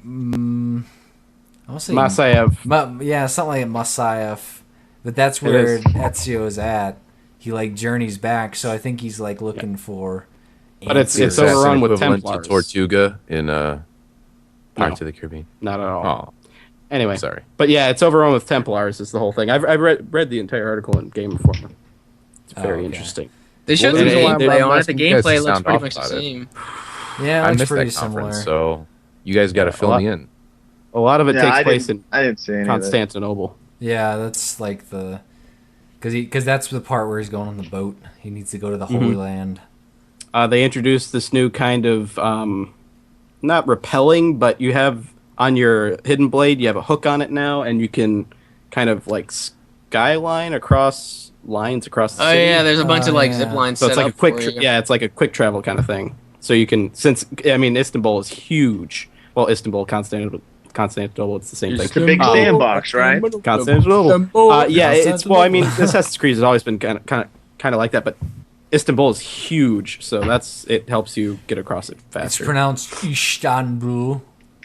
Speaker 3: I'll say.
Speaker 4: Masayev.
Speaker 3: Yeah, something like Masayev. But that's
Speaker 4: It
Speaker 3: where
Speaker 4: is.
Speaker 3: Ezio is at. He like journeys back, so I think he's like looking for.
Speaker 4: But it's
Speaker 3: answers.
Speaker 2: Assassin
Speaker 4: overrun with
Speaker 2: equivalent
Speaker 4: Templars.
Speaker 2: to Tortuga in Pirates
Speaker 4: No.
Speaker 2: of the Caribbean.
Speaker 4: Not at all.
Speaker 2: Oh,
Speaker 4: Anyway,
Speaker 2: sorry.
Speaker 4: but yeah, it's overrun with Templars. Is the whole thing. I've read the entire article in Game Informer. It's
Speaker 3: Oh,
Speaker 4: very
Speaker 3: okay.
Speaker 4: interesting.
Speaker 5: they showed
Speaker 2: Well,
Speaker 5: some
Speaker 2: the reason why I'm
Speaker 5: gameplay on it. The
Speaker 2: asking you guys to
Speaker 5: gameplay looks
Speaker 2: sound
Speaker 5: pretty
Speaker 2: off
Speaker 5: much the
Speaker 2: about it.
Speaker 5: same.
Speaker 3: Yeah, it
Speaker 2: I
Speaker 3: looks
Speaker 2: missed
Speaker 3: pretty
Speaker 2: that conference,
Speaker 3: similar.
Speaker 2: so you guys got to fill
Speaker 4: lot-
Speaker 2: me in.
Speaker 4: A lot of it
Speaker 6: Yeah,
Speaker 4: takes
Speaker 6: I
Speaker 4: place
Speaker 6: didn't,
Speaker 4: in
Speaker 6: I didn't see any of it.
Speaker 4: Constantinople.
Speaker 3: Yeah, that's like the. Because that's the part where he's going on the boat. He needs to go to the Holy Land.
Speaker 4: They introduced this new kind of not repelling, but you have on your hidden blade, you have a hook on it now, and you can kind of like skyline across lines across the
Speaker 5: Oh
Speaker 4: city.
Speaker 5: yeah, there's a bunch of like
Speaker 3: yeah.
Speaker 5: zip lines
Speaker 4: So
Speaker 5: set
Speaker 4: it's like
Speaker 5: up
Speaker 4: a quick,
Speaker 5: for you.
Speaker 4: it's like a quick travel kind of thing. So you can, Istanbul is huge. Well, Istanbul, Constantinople, it's the same thing.
Speaker 6: It's a big sandbox, right?
Speaker 4: Constantinople. Yeah, well, I mean, Assassin's Creed has always been kind of like that, but Istanbul is huge, so it helps you get across it
Speaker 3: It's
Speaker 4: faster.
Speaker 3: pronounced Istanbul.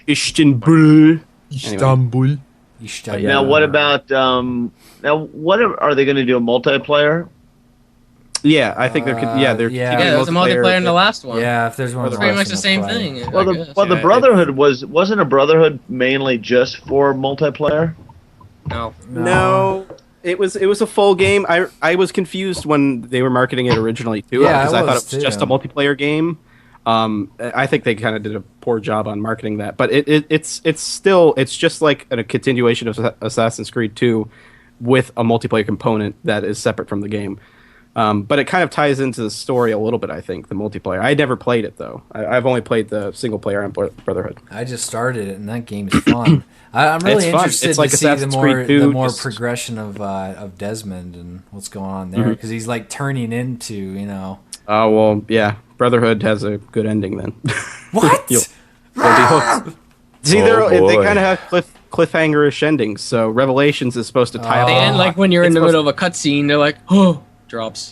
Speaker 4: Istanbul.
Speaker 3: Istanbul.
Speaker 6: Now, what about are they going to do a multiplayer?
Speaker 4: Yeah, I think they're
Speaker 3: yeah.
Speaker 4: they're
Speaker 3: Yeah,
Speaker 4: keeping
Speaker 5: Yeah, there was a multiplayer in the last one.
Speaker 3: Yeah, if there's one.
Speaker 5: It's pretty much the same thing.
Speaker 6: Well,
Speaker 5: I
Speaker 6: the
Speaker 5: guess.
Speaker 6: the Brotherhood wasn't a Brotherhood mainly just for multiplayer?
Speaker 5: No.
Speaker 4: No, it was a full game. I was confused when they were marketing it originally too,
Speaker 3: Yeah,
Speaker 4: because
Speaker 3: I
Speaker 4: I thought
Speaker 3: was
Speaker 4: it was just a
Speaker 3: too.
Speaker 4: multiplayer game. I think they kind of did a poor job on marketing that, but it's just like a continuation of Assassin's Creed 2 with a multiplayer component that is separate from the game. But it kind of ties into the story a little bit, I think, the multiplayer. I never played it, though. I've only played the single player on Brotherhood.
Speaker 3: I just started it, and that game is fun. I'm really
Speaker 4: It's fun.
Speaker 3: interested
Speaker 4: It's like
Speaker 3: to see the
Speaker 4: Assassin's
Speaker 3: more
Speaker 4: Creed 2,
Speaker 3: the more
Speaker 4: just-
Speaker 3: progression of Desmond and what's going on there, because he's like turning into, you know.
Speaker 4: Oh, well, yeah. Brotherhood has a good ending, then.
Speaker 3: What?
Speaker 4: You'll be hooked. See,
Speaker 2: Oh,
Speaker 4: they
Speaker 2: boy.
Speaker 4: kind of have cliffhanger-ish endings, so Revelations is supposed to tie
Speaker 5: They
Speaker 4: up...
Speaker 5: end like when you're in
Speaker 4: It's
Speaker 5: the
Speaker 4: supposed
Speaker 5: middle of a cutscene. They're like, oh, drops.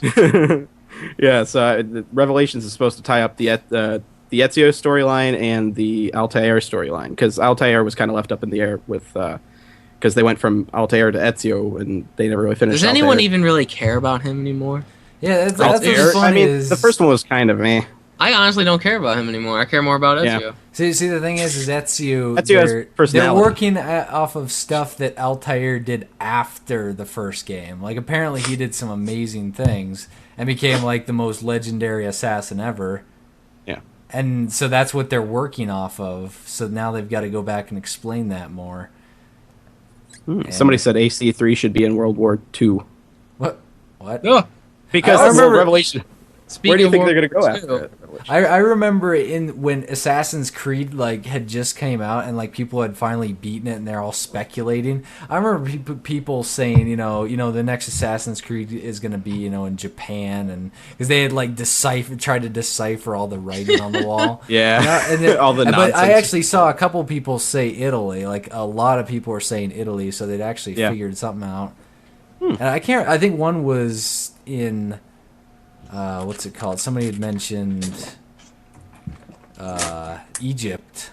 Speaker 4: Yeah, so Revelations is supposed to tie up the Ezio storyline and the Altair storyline, because Altair was kind of left up in the air with because they went from Altair to Ezio and they never really finished.
Speaker 5: Does anyone
Speaker 4: Altair.
Speaker 5: even really care about him anymore?
Speaker 3: Yeah, that's what's
Speaker 4: Altair?
Speaker 3: funny
Speaker 4: I mean,
Speaker 3: is
Speaker 4: the first one was kind of eh.
Speaker 5: I honestly don't care about him anymore. I care more about
Speaker 4: Yeah.
Speaker 5: Ezio.
Speaker 3: See, the thing is Ezio.
Speaker 4: Ezio has
Speaker 3: they're
Speaker 4: personality.
Speaker 3: working off of stuff that Altair did after the first game. Like apparently he did some amazing things and became like the most legendary assassin ever.
Speaker 4: Yeah.
Speaker 3: And so that's what they're working off of. So now they've got to go back and explain that more.
Speaker 4: Somebody said AC3 should be in World War II
Speaker 3: What? What?
Speaker 5: Oh,
Speaker 4: because
Speaker 3: I remember-
Speaker 4: Revelation.
Speaker 5: speaking
Speaker 4: Where do you
Speaker 5: of
Speaker 4: think they're
Speaker 5: World
Speaker 4: going to go
Speaker 5: War
Speaker 4: after
Speaker 5: II,
Speaker 4: it?
Speaker 3: I remember when Assassin's Creed like had just came out and like people had finally beaten it and they're all speculating. I remember people saying, you know, the next Assassin's Creed is going to be, you know, in Japan, and because they had like tried to decipher all the writing on the wall.
Speaker 4: Yeah.
Speaker 3: And then,
Speaker 4: All the
Speaker 3: but I
Speaker 4: nonsense.
Speaker 3: actually saw a couple people say Italy. Like a lot of people were saying Italy, so they'd actually
Speaker 4: Yeah.
Speaker 3: figured something out. And I can't. I think one was in. What's it called? Somebody had mentioned Egypt,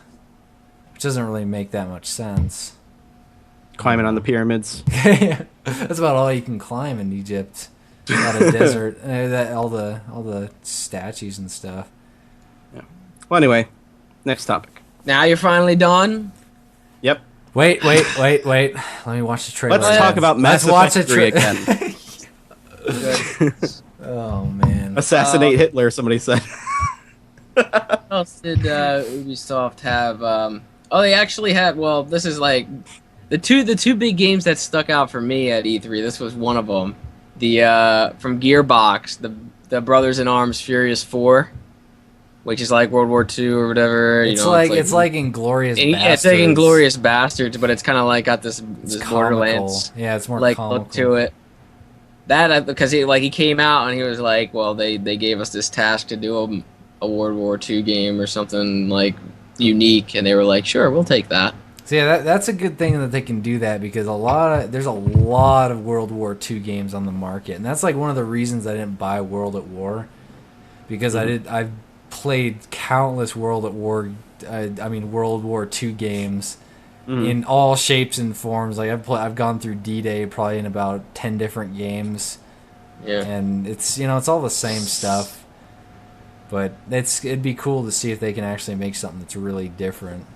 Speaker 3: which doesn't really make that much sense.
Speaker 4: Climbing on the pyramids.
Speaker 3: That's about all you can climb in Egypt. A lot of desert, all the statues and stuff.
Speaker 4: Well, anyway, next topic.
Speaker 5: now you're finally done.
Speaker 4: Yep.
Speaker 3: Wait. Let me watch the trailer.
Speaker 4: Let's talk about Mass
Speaker 3: Let's watch
Speaker 4: Effect 3 again.
Speaker 3: Oh man.
Speaker 4: Assassinate Hitler, somebody said.
Speaker 5: What else did Ubisoft have? They actually had. Well, this is like the two big games that stuck out for me at E3. This was one of them. The from Gearbox, the Brothers in Arms Furious 4, which is like World War II or whatever.
Speaker 3: It's like Inglorious Bastards.
Speaker 5: Yeah, it's like Inglorious Bastards, but it's kind of like got this
Speaker 3: It's
Speaker 5: Borderlands
Speaker 3: comical. Yeah, it's more
Speaker 5: like
Speaker 3: comical.
Speaker 5: look to it. That because he came out and he was like, well, they gave us this task to do a World War II game or something like unique, and they were like, sure, we'll take that.
Speaker 3: So yeah, that's a good thing that they can do that, because there's a lot of World War II games on the market, and that's like one of the reasons I didn't buy World at War, because I've played countless World War II games in all shapes and forms. Like I've gone through D-Day probably in about 10 different games,
Speaker 5: Yeah.
Speaker 3: and it's it's all the same stuff. But it'd be cool to see if they can actually make something that's really different.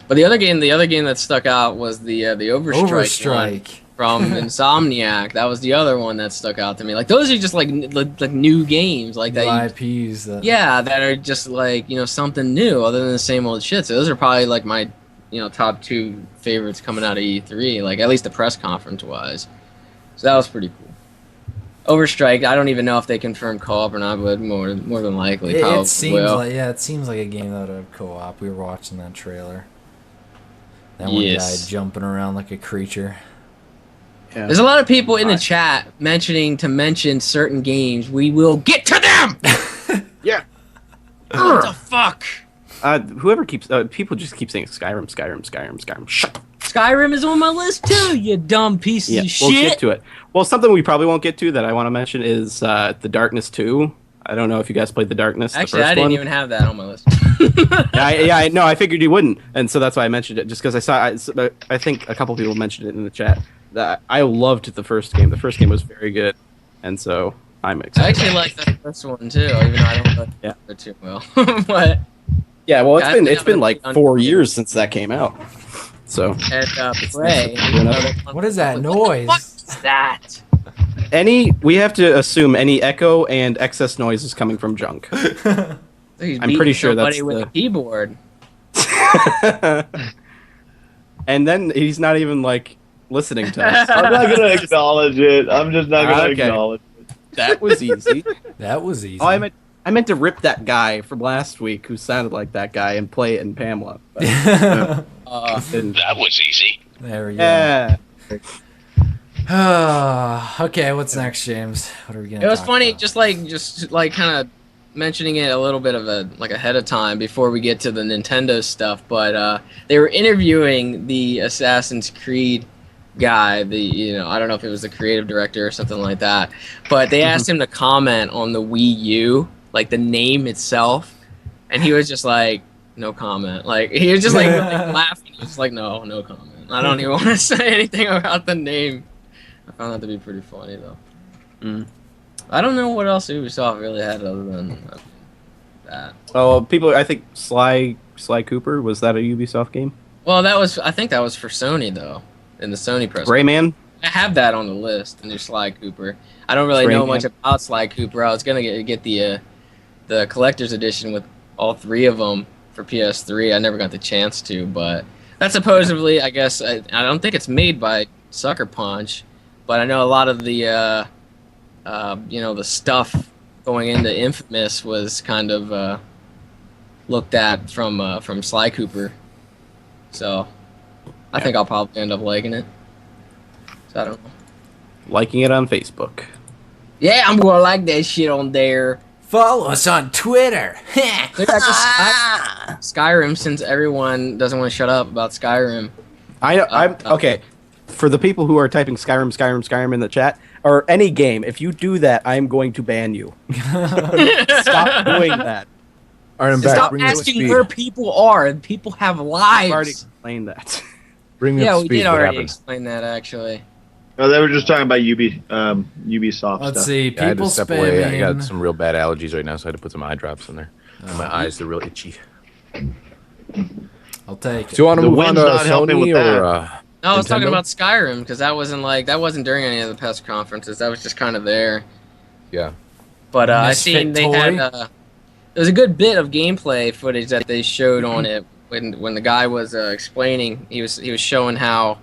Speaker 5: But the other game that stuck out was the Overstrike one from Insomniac. That was the other one that stuck out to me. Like those are just like new games like that.
Speaker 3: IPs.
Speaker 5: That are just like something new other than the same old shit. So those are probably like my top two favorites coming out of E3. Like at least the press conference wise. So that was pretty cool. Overstrike, I don't even know if they confirmed co-op or not, but more than likely, probably
Speaker 3: It seems
Speaker 5: will.
Speaker 3: it seems like a game that would have co-op. We were watching that trailer. That one guy
Speaker 5: Yes.
Speaker 3: jumping around like a creature.
Speaker 4: Yeah.
Speaker 5: There's a lot of people in the chat mention certain games. We will get to them.
Speaker 4: Yeah.
Speaker 5: What the fuck?
Speaker 4: Whoever keeps people just keep saying Skyrim. Shut up.
Speaker 5: Skyrim is on my list too. You dumb piece
Speaker 4: Yeah,
Speaker 5: of
Speaker 4: we'll
Speaker 5: shit.
Speaker 4: get to it. Well, something we probably won't get to that I want to mention is The Darkness 2. I don't know if you guys played The Darkness.
Speaker 5: Actually,
Speaker 4: the first
Speaker 5: I didn't
Speaker 4: one.
Speaker 5: even have that on my list.
Speaker 4: No, I figured you wouldn't, and so that's why I mentioned it. Just because I think a couple people mentioned it in the chat. That I loved the first game. The first game was very good, and so I'm
Speaker 5: I
Speaker 4: excited.
Speaker 5: actually like the first one too, even though I don't like
Speaker 4: Yeah.
Speaker 5: it too well. But
Speaker 4: Yeah, well,
Speaker 5: Yeah, I think
Speaker 4: it's been like
Speaker 5: I'm
Speaker 4: 4
Speaker 5: gonna-
Speaker 4: years since that came out. So
Speaker 5: and Prey.
Speaker 3: What is that noise?
Speaker 5: What's that?
Speaker 4: we have to assume any echo and excess noise is coming from Junk.
Speaker 5: He's
Speaker 4: I'm
Speaker 5: beating
Speaker 4: pretty sure
Speaker 5: somebody
Speaker 4: that's
Speaker 5: with
Speaker 4: the-
Speaker 5: a keyboard.
Speaker 4: And then he's not even like listening to us.
Speaker 6: I'm not gonna acknowledge it. I'm just not gonna
Speaker 4: Okay.
Speaker 6: acknowledge it.
Speaker 4: That was easy.
Speaker 3: That was easy.
Speaker 4: Oh, I meant to rip that guy from last week who sounded like that guy and play it in Pamela. But didn't.
Speaker 8: That was easy.
Speaker 3: There we go.
Speaker 4: Yeah.
Speaker 3: Okay, what's next, James? What are we gonna?
Speaker 5: It was
Speaker 3: talk
Speaker 5: funny,
Speaker 3: about?
Speaker 5: just like kind of mentioning it a little bit of ahead of time before we get to the Nintendo stuff. But they were interviewing the Assassin's Creed guy. I don't know if it was the creative director or something like that. But they asked him to comment on the Wii U, like the name itself, and he was just like, no comment. Like he was just like laughing. He was like, no comment. I don't even want to say anything about the name. I found that to be pretty funny though.
Speaker 4: Mm.
Speaker 5: I don't know what else Ubisoft really had other than that.
Speaker 4: Oh, I think Sly Cooper, was that a Ubisoft game?
Speaker 5: Well, I think that was for Sony though, in the Sony press.
Speaker 4: Rayman?
Speaker 5: I have that on the list, the new Sly Cooper. I don't really know
Speaker 4: Rayman.
Speaker 5: much about Sly Cooper. I was gonna get the collector's edition with all three of them for PS3. I never got the chance to, but that's supposedly, I guess, I don't think it's made by Sucker Punch, but I know a lot of the the stuff going into Infamous was kind of looked at from Sly Cooper. So I think I'll probably end up liking it. So I don't know.
Speaker 4: Liking it on Facebook.
Speaker 5: Yeah, I'm gonna like that shit on there.
Speaker 3: Follow us on Twitter.
Speaker 5: Look at Skyrim, since everyone doesn't want to shut up about Skyrim.
Speaker 4: I'm okay. For the people who are typing Skyrim in the chat, or any game, if you do that, I'm going to ban you. Stop doing that.
Speaker 2: All right, I'm back.
Speaker 5: Stop
Speaker 2: Bring me up to
Speaker 5: asking
Speaker 2: speed.
Speaker 5: where people are. And people have
Speaker 4: I've already
Speaker 5: lives.
Speaker 4: explained that.
Speaker 2: Bring me
Speaker 5: Yeah,
Speaker 2: up to
Speaker 5: we
Speaker 2: speed.
Speaker 5: did
Speaker 2: What
Speaker 5: already
Speaker 2: happened?
Speaker 5: explain that actually.
Speaker 6: Oh, they were just talking about Ubisoft
Speaker 3: Let's
Speaker 6: stuff.
Speaker 3: see.
Speaker 2: Yeah, I had to
Speaker 3: People
Speaker 2: step away. I
Speaker 3: spamming.
Speaker 2: got some real bad allergies right now, so I had to put some eye drops in there. And my eyes are real itchy.
Speaker 3: I'll take it.
Speaker 2: Do you want to
Speaker 6: The
Speaker 2: move on
Speaker 6: wind's
Speaker 2: to
Speaker 6: not helping with
Speaker 2: Sony
Speaker 6: that.
Speaker 2: or?
Speaker 5: No, I was talking
Speaker 2: Nintendo?
Speaker 5: about Skyrim because that wasn't during any of the press conferences. That was just kind of there.
Speaker 2: Yeah.
Speaker 5: But I
Speaker 3: Misfit
Speaker 5: seen they
Speaker 3: toy?
Speaker 5: had there was a good bit of gameplay footage that they showed on it when the guy was explaining. He was showing how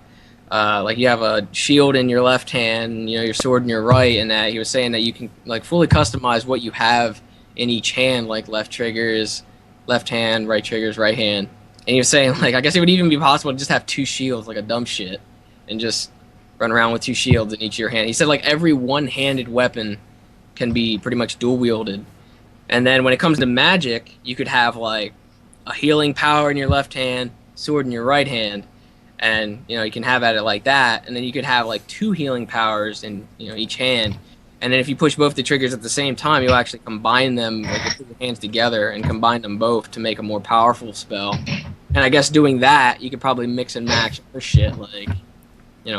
Speaker 5: like you have a shield in your left hand, your sword in your right, and that he was saying that you can like fully customize what you have in each hand, like left triggers, left hand, right triggers, right hand. And he was saying like I guess it would even be possible to just have two shields, like a dumb shit, and just run around with two shields in each of your hand. He said like every one-handed weapon can be pretty much dual wielded. And then when it comes to magic, you could have like a healing power in your left hand, sword in your right hand, and you can have at it like that. And then you could have like two healing powers in each hand. And then if you push both the triggers at the same time, you'll actually combine them, like you put your hands together and combine them both to make a more powerful spell. And I guess doing that, you could probably mix and match other shit like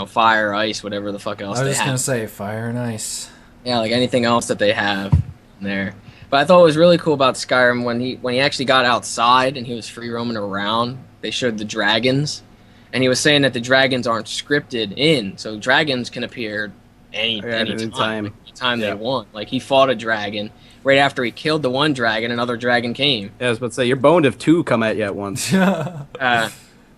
Speaker 5: fire, ice, whatever the fuck else
Speaker 3: I was
Speaker 5: they
Speaker 3: just
Speaker 5: have.
Speaker 3: gonna say fire and ice.
Speaker 5: Yeah, like anything else that they have in there. But I thought it was really cool about Skyrim when he actually got outside and he was free roaming around. They showed the dragons, and he was saying that the dragons aren't scripted in, so dragons can appear anytime they want. Like he fought a dragon. Right after he killed the one dragon, another dragon came.
Speaker 4: Yeah, I was about to say, you're boned if two come at you at once.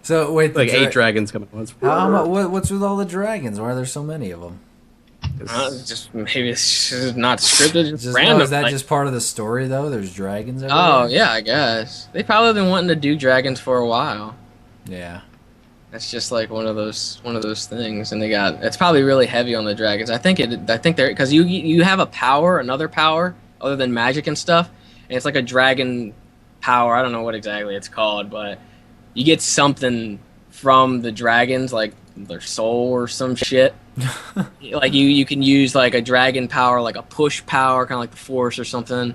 Speaker 3: So wait,
Speaker 4: Like 8 dragons come at once.
Speaker 3: What's with all the dragons? Why are there so many of them?
Speaker 5: Maybe it's just not scripted, just random.
Speaker 3: Is that
Speaker 5: like-
Speaker 3: just part of the story though? There's dragons everywhere.
Speaker 5: Oh yeah, I guess they've probably been wanting to do dragons for a while.
Speaker 3: Yeah.
Speaker 5: It's just like one of those things, and it's probably really heavy on the dragons. I think they're because you have another power other than magic and stuff, and it's like a dragon power. I don't know what exactly it's called, but you get something from the dragons, like their soul or some shit. Like you can use like a dragon power, like a push power, kind of like the force or something,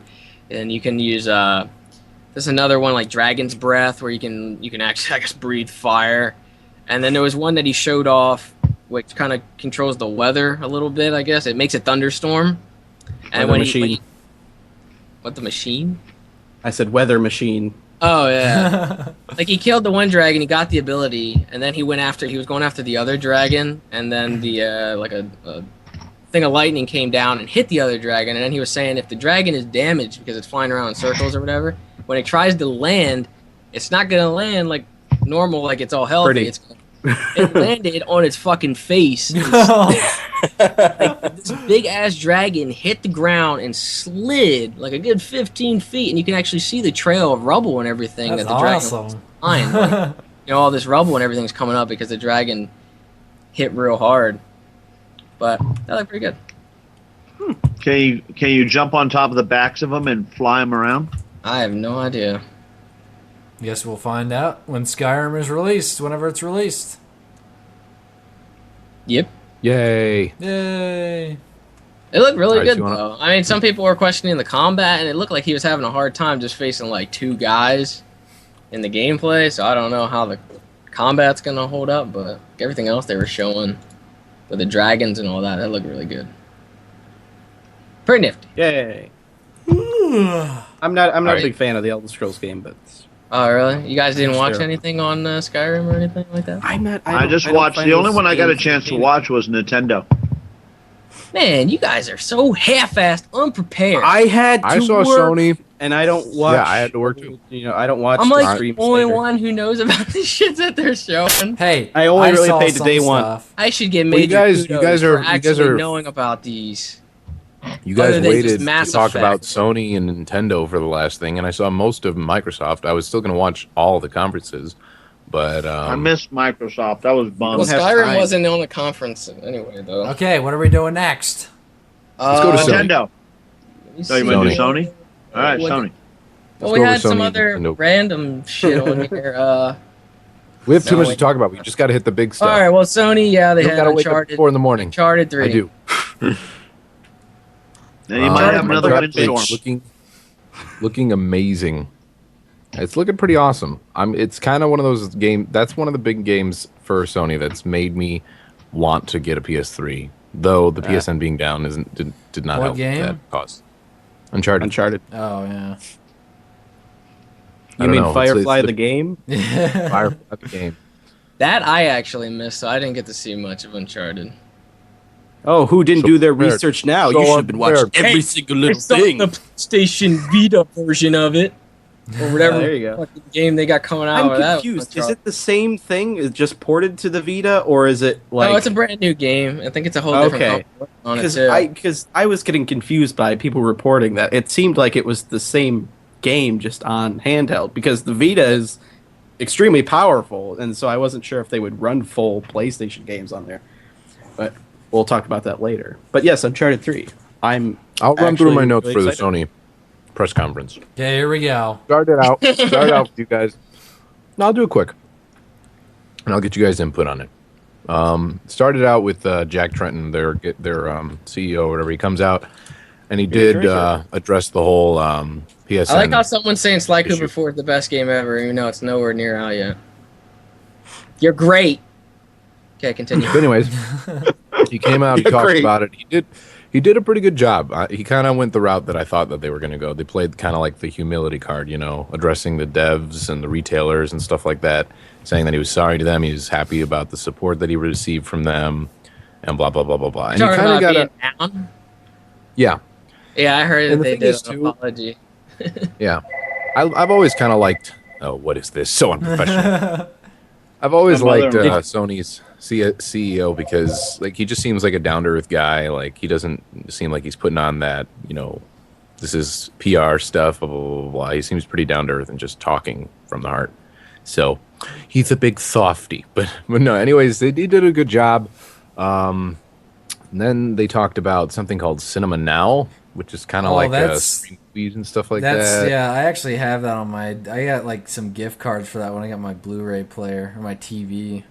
Speaker 5: and you can use there's another one like dragon's breath where you can actually, I guess, breathe fire. And then there was one that he showed off which kind of controls the weather a little bit, I guess. It makes a thunderstorm. And
Speaker 4: Weather machine.
Speaker 5: What, the machine?
Speaker 4: I said weather machine.
Speaker 5: Oh yeah. Like he killed the one dragon, he got the ability, and then he was going after the other dragon, and then the like a thing of lightning came down and hit the other dragon, and then he was saying if the dragon is damaged because it's flying around in circles or whatever, when it tries to land, it's not gonna land like normal, like it's all healthy. It landed on its fucking face. Like, this big ass dragon hit the ground and slid like a good 15 feet, and you can actually see the trail of rubble and everything.
Speaker 3: That's
Speaker 5: that the dragon
Speaker 3: awesome.
Speaker 5: was behind. Like, all this rubble and everything's coming up because the dragon hit real hard. But that looked pretty good.
Speaker 6: Can you jump on top of the backs of them and fly them around?
Speaker 5: I have no idea.
Speaker 3: Guess we'll find out when Skyrim is released, whenever it's released.
Speaker 5: Yep.
Speaker 2: Yay!
Speaker 3: Yay!
Speaker 5: It looked really
Speaker 2: Alright,
Speaker 5: good,
Speaker 2: so you
Speaker 5: though. I mean, some people were questioning the combat, and it looked like he was having a hard time just facing, like, 2 guys in the gameplay, so I don't know how the combat's gonna hold up, but everything else they were showing with the dragons and all that looked really good. Pretty nifty.
Speaker 4: Yay. I'm not a big fan of the Elder Scrolls game, but
Speaker 5: Oh, really? You guys didn't watch
Speaker 4: Sure.
Speaker 5: anything on Skyrim or anything like that?
Speaker 6: I just watched. The only one I got a chance to watch was Nintendo.
Speaker 5: Man, you guys are so half-assed, unprepared.
Speaker 4: I had to
Speaker 2: I saw
Speaker 4: work,
Speaker 2: Sony.
Speaker 4: and I don't watch.
Speaker 2: Yeah, I had to work too.
Speaker 4: I don't watch.
Speaker 5: I'm
Speaker 4: the
Speaker 5: like the
Speaker 4: streams
Speaker 5: only
Speaker 4: later.
Speaker 5: one who knows about the shit that they're showing.
Speaker 3: Hey,
Speaker 4: I only really
Speaker 3: saw
Speaker 4: paid to
Speaker 3: some
Speaker 4: day one.
Speaker 3: stuff.
Speaker 5: I should get
Speaker 2: Well,
Speaker 5: major
Speaker 2: you guys
Speaker 5: kudos
Speaker 2: are-
Speaker 5: for
Speaker 2: you guys
Speaker 5: actually
Speaker 2: are-
Speaker 5: knowing about these.
Speaker 2: You
Speaker 5: Other
Speaker 2: guys
Speaker 5: than just
Speaker 2: waited to
Speaker 5: Mass
Speaker 2: talk
Speaker 5: Effect.
Speaker 2: about Sony and Nintendo for the last thing, and I saw most of Microsoft. I was still going to watch all the conferences, but
Speaker 6: I missed Microsoft. I was
Speaker 5: Well,
Speaker 6: bummed.
Speaker 4: have
Speaker 5: Skyrim
Speaker 4: time.
Speaker 5: wasn't on the conference anyway, though.
Speaker 3: Okay, what are we doing next?
Speaker 2: Let's go to Sony.
Speaker 6: Nintendo. Oh, you want to do Sony? All right,
Speaker 5: What-
Speaker 6: Sony.
Speaker 5: Well,
Speaker 2: Let's
Speaker 5: we
Speaker 2: go
Speaker 5: had
Speaker 2: over
Speaker 5: some
Speaker 2: Sony and
Speaker 5: other
Speaker 2: Nintendo.
Speaker 5: random shit on here.
Speaker 2: we have too much
Speaker 5: Sony.
Speaker 2: to talk about. We just got to hit the big stuff.
Speaker 5: All right, well, Sony, yeah, they
Speaker 2: You don't
Speaker 5: had
Speaker 2: got to wake up
Speaker 5: Uncharted,
Speaker 2: 4 in the morning.
Speaker 5: Uncharted 3.
Speaker 2: I do.
Speaker 6: And you might have another
Speaker 2: Uncharted
Speaker 6: windstorm.
Speaker 2: looking amazing. It's looking pretty awesome. It's kind of one of those games. That's one of the big games for Sony that's made me want to get a PS3. Though the PSN being down did not
Speaker 3: What
Speaker 2: help
Speaker 3: game?
Speaker 2: that cause. Uncharted.
Speaker 4: Uncharted.
Speaker 3: Oh, yeah.
Speaker 2: I
Speaker 4: You
Speaker 2: don't
Speaker 4: mean
Speaker 2: know.
Speaker 4: Firefly
Speaker 2: It's
Speaker 4: the game?
Speaker 2: Firefly the game.
Speaker 5: That I actually missed, so I didn't get to see much of Uncharted.
Speaker 4: Oh, who didn't
Speaker 2: So
Speaker 4: do their
Speaker 2: prepared.
Speaker 4: research now?
Speaker 2: So
Speaker 4: You should have been watching
Speaker 2: unprepared.
Speaker 4: every single little
Speaker 5: It's on
Speaker 4: thing.
Speaker 5: the PlayStation Vita version of it, or whatever
Speaker 4: there you go.
Speaker 5: fucking game they got coming out
Speaker 4: I'm
Speaker 5: with that.
Speaker 4: confused. Is it the same thing? Is it just ported to the Vita, or is it like?
Speaker 5: No, it's a brand new game. I think it's a whole different
Speaker 4: Okay.
Speaker 5: company on it too.
Speaker 4: Because I was getting confused by people reporting that it seemed like it was the same game just on handheld because the Vita is extremely powerful, and so I wasn't sure if they would run full PlayStation games on there. But we'll talk about that later. But yes, Uncharted 3.
Speaker 2: I'll run through my
Speaker 4: actually
Speaker 2: notes
Speaker 4: really
Speaker 2: for the
Speaker 4: excited.
Speaker 2: Sony press conference.
Speaker 3: Okay, here we go.
Speaker 2: Start it out with you guys. No, I'll do it quick, and I'll get you guys input on it. Started out with Jack Tretton, their CEO or whatever. He comes out, and he did address the whole PSN.
Speaker 5: I like how someone's saying Sly
Speaker 2: issue.
Speaker 5: Cooper 4 is the best game ever, even though it's nowhere near out yet. You're great. Okay, continue.
Speaker 2: But anyways, he came out. He
Speaker 4: You're
Speaker 2: talked
Speaker 4: great.
Speaker 2: about it. He did a pretty good job. He kind of went the route that I thought that they were going to go. They played kind of like the humility card, addressing the devs and the retailers and stuff like that, saying that he was sorry to them. He was happy about the support that he received from them, and blah blah blah blah blah. And
Speaker 5: You're
Speaker 2: he
Speaker 5: talking
Speaker 2: kind of
Speaker 5: about
Speaker 2: got
Speaker 5: being down?
Speaker 2: yeah.
Speaker 5: Yeah, I heard
Speaker 2: And
Speaker 5: that
Speaker 2: the
Speaker 5: they
Speaker 2: thing
Speaker 5: did
Speaker 2: is,
Speaker 5: an
Speaker 2: too-
Speaker 5: apology.
Speaker 2: Yeah, I've always kind of liked. Oh, what is this? So unprofessional. I've always
Speaker 6: My mother-
Speaker 2: liked Sony's CEO because he just seems like a down to earth guy. Like he doesn't seem like he's putting on that. This is PR stuff. Blah blah blah blah. He seems pretty down to earth and just talking from the heart. So he's a big softy. But no, anyways, they did a good job. And then they talked about something called Cinema Now, which is kind of like movies and stuff like that.
Speaker 3: Yeah, I actually have that on my. I got like some gift cards for that when I got my Blu-ray player or my TV.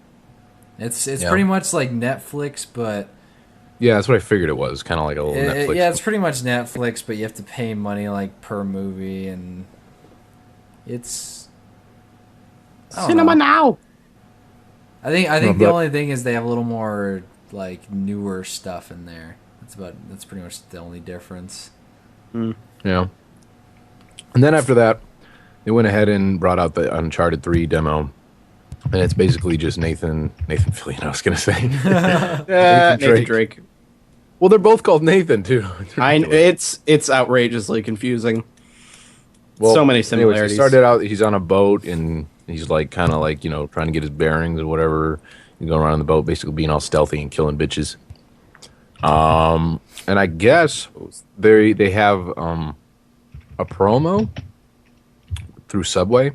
Speaker 3: It's pretty much like Netflix, but
Speaker 2: yeah, that's what I figured it was. Kind of like a little Netflix.
Speaker 3: Yeah, it's pretty much Netflix, but you have to pay money like per movie, and it's
Speaker 4: Cinema Now.
Speaker 3: I think the only thing is they have a little more like newer stuff in there. That's pretty much the only difference.
Speaker 2: Yeah. And then after that, they went ahead and brought out the Uncharted 3 demo. And it's basically just Nathan Fillion, I was going to say.
Speaker 4: Nathan Drake.
Speaker 2: Well, they're both called Nathan, too.
Speaker 4: It's outrageously confusing.
Speaker 2: Well,
Speaker 4: so many similarities.
Speaker 2: Anyways, he started out, he's on a boat, and he's like kind of like, trying to get his bearings or whatever. He's going around on the boat, basically being all stealthy and killing bitches. And I guess they have a promo through Subway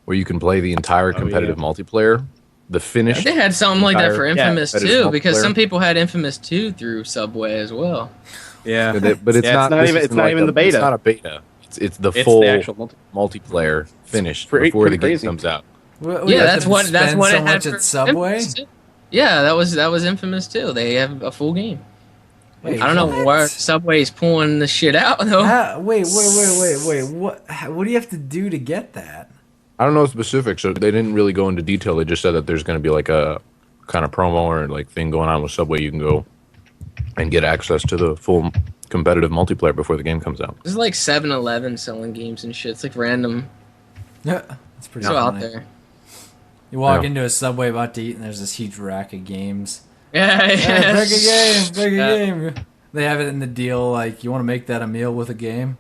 Speaker 2: where you can play the entire competitive multiplayer. The finish.
Speaker 5: They had something like that for Infamous too, because some
Speaker 2: multiplayer.
Speaker 5: people had Infamous 2 through Subway as well.
Speaker 4: Yeah,
Speaker 2: but it's not
Speaker 4: even the beta.
Speaker 2: It's not a beta. It's the full multiplayer finish before the game comes out.
Speaker 5: Yeah, that's what it had for
Speaker 3: at Subway.
Speaker 5: Yeah, that was Infamous 2. They have a full game.
Speaker 3: Wait,
Speaker 5: I don't know where Subway's pulling the shit out though.
Speaker 3: Wait. What do you have to do to get that?
Speaker 2: I don't know specifics, so they didn't really go into detail. They just said that there's going to be like a kind of promo or like thing going on with Subway. You can go and get access to the full competitive multiplayer before the game comes out.
Speaker 5: There's like 7-Eleven selling games and shit. It's like random.
Speaker 3: Yeah, it's pretty
Speaker 5: so
Speaker 3: funny.
Speaker 5: out there.
Speaker 3: You walk into a Subway about to eat, and there's this huge rack of games.
Speaker 5: Yeah,
Speaker 3: Pick a game. They have it in the deal, like, you want to make that a meal with a game?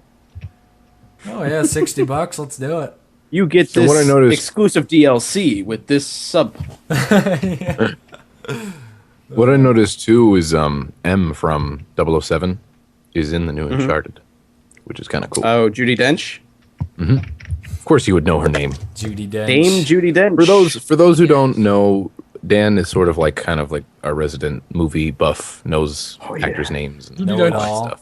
Speaker 3: Oh yeah, $60. Let's do it.
Speaker 4: You get this exclusive DLC with this sub.
Speaker 2: What I noticed too is M from 007 is in the new Uncharted, which is kind of cool.
Speaker 4: Oh, Judi Dench.
Speaker 2: Of course, you would know her name.
Speaker 3: Judi Dench.
Speaker 4: Dame Judi Dench.
Speaker 2: For those who don't know, Dan is sort of like kind of like a resident movie buff, knows actors' names and all that stuff.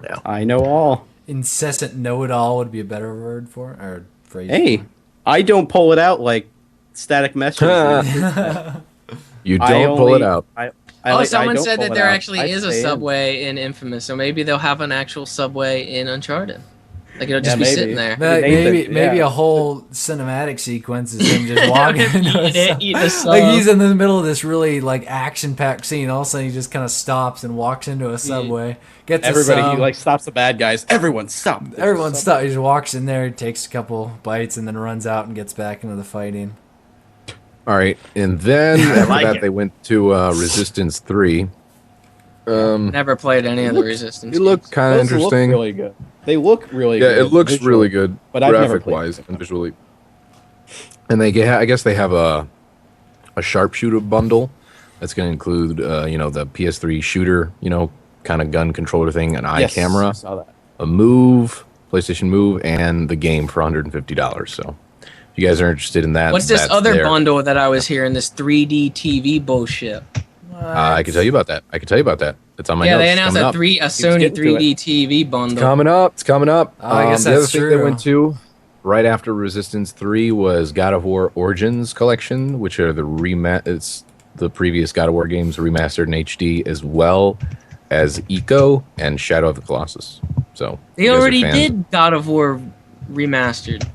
Speaker 2: Yeah,
Speaker 4: I know all.
Speaker 3: Incessant know-it-all would be a better word for it, or phrase.
Speaker 4: Hey, I don't pull it out like static messages.
Speaker 2: You don't pull it out.
Speaker 5: Someone said that there actually is a Subway in Infamous, so maybe they'll have an actual Subway in Uncharted. Like it'll just be sitting there.
Speaker 3: Maybe a whole cinematic sequence is him just walking
Speaker 5: eating a sub.
Speaker 3: Like he's in the middle of this really like action-packed scene. All of a sudden, he just kind of stops and walks into a Subway. Gets
Speaker 4: everybody.
Speaker 3: a sub.
Speaker 4: He like stops the bad guys. Everyone stop.
Speaker 3: Everyone stop. He just walks in there, takes a couple bites, and then runs out and gets back into the fighting.
Speaker 2: All right, and then after that they went to Resistance 3.
Speaker 5: Never played any of the Resistance.
Speaker 2: It looked kind of interesting.
Speaker 4: Look really good. They look really good.
Speaker 2: Yeah, it looks really good,
Speaker 4: but
Speaker 2: graphic-wise and visually. And I guess they have a sharpshooter bundle that's going to include, the PS3 shooter, kind of gun controller thing, an eye camera, a Move, PlayStation Move, and the game for $150. So if you guys are interested in that,
Speaker 5: what's this other bundle that I was hearing? This 3D TV bullshit.
Speaker 2: I can tell you about that. It's on my notes.
Speaker 5: Yeah, they announced a Sony 3D TV bundle.
Speaker 2: It's coming up.
Speaker 3: Oh, I guess
Speaker 2: the other
Speaker 3: that's
Speaker 2: thing
Speaker 3: true.
Speaker 2: they went to right after Resistance 3 was God of War Origins Collection, which are it's the previous God of War games remastered in HD, as well as Eco and Shadow of the Colossus. So
Speaker 5: they already did God of War remastered.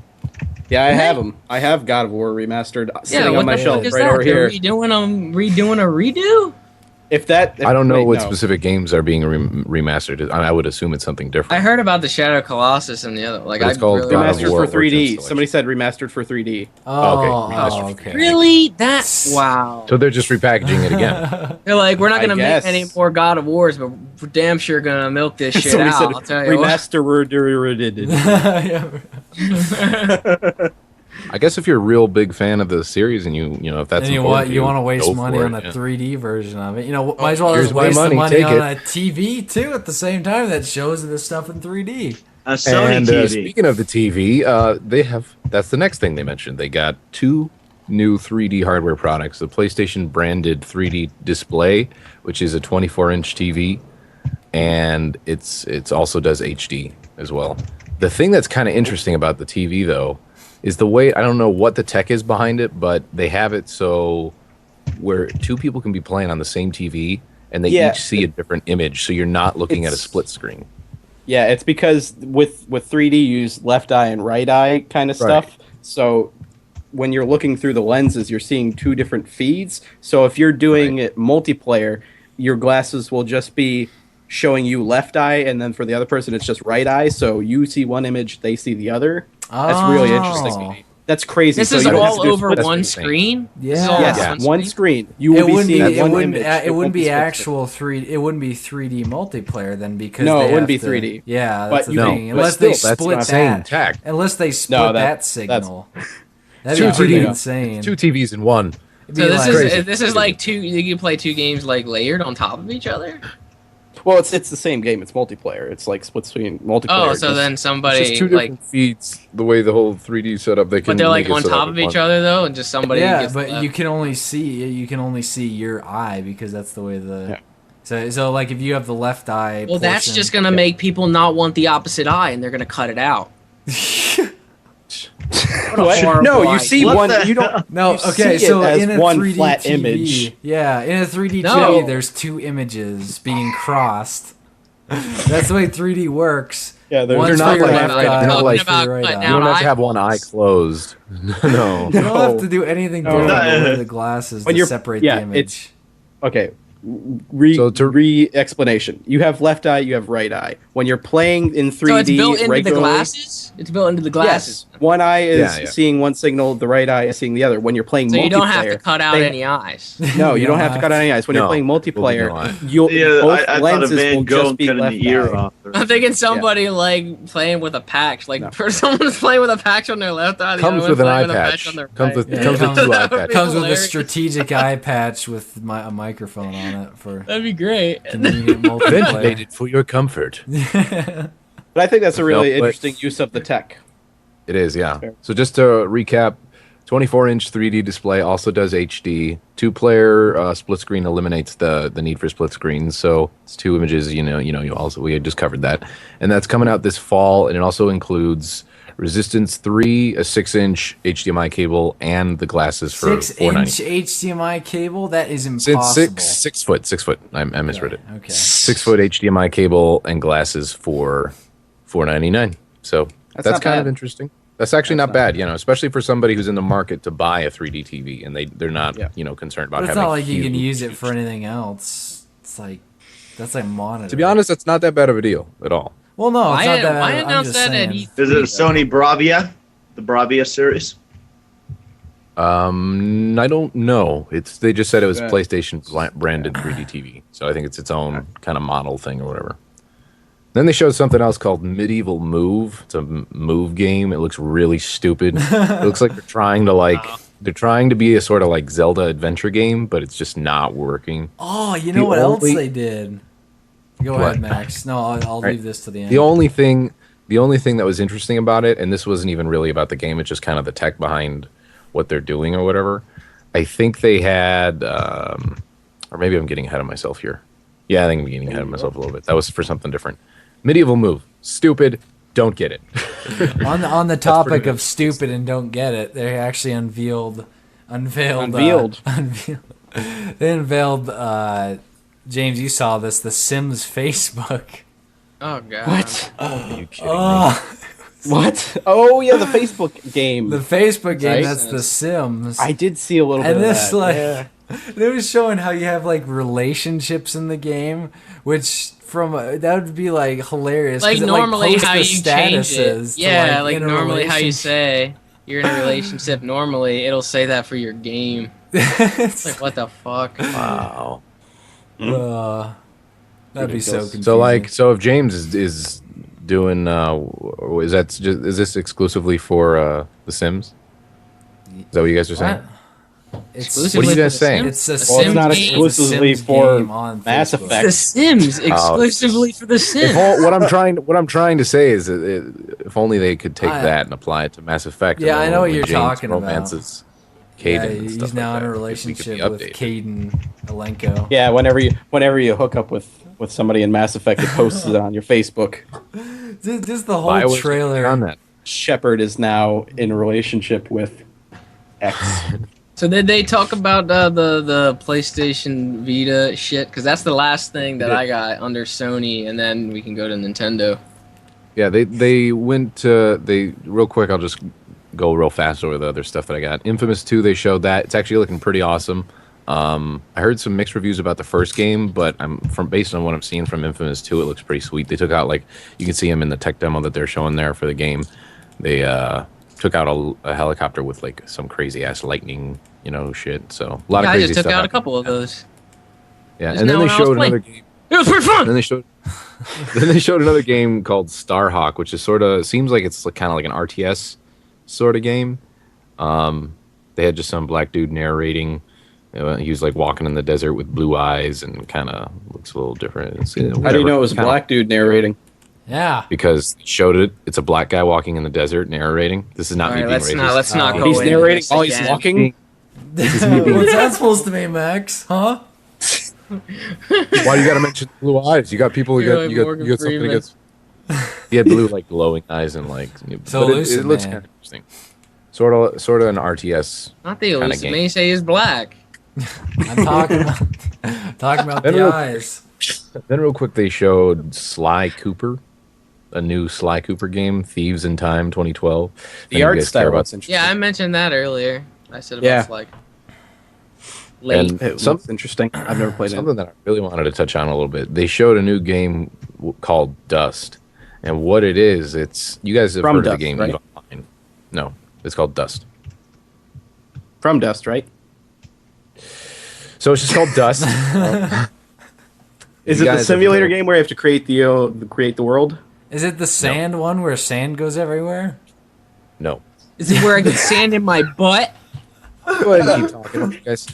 Speaker 4: Yeah, I have them. I have God of War remastered sitting on my shelf right over here.
Speaker 5: Redoing a redo?
Speaker 2: I don't know what specific games are being remastered. I would assume it's something different.
Speaker 5: I heard about the Shadow of Colossus and the other.
Speaker 2: It's called God of
Speaker 4: remastered
Speaker 2: War
Speaker 4: for 3D. Somebody said remastered for 3D.
Speaker 3: Okay.
Speaker 5: Really? Wow.
Speaker 2: So they're just repackaging it again.
Speaker 5: They're like, we're not going to make any more God of Wars, but we're damn sure going to milk this shit out. I'll tell you
Speaker 4: remastered.
Speaker 2: I guess if you're a real big fan of the series and if that's
Speaker 3: you want to waste money on a 3D version of it, might as well just waste the money on a TV too at the same time that shows this stuff in 3D.
Speaker 6: A Sony
Speaker 2: And
Speaker 6: TV.
Speaker 2: speaking of the TV, that's the next thing they mentioned. They got 2 new 3D hardware products: the PlayStation branded 3D display, which is a 24-inch TV, and it's also does HD as well. The thing that's kind of interesting about the TV though is the way, I don't know what the tech is behind it, but they have it so where 2 people can be playing on the same TV and they each see a different image, so you're not looking at a split screen.
Speaker 4: Yeah, it's because with 3D you use left eye and right eye kind of stuff. So when you're looking through the lenses, you're seeing 2 different feeds. So if you're doing it multiplayer, your glasses will just be showing you left eye, and then for the other person it's just right eye. So you see one image, they see the other. That's really interesting. That's crazy.
Speaker 5: This
Speaker 4: so
Speaker 5: is
Speaker 4: you don't have to
Speaker 5: all
Speaker 4: do
Speaker 5: over
Speaker 4: split
Speaker 5: one
Speaker 2: screen.
Speaker 5: screen?
Speaker 3: Yeah.
Speaker 5: This is all
Speaker 4: Yes,
Speaker 5: on
Speaker 4: one screen. You will be seeing one image.
Speaker 3: It wouldn't be
Speaker 4: split
Speaker 3: actual 3D. It wouldn't be 3D multiplayer then, because
Speaker 4: No,
Speaker 3: they
Speaker 4: it wouldn't
Speaker 3: have
Speaker 4: be
Speaker 3: to-
Speaker 4: 3D.
Speaker 3: Yeah,
Speaker 4: But
Speaker 3: that's the
Speaker 4: you
Speaker 3: thing.
Speaker 4: can-
Speaker 3: Unless
Speaker 2: but
Speaker 3: they
Speaker 2: still, that's
Speaker 3: split
Speaker 2: insane
Speaker 3: that.
Speaker 2: tech.
Speaker 3: Unless they split
Speaker 4: that-
Speaker 3: that signal. That'd
Speaker 2: Two
Speaker 3: be pretty
Speaker 2: 3D.
Speaker 3: insane.
Speaker 2: 2 TVs in one.
Speaker 3: It'd
Speaker 5: So
Speaker 3: be
Speaker 5: this
Speaker 3: like-
Speaker 5: is this is like 2. You can play 2 games like layered on top of each other.
Speaker 4: Well, it's the same game. It's multiplayer. It's like split screen multiplayer.
Speaker 5: Oh, so then
Speaker 2: It's
Speaker 5: somebody
Speaker 2: just 2
Speaker 5: like,
Speaker 2: different feeds. The way the whole 3D setup, they can.
Speaker 5: but they're like
Speaker 2: make it
Speaker 5: on
Speaker 2: so that
Speaker 5: top of
Speaker 2: one-
Speaker 5: each other though, and just somebody.
Speaker 3: yeah,
Speaker 5: gets
Speaker 3: but
Speaker 5: left.
Speaker 3: you can only see your eye, because that's the way the.
Speaker 4: Yeah.
Speaker 3: So like if you have the left eye.
Speaker 5: Well, that's
Speaker 3: portion-
Speaker 5: just gonna make people not want the opposite eye, and they're gonna cut it out.
Speaker 4: What?
Speaker 5: horrible
Speaker 4: No, you
Speaker 5: idea.
Speaker 4: see
Speaker 6: What
Speaker 4: one.
Speaker 6: the
Speaker 4: You don't.
Speaker 3: No,
Speaker 4: you
Speaker 3: okay,
Speaker 4: see
Speaker 3: so
Speaker 4: it as
Speaker 3: in a
Speaker 4: one
Speaker 3: 3D
Speaker 4: flat
Speaker 3: TV,
Speaker 4: image.
Speaker 3: yeah, in a 3D
Speaker 5: No.
Speaker 3: TV, there's 2 images being crossed. That's the way 3D works.
Speaker 4: Yeah, they're
Speaker 3: One's
Speaker 2: You're
Speaker 3: for
Speaker 2: not
Speaker 3: your
Speaker 2: like-
Speaker 3: left
Speaker 2: you're
Speaker 3: eye,
Speaker 2: not
Speaker 3: one's
Speaker 2: like-
Speaker 3: for your
Speaker 5: about
Speaker 3: right
Speaker 5: cutting
Speaker 3: eye.
Speaker 2: You don't have to have
Speaker 5: eyeballs.
Speaker 2: one eye closed. No.
Speaker 3: You don't have to do anything different than wear the glasses
Speaker 4: When
Speaker 3: to
Speaker 4: you're-
Speaker 3: separate
Speaker 4: yeah,
Speaker 3: the image.
Speaker 4: it's- Okay.
Speaker 2: So to-
Speaker 4: Re-explanation. You have left eye. You have right eye. When you're playing in 3D
Speaker 5: So it's built into the
Speaker 4: regularly,
Speaker 5: glasses. It's built into the glasses.
Speaker 4: yes, one eye is
Speaker 2: Yeah, yeah.
Speaker 4: seeing one signal. The right eye is seeing the other. When you're playing
Speaker 5: So
Speaker 4: multiplayer,
Speaker 5: you don't have to cut out
Speaker 4: they-
Speaker 5: any eyes.
Speaker 4: No, you don't have to cut out any eyes. When you're
Speaker 2: No.
Speaker 4: playing
Speaker 2: Will be
Speaker 4: multiplayer,
Speaker 2: no eye.
Speaker 4: you'll
Speaker 6: Yeah,
Speaker 4: both
Speaker 6: I thought of
Speaker 4: lenses
Speaker 6: Van
Speaker 4: will
Speaker 6: Gogh
Speaker 4: just be
Speaker 6: cutting
Speaker 4: left
Speaker 6: the ear
Speaker 4: eye.
Speaker 6: off.
Speaker 5: I'm thinking somebody like playing with a patch, like
Speaker 4: No.
Speaker 5: someone's playing with a patch on their left eye. The
Speaker 2: Comes
Speaker 5: other
Speaker 2: with
Speaker 5: one's
Speaker 2: an eye
Speaker 5: playing with a
Speaker 2: patch.
Speaker 5: on their
Speaker 2: Comes
Speaker 5: right.
Speaker 2: with
Speaker 3: Yeah,
Speaker 2: comes with
Speaker 3: it
Speaker 2: 2 eye
Speaker 5: That would be
Speaker 2: patches.
Speaker 3: Comes with a
Speaker 5: hilarious.
Speaker 3: strategic eye patch with a microphone on it for
Speaker 5: That'd be great.
Speaker 3: convenient multiplayer.
Speaker 2: Ventilated for your comfort.
Speaker 4: But I think that's a really
Speaker 2: No, but-
Speaker 4: interesting use of the tech.
Speaker 2: It is, yeah.
Speaker 4: Fair.
Speaker 2: So just to recap, 24-inch 3D display also does HD. 2-player split screen eliminates the need for split screens. So it's 2 images. We had just covered that, and that's coming out this fall. And it also includes Resistance 3, a 6-inch HDMI cable, and the glasses for $4.99.
Speaker 3: 6-inch HDMI cable? That is
Speaker 2: Since
Speaker 3: impossible.
Speaker 2: 6 foot. I misread it.
Speaker 3: Okay.
Speaker 2: 6 foot HDMI cable and glasses for $4.99. So that's
Speaker 4: not
Speaker 2: kind of
Speaker 4: bad.
Speaker 2: interesting. That's actually not bad, especially for somebody who's in the market to buy a 3D TV and they're not,
Speaker 4: Yeah.
Speaker 2: concerned about
Speaker 3: But it's
Speaker 2: having.
Speaker 3: not like you can
Speaker 2: huge-
Speaker 3: use it for anything else. It's like that's like monitor.
Speaker 2: To be honest, that's not that bad of a deal at all.
Speaker 3: well, no, it's not that.
Speaker 5: Why
Speaker 3: I'm
Speaker 5: announce
Speaker 3: just
Speaker 5: that at
Speaker 3: saying.
Speaker 5: E3?
Speaker 6: Is it a Sony Bravia? The Bravia series?
Speaker 2: I don't know. They just said it was
Speaker 4: Yeah.
Speaker 2: PlayStation branded 3D TV, so I think it's its own kind of model thing or whatever. Then they showed something else called Medieval Move. It's a move game. It looks really stupid. It looks like they're trying to be a sort of like Zelda adventure game, but it's just not working.
Speaker 3: Oh, you
Speaker 2: The
Speaker 3: know what else
Speaker 2: only-
Speaker 3: they did? Go
Speaker 2: What?
Speaker 3: ahead, Max. No, I'll
Speaker 2: Right.
Speaker 3: leave this to the end.
Speaker 2: The only thing that was interesting about it, and this wasn't even really about the game, it's just kind of the tech behind what they're doing or whatever. I think they had, or maybe I'm getting ahead of myself here. Yeah, I think I'm getting ahead of myself a little bit. That was for something different. Medieval Move, stupid. Don't get it.
Speaker 3: on the topic
Speaker 2: pretty
Speaker 3: of stupid and don't get it, they actually unveiled. They unveiled. James, you saw this. The Sims Facebook.
Speaker 5: Oh god.
Speaker 4: What?
Speaker 2: Are you kidding me?
Speaker 3: Oh,
Speaker 4: What? Oh yeah, the Facebook game.
Speaker 3: the Facebook game.
Speaker 4: Right?
Speaker 3: That's The Sims.
Speaker 4: I did see a little bit
Speaker 3: and
Speaker 4: of
Speaker 3: this
Speaker 4: that.
Speaker 3: like
Speaker 4: yeah.
Speaker 3: it was showing how you have like relationships in the game, which that would be like hilarious. 'cause
Speaker 5: Like
Speaker 3: it,
Speaker 5: normally
Speaker 3: posts
Speaker 5: how
Speaker 3: the
Speaker 5: you change it.
Speaker 3: statuses to,
Speaker 5: Yeah, like
Speaker 3: in a
Speaker 5: normally how you
Speaker 3: relationship.
Speaker 5: say you're in a relationship. Normally it'll say that for your game. It's like what the fuck?
Speaker 2: Wow.
Speaker 3: That'd be so confusing.
Speaker 2: So if James is doing, is this exclusively for The Sims? Is that what you guys are saying?
Speaker 3: What? It's
Speaker 2: What are you guys
Speaker 5: for The
Speaker 2: saying?
Speaker 5: Sims?
Speaker 3: It's a
Speaker 4: Well, it's
Speaker 3: Sims
Speaker 4: not
Speaker 3: game.
Speaker 4: exclusively
Speaker 3: It's a Sims
Speaker 4: for
Speaker 3: game on
Speaker 4: Mass
Speaker 3: Facebook.
Speaker 4: Effect.
Speaker 5: The Sims exclusively for The Sims.
Speaker 2: What I'm trying to say is that if only they could take that and apply it to Mass Effect.
Speaker 3: Yeah,
Speaker 2: and
Speaker 3: I know what
Speaker 2: when
Speaker 3: you're
Speaker 2: James
Speaker 3: talking about.
Speaker 2: romances Caden
Speaker 3: Yeah,
Speaker 2: and
Speaker 3: he's
Speaker 2: stuff
Speaker 3: now
Speaker 2: like
Speaker 3: in a
Speaker 2: that, we could be
Speaker 3: relationship with
Speaker 2: updated.
Speaker 3: Caden Alenko.
Speaker 4: Yeah, whenever you hook up with somebody in Mass Effect, it posts it on your Facebook.
Speaker 3: Just the whole
Speaker 2: BioWare's
Speaker 3: trailer.
Speaker 2: on that.
Speaker 4: Shepard is now in a relationship with X.
Speaker 5: So did they talk about the PlayStation Vita shit? Because that's the last thing that I got under Sony, and then we can go to Nintendo.
Speaker 2: Yeah, they went to real quick. I'll just go real fast over the other stuff that I got. Infamous 2, they showed that. It's actually looking pretty awesome. I heard some mixed reviews about the first game, but based on what I'm seeing from Infamous 2, it looks pretty sweet. They took out, like, you can see him in the tech demo that they're showing there for the game. They took out a helicopter with like some crazy ass lightning, shit. So a lot of
Speaker 5: I
Speaker 2: crazy
Speaker 5: just took
Speaker 2: stuff
Speaker 5: out a
Speaker 2: happened.
Speaker 5: couple of those.
Speaker 2: Yeah,
Speaker 5: Just
Speaker 2: and then
Speaker 5: now
Speaker 2: they
Speaker 5: when I was
Speaker 2: showed
Speaker 5: playing.
Speaker 2: another game.
Speaker 5: It was pretty fun.
Speaker 2: Then they showed another game called Starhawk, which is seems like it's kind of like an RTS sort of game. They had just some black dude narrating. He was like walking in the desert with blue eyes and kind of looks a little different.
Speaker 4: How do you know it was a black dude narrating?
Speaker 3: Yeah.
Speaker 2: Because he showed it. It's a black guy walking in the desert narrating. This is not me being racist.
Speaker 5: Let's not go
Speaker 4: He's
Speaker 5: into
Speaker 4: narrating
Speaker 5: this
Speaker 4: while he's
Speaker 5: again.
Speaker 4: walking.
Speaker 3: What's that supposed to mean, Max? Huh?
Speaker 2: Why you got to mention blue eyes? You got people.
Speaker 5: You're
Speaker 2: You
Speaker 5: like
Speaker 2: got
Speaker 5: Morgan
Speaker 2: something
Speaker 5: Freeman.
Speaker 2: against. He had blue like glowing eyes and like.
Speaker 3: So
Speaker 2: but it
Speaker 3: lucid,
Speaker 2: looks
Speaker 3: man.
Speaker 2: kind of interesting. Sort of an RTS.
Speaker 5: Not the
Speaker 2: Kinda
Speaker 5: elusive
Speaker 2: game.
Speaker 5: man. You say he's black.
Speaker 3: I'm talking about
Speaker 2: Then
Speaker 3: the
Speaker 2: real-
Speaker 3: eyes.
Speaker 2: Then real quick, they showed Sly Cooper, a new Sly Cooper game, Thieves in Time 2012.
Speaker 4: The art style looks interesting.
Speaker 5: Yeah, I mentioned that earlier. I said about
Speaker 4: Yeah.
Speaker 5: like late.
Speaker 2: And
Speaker 4: It looks interesting. I've never played it.
Speaker 2: something that I really wanted to touch on a little bit. They showed a new game called Dust, and what it is, it's you guys have
Speaker 4: From
Speaker 2: heard
Speaker 4: Dust,
Speaker 2: of the game
Speaker 4: right?
Speaker 2: Eve Online. No, it's called Dust.
Speaker 4: From Dust, right?
Speaker 2: So it's just called Dust.
Speaker 4: Is
Speaker 2: You
Speaker 4: it the
Speaker 2: guys have
Speaker 4: simulator
Speaker 2: heard-
Speaker 4: game where you have to create the world?
Speaker 3: Is it the sand one where sand goes everywhere?
Speaker 2: No.
Speaker 5: Is it where I get sand in my butt?
Speaker 2: Go ahead and keep talking, guys.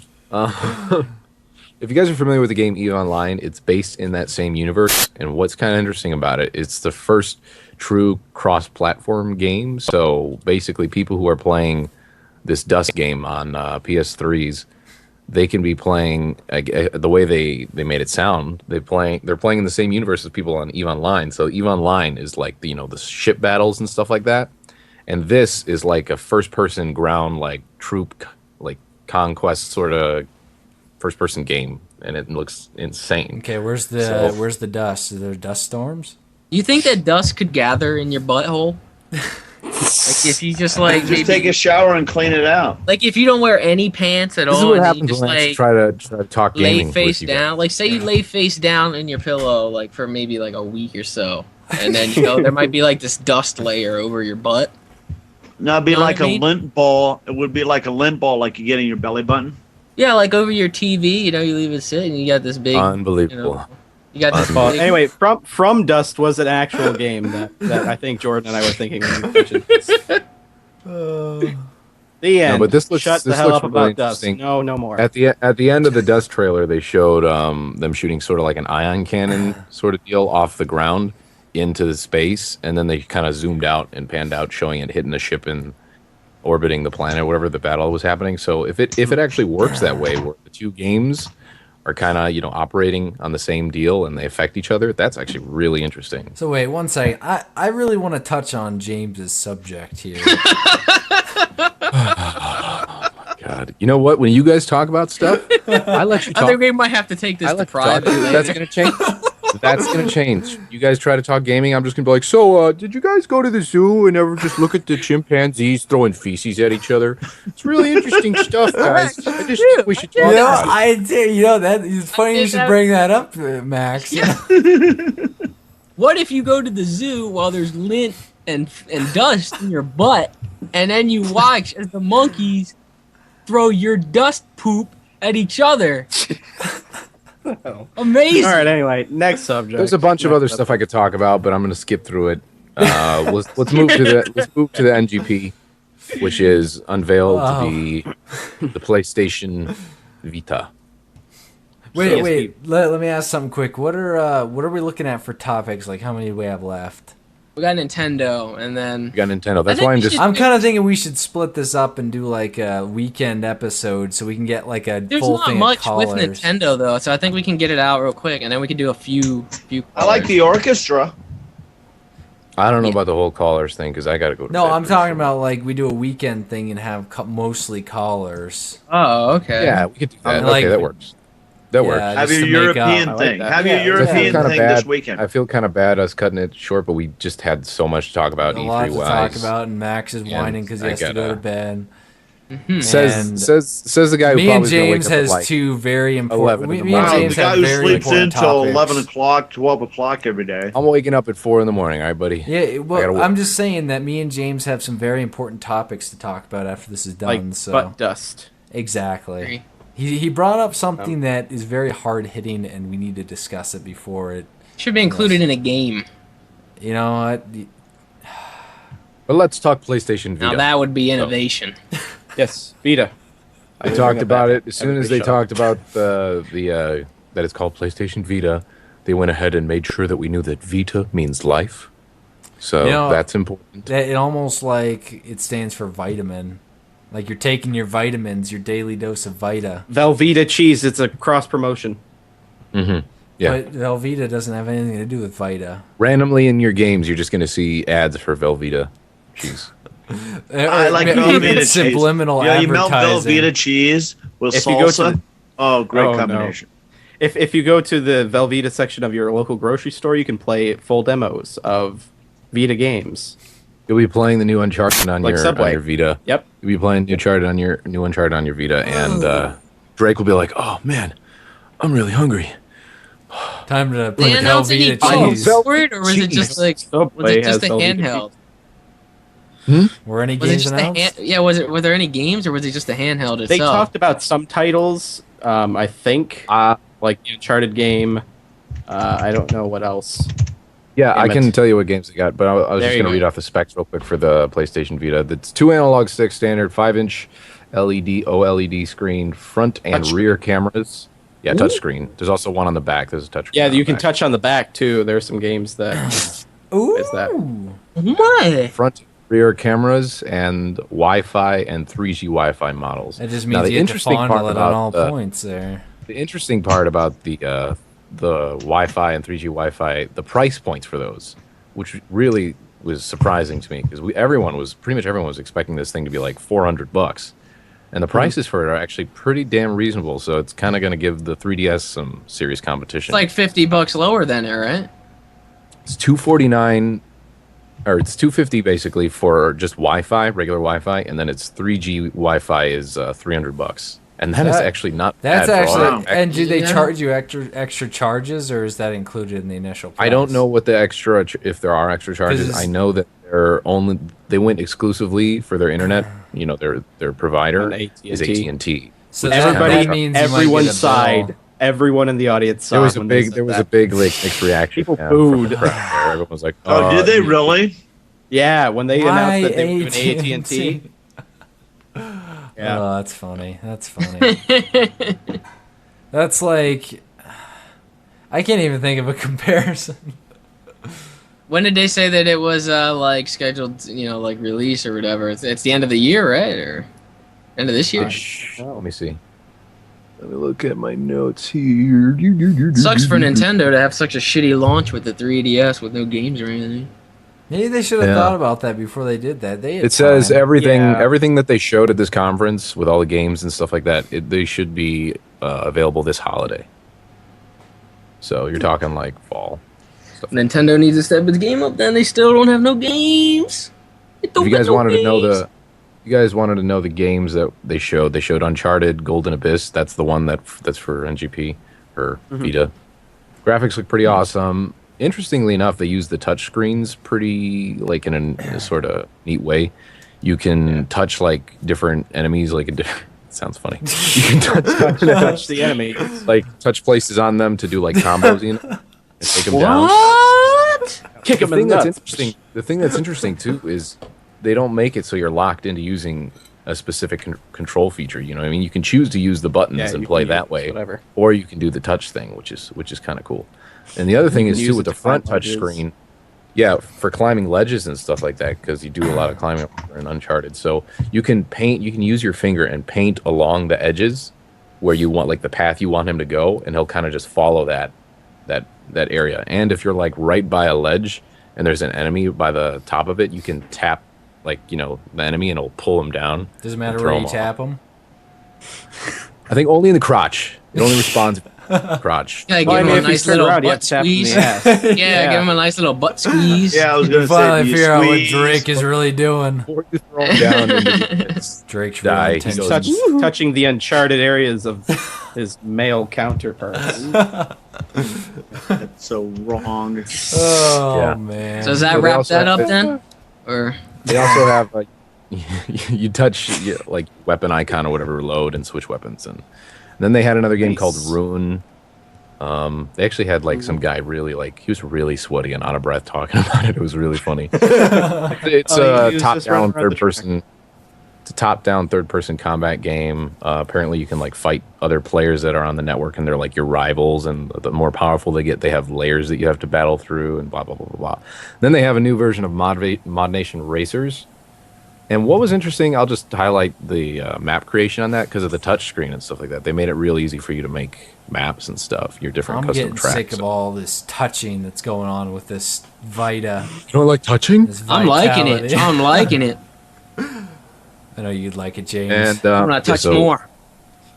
Speaker 2: If you guys are familiar with the game EVE Online, it's based in that same universe. And what's kind of interesting about it, it's the first true cross-platform game. So basically, people who are playing this Dust game on PS3s, they can be playing the way they made it sound. They're playing in the same universe as people on EVE Online. So EVE Online is like the ship battles and stuff like that. And this is like a first-person ground like troop like conquest sort of first-person game, and it looks insane.
Speaker 3: Okay, where's the dust? Is there dust storms?
Speaker 5: You think that dust could gather in your butthole? Like if you just like
Speaker 6: Just take a shower and clean it out.
Speaker 5: like if you don't wear any pants at
Speaker 2: This is
Speaker 5: all
Speaker 2: what
Speaker 5: and you
Speaker 2: happens
Speaker 5: just
Speaker 2: when I
Speaker 5: like
Speaker 2: try to talk gaming
Speaker 5: lay
Speaker 2: with
Speaker 5: face
Speaker 2: you guys.
Speaker 5: down. Like say you lay face down in your pillow like for maybe like a week or so, and then there might be like this dust layer over your butt.
Speaker 6: No, it'd be
Speaker 5: Know what
Speaker 6: like
Speaker 5: I
Speaker 6: a
Speaker 5: mean?
Speaker 6: lint ball. It would be like a lint ball like you get in your belly button.
Speaker 5: Yeah, like over your TV. You leave it sit, and you got this big.
Speaker 2: Unbelievable.
Speaker 5: You got this
Speaker 4: Well,
Speaker 5: big.
Speaker 4: anyway, from Dust was an actual game that I think Jordan and I were thinking when we mentioned this. The end.
Speaker 2: but this looks-
Speaker 4: Shut the
Speaker 2: this
Speaker 4: hell
Speaker 2: looks
Speaker 4: up
Speaker 2: really
Speaker 4: about Dust.
Speaker 2: interesting.
Speaker 4: No more.
Speaker 2: At the end of the Dust trailer, they showed them shooting sort of like an ion cannon sort of deal off the ground into the space, and then they kind of zoomed out and panned out, showing it hitting the ship and orbiting the planet, whatever the battle was happening. So if it actually works that way, where the two games are kind of operating on the same deal and they affect each other, that's actually really interesting.
Speaker 3: So wait, one second. I really want to touch on James's subject here.
Speaker 2: God, you know what? When you guys talk about stuff, I let you
Speaker 5: I
Speaker 2: talk.
Speaker 5: think we might have to take this
Speaker 2: I
Speaker 5: to
Speaker 2: like to talk.
Speaker 5: private.
Speaker 2: That's
Speaker 5: later.
Speaker 2: gonna change. That's gonna change. You guys try to talk gaming, I'm just gonna be like, so did you guys go to the zoo and ever just look at the chimpanzees throwing feces at each other? It's really interesting stuff, guys. I just think we should talk about it.
Speaker 3: I did. That it's funny you should bring that up, Max.
Speaker 5: What if you go to the zoo while there's lint and dust in your butt, and then you watch as the monkeys throw your dust poop at each other? Amazing.
Speaker 4: All right. Anyway, next subject.
Speaker 2: There's a bunch of other stuff I could talk about, but I'm gonna skip through it. Let's move to the NGP which is unveiled to be the PlayStation Vita.
Speaker 3: Wait. Let me ask something quick. What are we looking at for topics? Like, how many do we have left?
Speaker 5: We got Nintendo, and then
Speaker 2: We got Nintendo. That's
Speaker 5: think
Speaker 2: why I'm
Speaker 5: we
Speaker 2: just.
Speaker 5: should-
Speaker 3: I'm kind of thinking we should split this up and do like a weekend episode so we can get like a
Speaker 5: there's
Speaker 3: full
Speaker 5: not
Speaker 3: thing
Speaker 5: much
Speaker 3: of callers.
Speaker 5: with Nintendo though, so I think we can get it out real quick, and then we can do a few.
Speaker 6: I like
Speaker 5: callers.
Speaker 6: the orchestra.
Speaker 2: I don't know about the whole callers thing because I got to go to
Speaker 3: No,
Speaker 2: bed
Speaker 3: I'm
Speaker 2: pretty
Speaker 3: talking
Speaker 2: soon.
Speaker 3: about like we do a weekend thing and have mostly callers.
Speaker 5: Oh, okay.
Speaker 2: Yeah, we could do that.
Speaker 3: Like-
Speaker 2: Okay, that works. That
Speaker 3: Yeah,
Speaker 2: works.
Speaker 6: Have
Speaker 3: just
Speaker 6: your
Speaker 3: to make up.
Speaker 6: European
Speaker 4: I like
Speaker 6: thing.
Speaker 4: that.
Speaker 6: Have
Speaker 3: Yeah,
Speaker 6: your
Speaker 3: I feel
Speaker 6: European
Speaker 2: kinda
Speaker 6: thing
Speaker 2: bad.
Speaker 6: this weekend.
Speaker 2: I feel kind of bad us cutting it short, but we just had so much to talk about
Speaker 3: A
Speaker 2: E3
Speaker 3: lot to talk
Speaker 2: wise.
Speaker 3: about, and Max is
Speaker 2: And
Speaker 3: whining because he
Speaker 2: I
Speaker 3: has to go
Speaker 2: gotta-
Speaker 3: to bed. And
Speaker 2: Says the guy who
Speaker 3: me and
Speaker 2: probably gonna
Speaker 3: James
Speaker 2: wake up at
Speaker 3: has
Speaker 2: like
Speaker 3: two very
Speaker 2: 11
Speaker 3: important.
Speaker 2: in
Speaker 3: Me
Speaker 2: the
Speaker 3: and
Speaker 6: Wow,
Speaker 2: morning.
Speaker 3: James
Speaker 6: the guy
Speaker 3: have
Speaker 6: who
Speaker 3: very
Speaker 6: sleeps
Speaker 3: important
Speaker 6: until
Speaker 3: topics.
Speaker 6: 11 o'clock, 12 o'clock every day.
Speaker 2: I'm waking up at 4 in the morning. All right, buddy.
Speaker 3: Yeah,
Speaker 2: I gotta
Speaker 3: well,
Speaker 2: work.
Speaker 3: I'm just saying that me and James have some very important topics to talk about after this is done.
Speaker 4: Like
Speaker 3: so
Speaker 4: butt dust.
Speaker 3: exactly,
Speaker 5: Agree.
Speaker 3: he brought up something that is very hard hitting, and we need to discuss it before it.
Speaker 5: Should be included in a game.
Speaker 3: You know what?
Speaker 2: But let's talk PlayStation Vita.
Speaker 5: Now that would be innovation.
Speaker 4: Yes, Vita.
Speaker 2: I talked about it as soon as they
Speaker 4: Everybody shut up.
Speaker 2: talked about the that it's called PlayStation Vita. They went ahead and made sure that we knew that Vita means life. So
Speaker 3: You know,
Speaker 2: that's important.
Speaker 3: That it almost like it stands for vitamin. Like you're taking your vitamins, your daily dose of Vita.
Speaker 4: Velveeta cheese. It's a cross promotion.
Speaker 2: Yeah.
Speaker 3: But Velveeta doesn't have anything to do with Vita.
Speaker 2: Randomly in your games, you're just going to see ads for Velveeta cheese.
Speaker 6: I like
Speaker 3: Even
Speaker 6: Velveeta cheese.
Speaker 3: subliminal
Speaker 6: Yeah, you melt
Speaker 3: advertising.
Speaker 6: Velveeta cheese with
Speaker 4: If you go to
Speaker 6: salsa.
Speaker 4: the-
Speaker 6: Oh, great
Speaker 4: Oh, no.
Speaker 6: combination.
Speaker 4: If you go to the Velveeta section of your local grocery store, you can play full demos of Vita games.
Speaker 2: You'll be playing the new Uncharted on
Speaker 4: Like
Speaker 2: your
Speaker 4: Subway.
Speaker 2: Vita.
Speaker 4: Yep.
Speaker 2: You'll be playing new Uncharted on your Vita, and Drake will be like, "Oh man, I'm really hungry."
Speaker 3: Time to
Speaker 5: They
Speaker 3: put
Speaker 5: announced any
Speaker 3: Velveeta cheese.
Speaker 5: games for it, or was it
Speaker 2: Cheese.
Speaker 5: just like
Speaker 4: Subway
Speaker 5: was it just
Speaker 4: has
Speaker 5: a
Speaker 4: Velveeta
Speaker 5: handheld?
Speaker 3: Were any
Speaker 5: Was it
Speaker 3: games
Speaker 5: just
Speaker 3: announced?
Speaker 5: yeah? Were there any games, or was it just a handheld itself?
Speaker 4: They talked about some titles. I think like the Uncharted game. I don't know what else.
Speaker 2: Yeah, I
Speaker 4: Damn
Speaker 2: can
Speaker 4: it.
Speaker 2: tell you what games they got, but I was
Speaker 4: There
Speaker 2: just
Speaker 4: you
Speaker 2: going to
Speaker 4: go.
Speaker 2: read off the specs real quick for the PlayStation Vita. That's 2 analog sticks, standard 5-inch LED OLED screen, front and
Speaker 4: Touch-
Speaker 2: rear cameras. Yeah, touchscreen. There's also one on the back. There's a touch.
Speaker 4: Yeah,
Speaker 2: screen on
Speaker 4: you
Speaker 2: the
Speaker 4: can
Speaker 2: back.
Speaker 4: touch on the back too. There's some games that.
Speaker 3: Ooh.
Speaker 4: Is that-
Speaker 5: What?
Speaker 2: front, rear cameras, and Wi-Fi and 3G Wi-Fi models.
Speaker 3: That just
Speaker 2: Now,
Speaker 3: means
Speaker 2: the
Speaker 3: you have to
Speaker 2: interesting part
Speaker 3: fondle it on
Speaker 2: about
Speaker 3: all
Speaker 2: the-
Speaker 3: points there.
Speaker 2: The interesting part about the Wi-Fi and 3G Wi-Fi, the price points for those, which really was surprising to me because pretty much everyone was expecting this thing to be like $400, and the prices for it are actually pretty damn reasonable. So it's kind of going to give the 3DS some serious competition.
Speaker 5: It's like $50 lower than it, right?
Speaker 2: It's $249, or it's $250 basically for just Wi-Fi, regular Wi-Fi, and then it's 3G Wi-Fi is $300, and that is
Speaker 3: That-
Speaker 2: actually not
Speaker 3: That's
Speaker 2: bad for all
Speaker 3: actually.
Speaker 2: that.
Speaker 3: And do they
Speaker 5: Yeah.
Speaker 3: charge you extra charges, or is that included in the initial price?
Speaker 2: I don't know what the extra, if there are extra charges.
Speaker 3: it's-
Speaker 2: I know that they went exclusively for their internet. You know, their provider
Speaker 4: On
Speaker 2: is
Speaker 4: AT&T.
Speaker 2: AT&T.
Speaker 3: So
Speaker 4: Everybody,
Speaker 3: that means you might
Speaker 4: everyone
Speaker 3: get a
Speaker 4: sighed.
Speaker 3: bill.
Speaker 4: Everyone in the audience sighed.
Speaker 2: There was a
Speaker 4: when they
Speaker 2: big,
Speaker 4: said
Speaker 2: there was a
Speaker 4: that.
Speaker 2: big like mixed reaction.
Speaker 4: People
Speaker 2: from
Speaker 4: booed.
Speaker 2: the crowd there. Everyone was like,
Speaker 6: Oh, did they
Speaker 2: you-
Speaker 6: really?
Speaker 4: Yeah, when they
Speaker 3: Why
Speaker 4: announced that they were doing
Speaker 3: AT&T?
Speaker 4: AT&T. Yeah.
Speaker 3: Oh, that's funny. That's funny. That's like. I can't even think of a comparison.
Speaker 5: When did they say that it was like scheduled, like release or whatever? It's the end of the year, right? Or end of this year?
Speaker 2: Let me see. Let me look at my notes here.
Speaker 5: Sucks for Nintendo to have such a shitty launch with the 3DS with no games or anything.
Speaker 3: Maybe they should have
Speaker 2: Yeah.
Speaker 3: thought about that before they did that. They had
Speaker 2: It says
Speaker 3: time.
Speaker 2: everything
Speaker 4: Yeah.
Speaker 2: that they showed at this conference with all the games and stuff like that. They should be available this holiday. So you're talking like fall.
Speaker 5: Nintendo needs to step its game up. Then they still don't have no games. They don't
Speaker 2: If you
Speaker 5: got
Speaker 2: guys
Speaker 5: no
Speaker 2: wanted to know
Speaker 5: games.
Speaker 2: the games that they showed Uncharted, Golden Abyss. That's the one that's for NGP or Vita. Graphics look pretty awesome. Interestingly enough, they use the touch screens pretty like in a sort of neat way. You can touch like different enemies, like it sounds funny. You can
Speaker 4: Touch the enemy.
Speaker 2: like touch places on them to do like combos, you know, and take them down.
Speaker 5: What?
Speaker 4: Kick
Speaker 2: The
Speaker 4: him in
Speaker 2: thing
Speaker 4: the
Speaker 2: that's
Speaker 4: nuts.
Speaker 2: interesting. The thing that's interesting too is they don't make it so you're locked into using a specific control feature. You know what I mean? You can choose to use the buttons and play that way,
Speaker 4: whatever.
Speaker 2: or you can do the touch thing, which is kind of cool. And the other thing is
Speaker 4: use
Speaker 2: too
Speaker 4: it
Speaker 2: with the
Speaker 4: to climb
Speaker 2: front touch
Speaker 4: ledges.
Speaker 2: screen. Yeah, for climbing ledges and stuff like that, because you do a lot of climbing in Uncharted. So you can use your finger and paint along the edges where you want, like the path you want him to go, and he'll kind of just follow that area. And if you're like right by a ledge and there's an enemy by the top of it, you can tap the enemy and it'll pull him down.
Speaker 3: Doesn't matter
Speaker 2: throw
Speaker 3: where you
Speaker 2: him
Speaker 3: tap them.
Speaker 2: I think only in the crotch. It only responds crotch.
Speaker 5: Yeah, give
Speaker 4: Well, I
Speaker 5: him
Speaker 4: mean,
Speaker 5: a
Speaker 4: if you
Speaker 5: nice
Speaker 4: turn
Speaker 5: little
Speaker 4: around, you have
Speaker 5: butt
Speaker 4: to tap in the
Speaker 5: squeeze.
Speaker 4: ass.
Speaker 5: Yeah, give him a nice little butt squeeze.
Speaker 6: Yeah, I was gonna say.
Speaker 3: Finally
Speaker 6: do you
Speaker 3: figure out what
Speaker 6: squeeze?
Speaker 3: Drake is really doing.
Speaker 2: Before you throw him down, it's
Speaker 3: Drake's
Speaker 2: Die.
Speaker 3: real
Speaker 2: He's
Speaker 3: intentions.
Speaker 4: Touching the uncharted areas of his male counterparts.
Speaker 6: That's so wrong.
Speaker 3: Oh
Speaker 2: Yeah.
Speaker 3: man.
Speaker 5: So does that
Speaker 2: So they
Speaker 5: wrap
Speaker 2: also
Speaker 5: that
Speaker 2: have
Speaker 5: up then? Or
Speaker 2: They also have you touch like weapon icon or whatever, load and switch weapons, and then they had another game called Rune. They actually had like some guy really he was really sweaty and out of breath talking about it. It was really funny. It's a top-down third-person. It's a top-down third-person combat game. Apparently, you can like fight other players that are on the network, and they're like your rivals. And the more powerful they get, they have layers that you have to battle through, and blah blah blah blah blah. Then they have a new version of Mod Nation Racers. And what was interesting, I'll just highlight the map creation on that because of the touch screen and stuff like that. They made it real easy for you to make maps and stuff. Your different
Speaker 3: I'm
Speaker 2: custom
Speaker 3: getting
Speaker 2: tracks.
Speaker 3: sick of all this touching that's going on with this Vita.
Speaker 2: You don't like touching?
Speaker 3: This
Speaker 5: I'm liking it.
Speaker 3: vitality.
Speaker 5: I'm liking it.
Speaker 3: I know you'd like it, James.
Speaker 2: And
Speaker 5: I'm gonna touch more.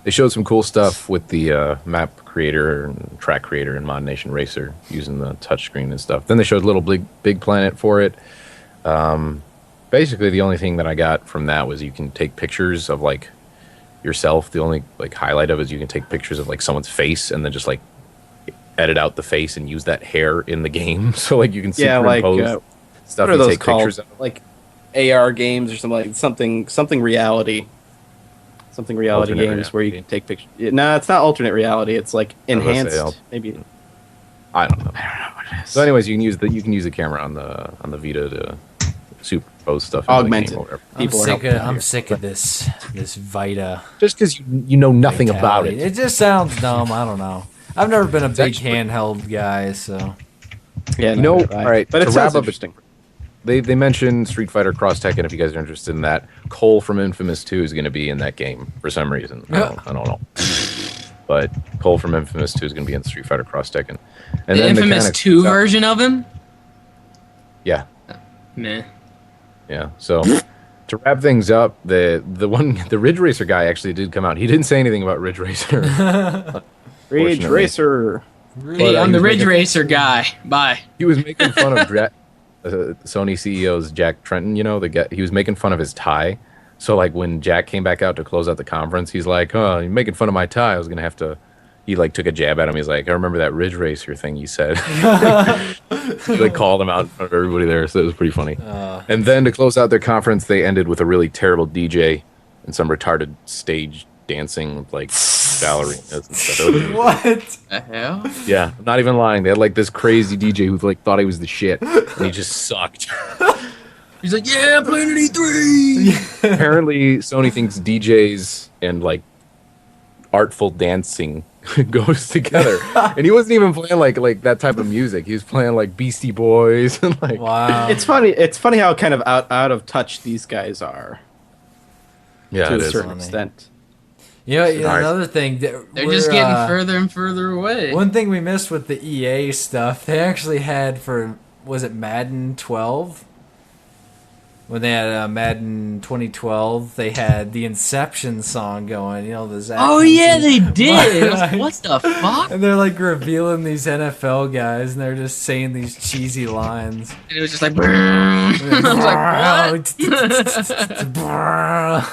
Speaker 2: They showed some cool stuff with the map creator and track creator in Mod Nation Racer using the touchscreen and stuff. Then they showed a little big planet for it. Basically, the only thing that I got from that was you can take pictures of like yourself. The only like highlight of it is you can take pictures of like someone's face and then just like edit out the face and use that hair in the game. So like you can superimpose stuff
Speaker 4: what are
Speaker 2: and
Speaker 4: those
Speaker 2: take
Speaker 4: called?
Speaker 2: pictures of.
Speaker 4: Like AR games or something reality. Something reality
Speaker 2: Alternate
Speaker 4: games where you can
Speaker 2: reality.
Speaker 4: take pictures. No, it's not alternate reality. It's like
Speaker 2: I was gonna say
Speaker 4: enhanced. Maybe.
Speaker 2: I don't know.
Speaker 4: I don't know what it is.
Speaker 2: So, anyways, you can use the camera on the Vita to superimpose stuff. into the game
Speaker 4: Augmented.
Speaker 2: or whatever.
Speaker 3: I'm sick of this Vita.
Speaker 2: Just because you know nothing about
Speaker 3: mentality.
Speaker 2: it.
Speaker 3: It just sounds dumb. I don't know. I've never been a big
Speaker 2: actually-
Speaker 3: handheld guy, so
Speaker 4: Yeah,
Speaker 2: You know,
Speaker 4: neither have I.
Speaker 2: all right,
Speaker 4: But
Speaker 2: to
Speaker 4: it
Speaker 2: wrap
Speaker 4: sounds
Speaker 2: up-
Speaker 4: interesting.
Speaker 2: They mentioned Street Fighter Cross Tekken. If you guys are interested in that, Cole from Infamous 2 is going to be in that game for some reason. I don't know. But Cole from Infamous 2 is going to be in Street Fighter Cross Tekken. And
Speaker 5: The
Speaker 2: then
Speaker 5: infamous 2 version of him?
Speaker 2: Yeah,
Speaker 5: Meh.
Speaker 2: yeah. So to wrap things up, the Ridge Racer guy actually did come out. He didn't say anything about Ridge Racer.
Speaker 4: Ridge
Speaker 2: Unfortunately.
Speaker 4: Racer.
Speaker 5: Hey, I'm
Speaker 2: he
Speaker 5: the
Speaker 2: was
Speaker 5: Ridge
Speaker 2: making-
Speaker 5: Racer guy. Bye.
Speaker 2: He was making fun of Sony CEO's Jack Tretton. You know, the guy. He was making fun of his tie. So like when Jack came back out to close out the conference, he's like, "Oh, you're making fun of my tie. I was gonna have to." He like took a jab at him. He's like, "I remember that Ridge Racer thing you said." He like called him out in front of everybody there, so it was pretty funny. And then to close out their conference, they ended with a really terrible DJ and some retarded stage dancing with like ballerinas and stuff. It was-
Speaker 3: what?
Speaker 5: The hell?
Speaker 2: yeah, I'm not even lying. They had like this crazy DJ who like thought he was the shit, and he just sucked.
Speaker 5: He's like, yeah, I'm playing at E3.
Speaker 2: Apparently, Sony thinks DJs and like artful dancing goes together, and he wasn't even playing like that type of music. He was playing like Beastie Boys and like
Speaker 3: Wow.
Speaker 4: It's funny. It's funny how kind of out of touch these guys are
Speaker 2: yeah,
Speaker 4: to
Speaker 2: it
Speaker 4: a
Speaker 2: is.
Speaker 4: certain
Speaker 3: funny.
Speaker 4: extent.
Speaker 3: You know,
Speaker 2: Alright.
Speaker 3: another thing that
Speaker 5: They're
Speaker 3: we're,
Speaker 5: just getting further and further away.
Speaker 3: One thing we missed with the EA stuff, they actually had was it Madden 12? When they had Madden 2012, they had the Inception song going. You know, the Zach.
Speaker 5: Oh yeah, they
Speaker 3: Right.
Speaker 5: did. What the fuck?
Speaker 3: And they're like revealing these NFL guys, and they're just saying these cheesy lines.
Speaker 5: And it was just like, I was like, what?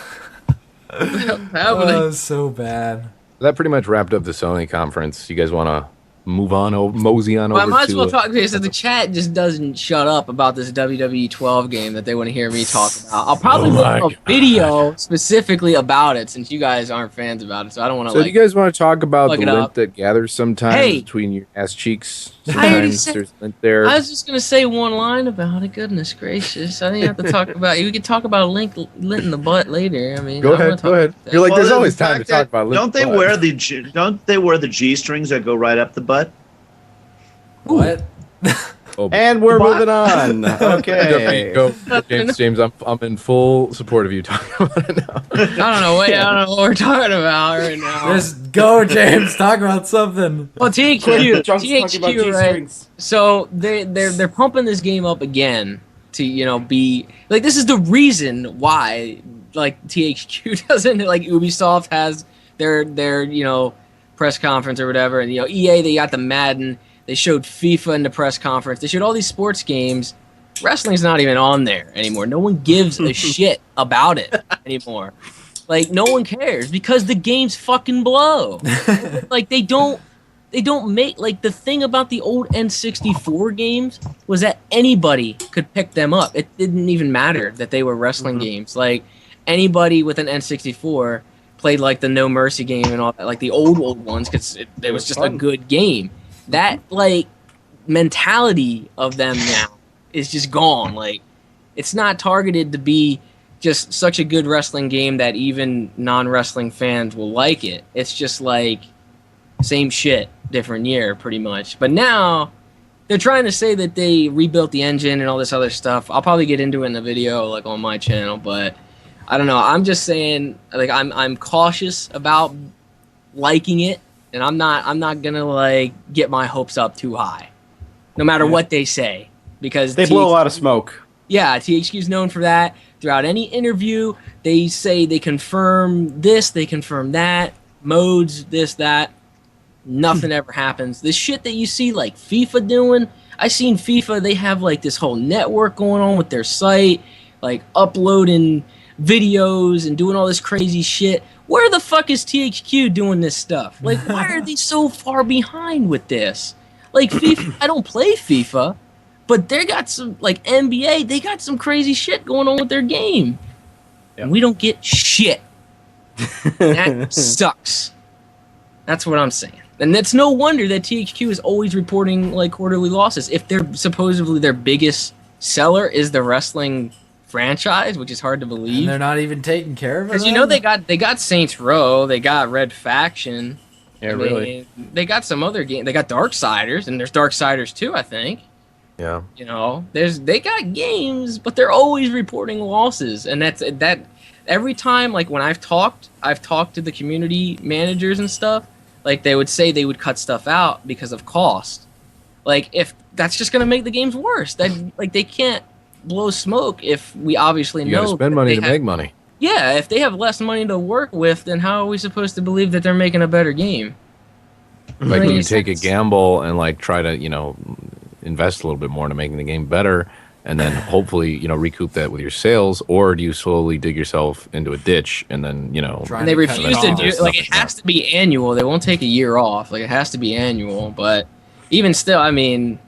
Speaker 3: Oh, so bad.
Speaker 2: That pretty much wrapped up the Sony conference. You guys want to move on, mosey on
Speaker 5: Well, I
Speaker 2: over
Speaker 5: might as
Speaker 2: to
Speaker 5: well talk because the chat just doesn't shut up about this WWE 12 game that they want to hear me talk about. I'll probably make a video specifically about it since you guys aren't fans about it, so I don't want to
Speaker 2: So
Speaker 5: like.
Speaker 2: do you guys want to talk about
Speaker 5: plug
Speaker 2: the
Speaker 5: it
Speaker 2: lint
Speaker 5: up.
Speaker 2: that gathers sometimes
Speaker 5: Hey!
Speaker 2: between your ass cheeks?
Speaker 5: I already
Speaker 2: Sometimes
Speaker 5: said-
Speaker 2: there's lint there.
Speaker 5: I was just gonna say one line about it. Goodness gracious! I didn't have to talk about. We could talk about lint in the butt later. I mean,
Speaker 2: Go
Speaker 5: I wanna
Speaker 2: ahead.
Speaker 5: talk
Speaker 2: Go ahead.
Speaker 5: about that.
Speaker 2: You're like,
Speaker 6: Well,
Speaker 2: there's
Speaker 6: the
Speaker 2: always time to
Speaker 6: fact
Speaker 2: talk
Speaker 6: that-
Speaker 2: about lint.
Speaker 6: Don't they wear the G strings that go right up the butt?
Speaker 3: What?
Speaker 4: And we're
Speaker 6: What?
Speaker 4: moving on. Okay.
Speaker 2: Go, James. I'm in full support of you talking about it now.
Speaker 5: I don't know. Wait, I don't know what we're talking about right now.
Speaker 3: Just go, James. Talk about something.
Speaker 5: Well, THQ,
Speaker 4: John's talking about
Speaker 5: THQ, right?
Speaker 4: G-strings.
Speaker 5: So they're pumping this game up again to be like, this is the reason why like THQ doesn't, like Ubisoft has their press conference or whatever, and EA, they got the Madden, they showed FIFA in the press conference, they showed all these sports games. Wrestling's not even on there anymore. No one gives a shit about it anymore. Like, no one cares because the games fucking blow. Like, they don't make, like, the thing about the old N64 games was that anybody could pick them up. It didn't even matter that they were wrestling games. Like, anybody with an N64 played, like, the No Mercy game and all that, like the old ones, because it was just a good game. That, like, mentality of them now is just gone. Like, it's not targeted to be just such a good wrestling game that even non-wrestling fans will like it. It's just like same shit, different year, pretty much. But now they're trying to say that they rebuilt the engine and all this other stuff. I'll probably get into it in a video, like on my channel, but I don't know. I'm just saying, like, I'm cautious about liking it, and I'm not gonna like get my hopes up too high, no matter what they say, because
Speaker 4: They blow a lot of smoke.
Speaker 5: yeah, THQ is known for that. Throughout any interview, they say they confirm this, they confirm that, modes, this, that. Nothing ever happens. The shit that you see like FIFA doing, I seen FIFA, they have like this whole network going on with their site, like uploading videos and doing all this crazy shit. Where the fuck is THQ doing this stuff? Like, why are they so far behind with this? Like, FIFA, I don't play FIFA, but they got some, like NBA, they got some crazy shit going on with their game. And we don't get shit. That sucks. That's what I'm saying. And it's no wonder that THQ is always reporting like quarterly losses. If they're supposedly their biggest seller is the wrestling franchise, which is hard to
Speaker 3: And
Speaker 5: believe.
Speaker 3: they're not even taking care of it.
Speaker 5: Because they got Saints Row, they got Red Faction.
Speaker 4: Yeah,
Speaker 5: I
Speaker 4: really.
Speaker 5: mean, they got some other game. They got Darksiders, and there's Darksiders too, I think.
Speaker 2: Yeah.
Speaker 5: They got games, but they're always reporting losses, and that every time. Like when I've talked to the community managers and stuff. Like they would say they would cut stuff out because of cost. Like if that's just gonna make the games worse. That like they can't blow smoke if we obviously
Speaker 2: You
Speaker 5: know
Speaker 2: gotta spend
Speaker 5: that
Speaker 2: money
Speaker 5: they
Speaker 2: to
Speaker 5: have-
Speaker 2: make money.
Speaker 5: Yeah, if they have less money to work with, then how are we supposed to believe that they're making a better game?
Speaker 2: Like when you
Speaker 5: Makes
Speaker 2: take a
Speaker 5: sense.
Speaker 2: gamble and like try to, invest a little bit more into making the game better, and then hopefully, recoup that with your sales, or do you slowly dig yourself into a ditch and then,
Speaker 3: Trying
Speaker 5: And they
Speaker 3: to cut it
Speaker 5: refuse to
Speaker 3: off.
Speaker 5: do like it has to be annual. They won't take a year off. Like it has to be annual. But even still, I mean,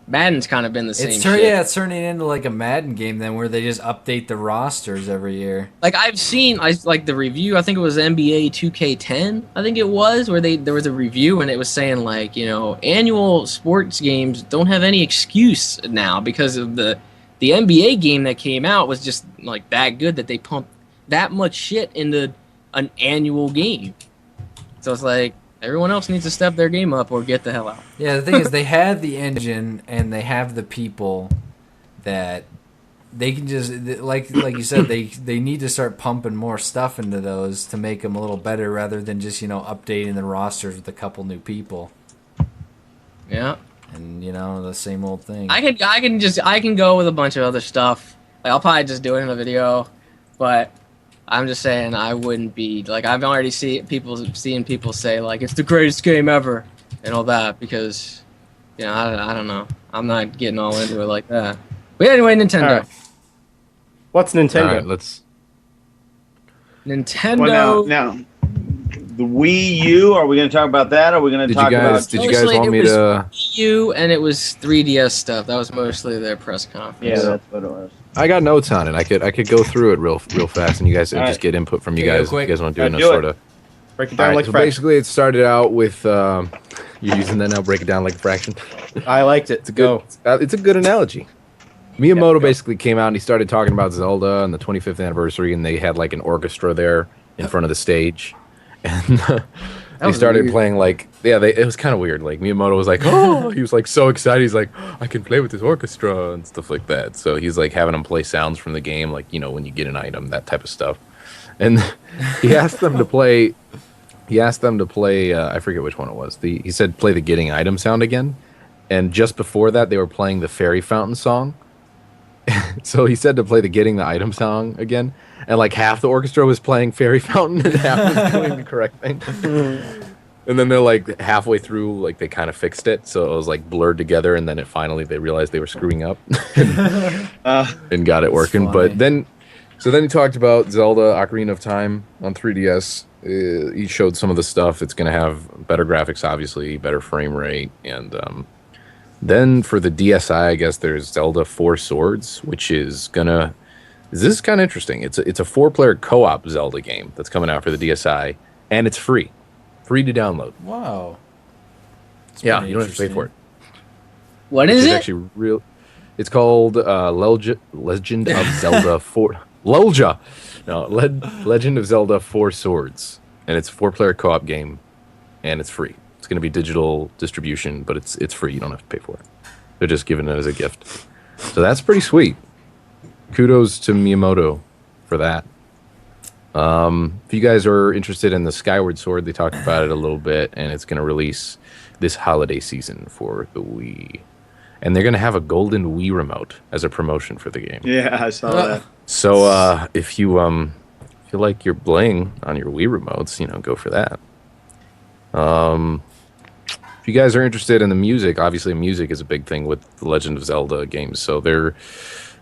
Speaker 5: Madden's kind of been the same. shit.
Speaker 3: It's turning into like a Madden game then, where they just update the rosters every year.
Speaker 5: Like I've seen, like the review. I think it was NBA 2K10. I think it was where there was a review and it was saying like annual sports games don't have any excuse now because of the NBA game that came out was just like that good that they pumped that much shit into an annual game. So it's like everyone else needs to step their game up or get the hell out.
Speaker 3: Yeah, the thing is, they have the engine and they have the people that they can just like you said they need to start pumping more stuff into those to make them a little better rather than just updating the rosters with a couple new people
Speaker 5: Yeah.
Speaker 3: and the same old thing.
Speaker 5: I can go with a bunch of other stuff. Like I'll probably just do it in a video, but I'm just saying I wouldn't be like I've already seen people say like it's the greatest game ever and all that because I don't know. I'm not getting all into it like that. But anyway, Nintendo.
Speaker 4: All right. What's Nintendo?
Speaker 2: All right, let's.
Speaker 5: Nintendo.
Speaker 6: Well, now, the Wii U. Are we going to talk about that? Or are we going to talk about?
Speaker 2: Did you guys
Speaker 5: Mostly
Speaker 2: want
Speaker 5: it
Speaker 2: me
Speaker 5: was
Speaker 2: to?
Speaker 5: Wii U and it was 3DS stuff. That was mostly their press conference.
Speaker 6: Yeah, that's what it was.
Speaker 2: I got notes on it. I could go through it real fast, and you guys
Speaker 6: All
Speaker 2: just
Speaker 6: right.
Speaker 2: get input from you
Speaker 3: Okay, go
Speaker 2: guys. If
Speaker 3: quick.
Speaker 2: you guys want to do
Speaker 6: Do
Speaker 2: no
Speaker 6: it.
Speaker 2: sort of.
Speaker 4: Break it
Speaker 2: All
Speaker 4: down
Speaker 2: right,
Speaker 4: like
Speaker 2: so
Speaker 4: fraction.
Speaker 2: basically, it started out with you're using that now. Break it down like a fraction.
Speaker 4: I liked it.
Speaker 2: It's a good. It's a good analogy. Miyamoto basically came out and he started talking about Zelda and the 25th anniversary, and they had like an orchestra there in front of the stage, and they started playing like it was kind of weird. Like Miyamoto was like, oh, he was like so excited. He's like, I can play with this orchestra and stuff like that. So he's like having them play sounds from the game, like when you get an item, that type of stuff. And he asked them to play. He asked them to play. I forget which one it was. He said play the getting item sound again, and just before that they were playing the fairy fountain song. So he said to play the getting the item song again, and like half the orchestra was playing fairy fountain and half was doing the correct thing. And then they're like halfway through, like they kind of fixed it, so it was like blurred together, and then they realized they were screwing up and got it working.
Speaker 3: funny.
Speaker 2: But then he talked about Zelda Ocarina of Time on 3DS. He showed some of the stuff. It's going to have better graphics, obviously, better frame rate, and then for the DSi, I guess there's Zelda Four Swords, which is gonna. This is kind of interesting. It's a 4-player co-op Zelda game that's coming out for the DSi, and it's free to download.
Speaker 3: Wow.
Speaker 2: Yeah,
Speaker 3: pretty
Speaker 2: you don't have to pay for it.
Speaker 5: What is
Speaker 2: It's
Speaker 5: it?
Speaker 2: actually real. It's called Legend of Zelda Legend of Zelda Four Swords, and it's a 4-player co-op game, and it's free. It's going to be digital distribution, but it's free. You don't have to pay for it. They're just giving it as a gift. So that's pretty sweet. Kudos to Miyamoto for that. If you guys are interested in the Skyward Sword, they talked about it a little bit, and it's going to release this holiday season for the Wii. And they're going to have a golden Wii remote as a promotion for the game.
Speaker 6: Yeah, I saw that.
Speaker 2: So if you feel like you're bling on your Wii remotes, go for that. If you guys are interested in the music, obviously music is a big thing with the Legend of Zelda games. So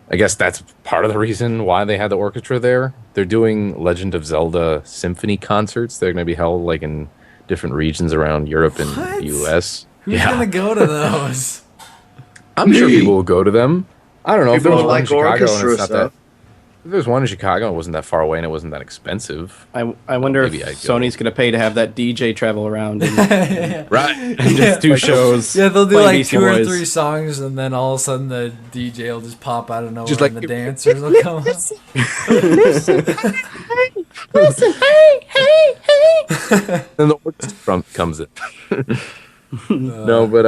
Speaker 2: I guess that's part of the reason why they had the orchestra there. They're doing Legend of Zelda symphony concerts. They're going to be held like in different regions around Europe and
Speaker 3: What?
Speaker 2: the US.
Speaker 3: Who's gonna go to those?
Speaker 2: I'm sure people will go to them. I don't know if there
Speaker 6: People
Speaker 2: was one in
Speaker 6: like
Speaker 2: Chicago and
Speaker 6: orchestra
Speaker 2: it's not that.
Speaker 6: stuff.
Speaker 2: If there was one in Chicago, it wasn't that far away and it wasn't that expensive.
Speaker 4: I wonder if
Speaker 2: Maybe I'd go.
Speaker 4: Sony's going to pay to have that DJ travel around and,
Speaker 2: Right.
Speaker 4: and just do shows.
Speaker 3: Yeah, they'll do
Speaker 4: playing
Speaker 3: like
Speaker 4: Beastie
Speaker 3: 2 or
Speaker 4: Boys.
Speaker 3: 3 songs, and then all of a sudden the DJ will just pop out of nowhere,
Speaker 2: Just like-
Speaker 3: and the dancers will come.
Speaker 2: Then the orchestra comes in. No, but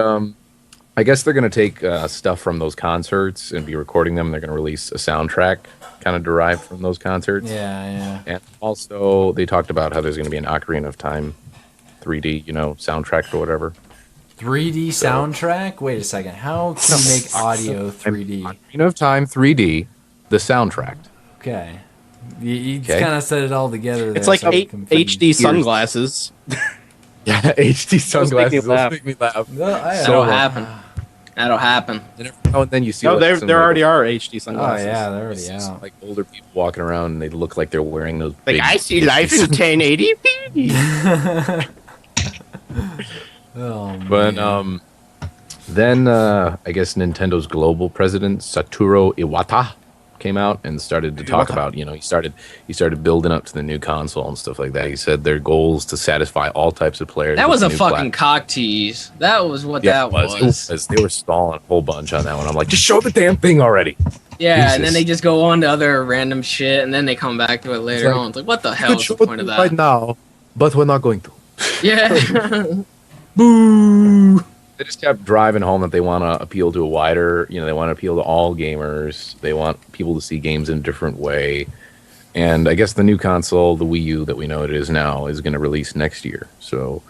Speaker 2: I guess they're going to take stuff from those concerts and be recording them. They're going to release a soundtrack kind of derived from those concerts.
Speaker 3: Yeah.
Speaker 2: And also, they talked about how there's going to be an Ocarina of Time 3D, soundtrack or whatever.
Speaker 3: 3D soundtrack? Wait a second. How can you make audio 3D?
Speaker 2: Ocarina of Time 3D, the soundtrack.
Speaker 3: Okay. You
Speaker 2: Okay.
Speaker 3: kind of set it all together there.
Speaker 4: It's like
Speaker 3: so I'm confused.
Speaker 4: HD sunglasses.
Speaker 2: Yeah, HD sunglasses.
Speaker 4: laugh.
Speaker 2: Make me laugh.
Speaker 3: No,
Speaker 5: That'll happen. That'll happen.
Speaker 2: And every now and then you see
Speaker 4: No,
Speaker 2: like,
Speaker 4: there
Speaker 2: some,
Speaker 4: there
Speaker 2: like,
Speaker 4: already are HD
Speaker 3: Oh,
Speaker 4: sunglasses.
Speaker 3: yeah, they're already
Speaker 2: some,
Speaker 3: out.
Speaker 2: like older people walking around and they look like they're wearing those.
Speaker 4: Like,
Speaker 2: big
Speaker 4: I see life in 1080p.
Speaker 3: Oh, man.
Speaker 2: But then I guess Nintendo's global president Satoru Iwata came out and started to talk about, he started building up to the new console and stuff like that. He said their goal is to satisfy all types of players.
Speaker 5: That
Speaker 2: with
Speaker 5: was a
Speaker 2: the new
Speaker 5: fucking
Speaker 2: platform.
Speaker 5: cock tease. That was what
Speaker 2: Yeah,
Speaker 5: that
Speaker 2: it was.
Speaker 5: was.
Speaker 2: It was. They were stalling a whole bunch on that one. I'm like, just show the damn thing already.
Speaker 5: Yeah, and then
Speaker 2: Jesus.
Speaker 5: they just go on to other random shit, and then they come back to it later
Speaker 2: like,
Speaker 5: on. It's like, what the hell is the point of that?
Speaker 2: right now, but we're not going to.
Speaker 5: Yeah.
Speaker 2: They just kept driving home that they want to appeal to a wider, they want to appeal to all gamers. They want people to see games in a different way. And I guess the new console, the Wii U that we know it is now, is going to release next year. So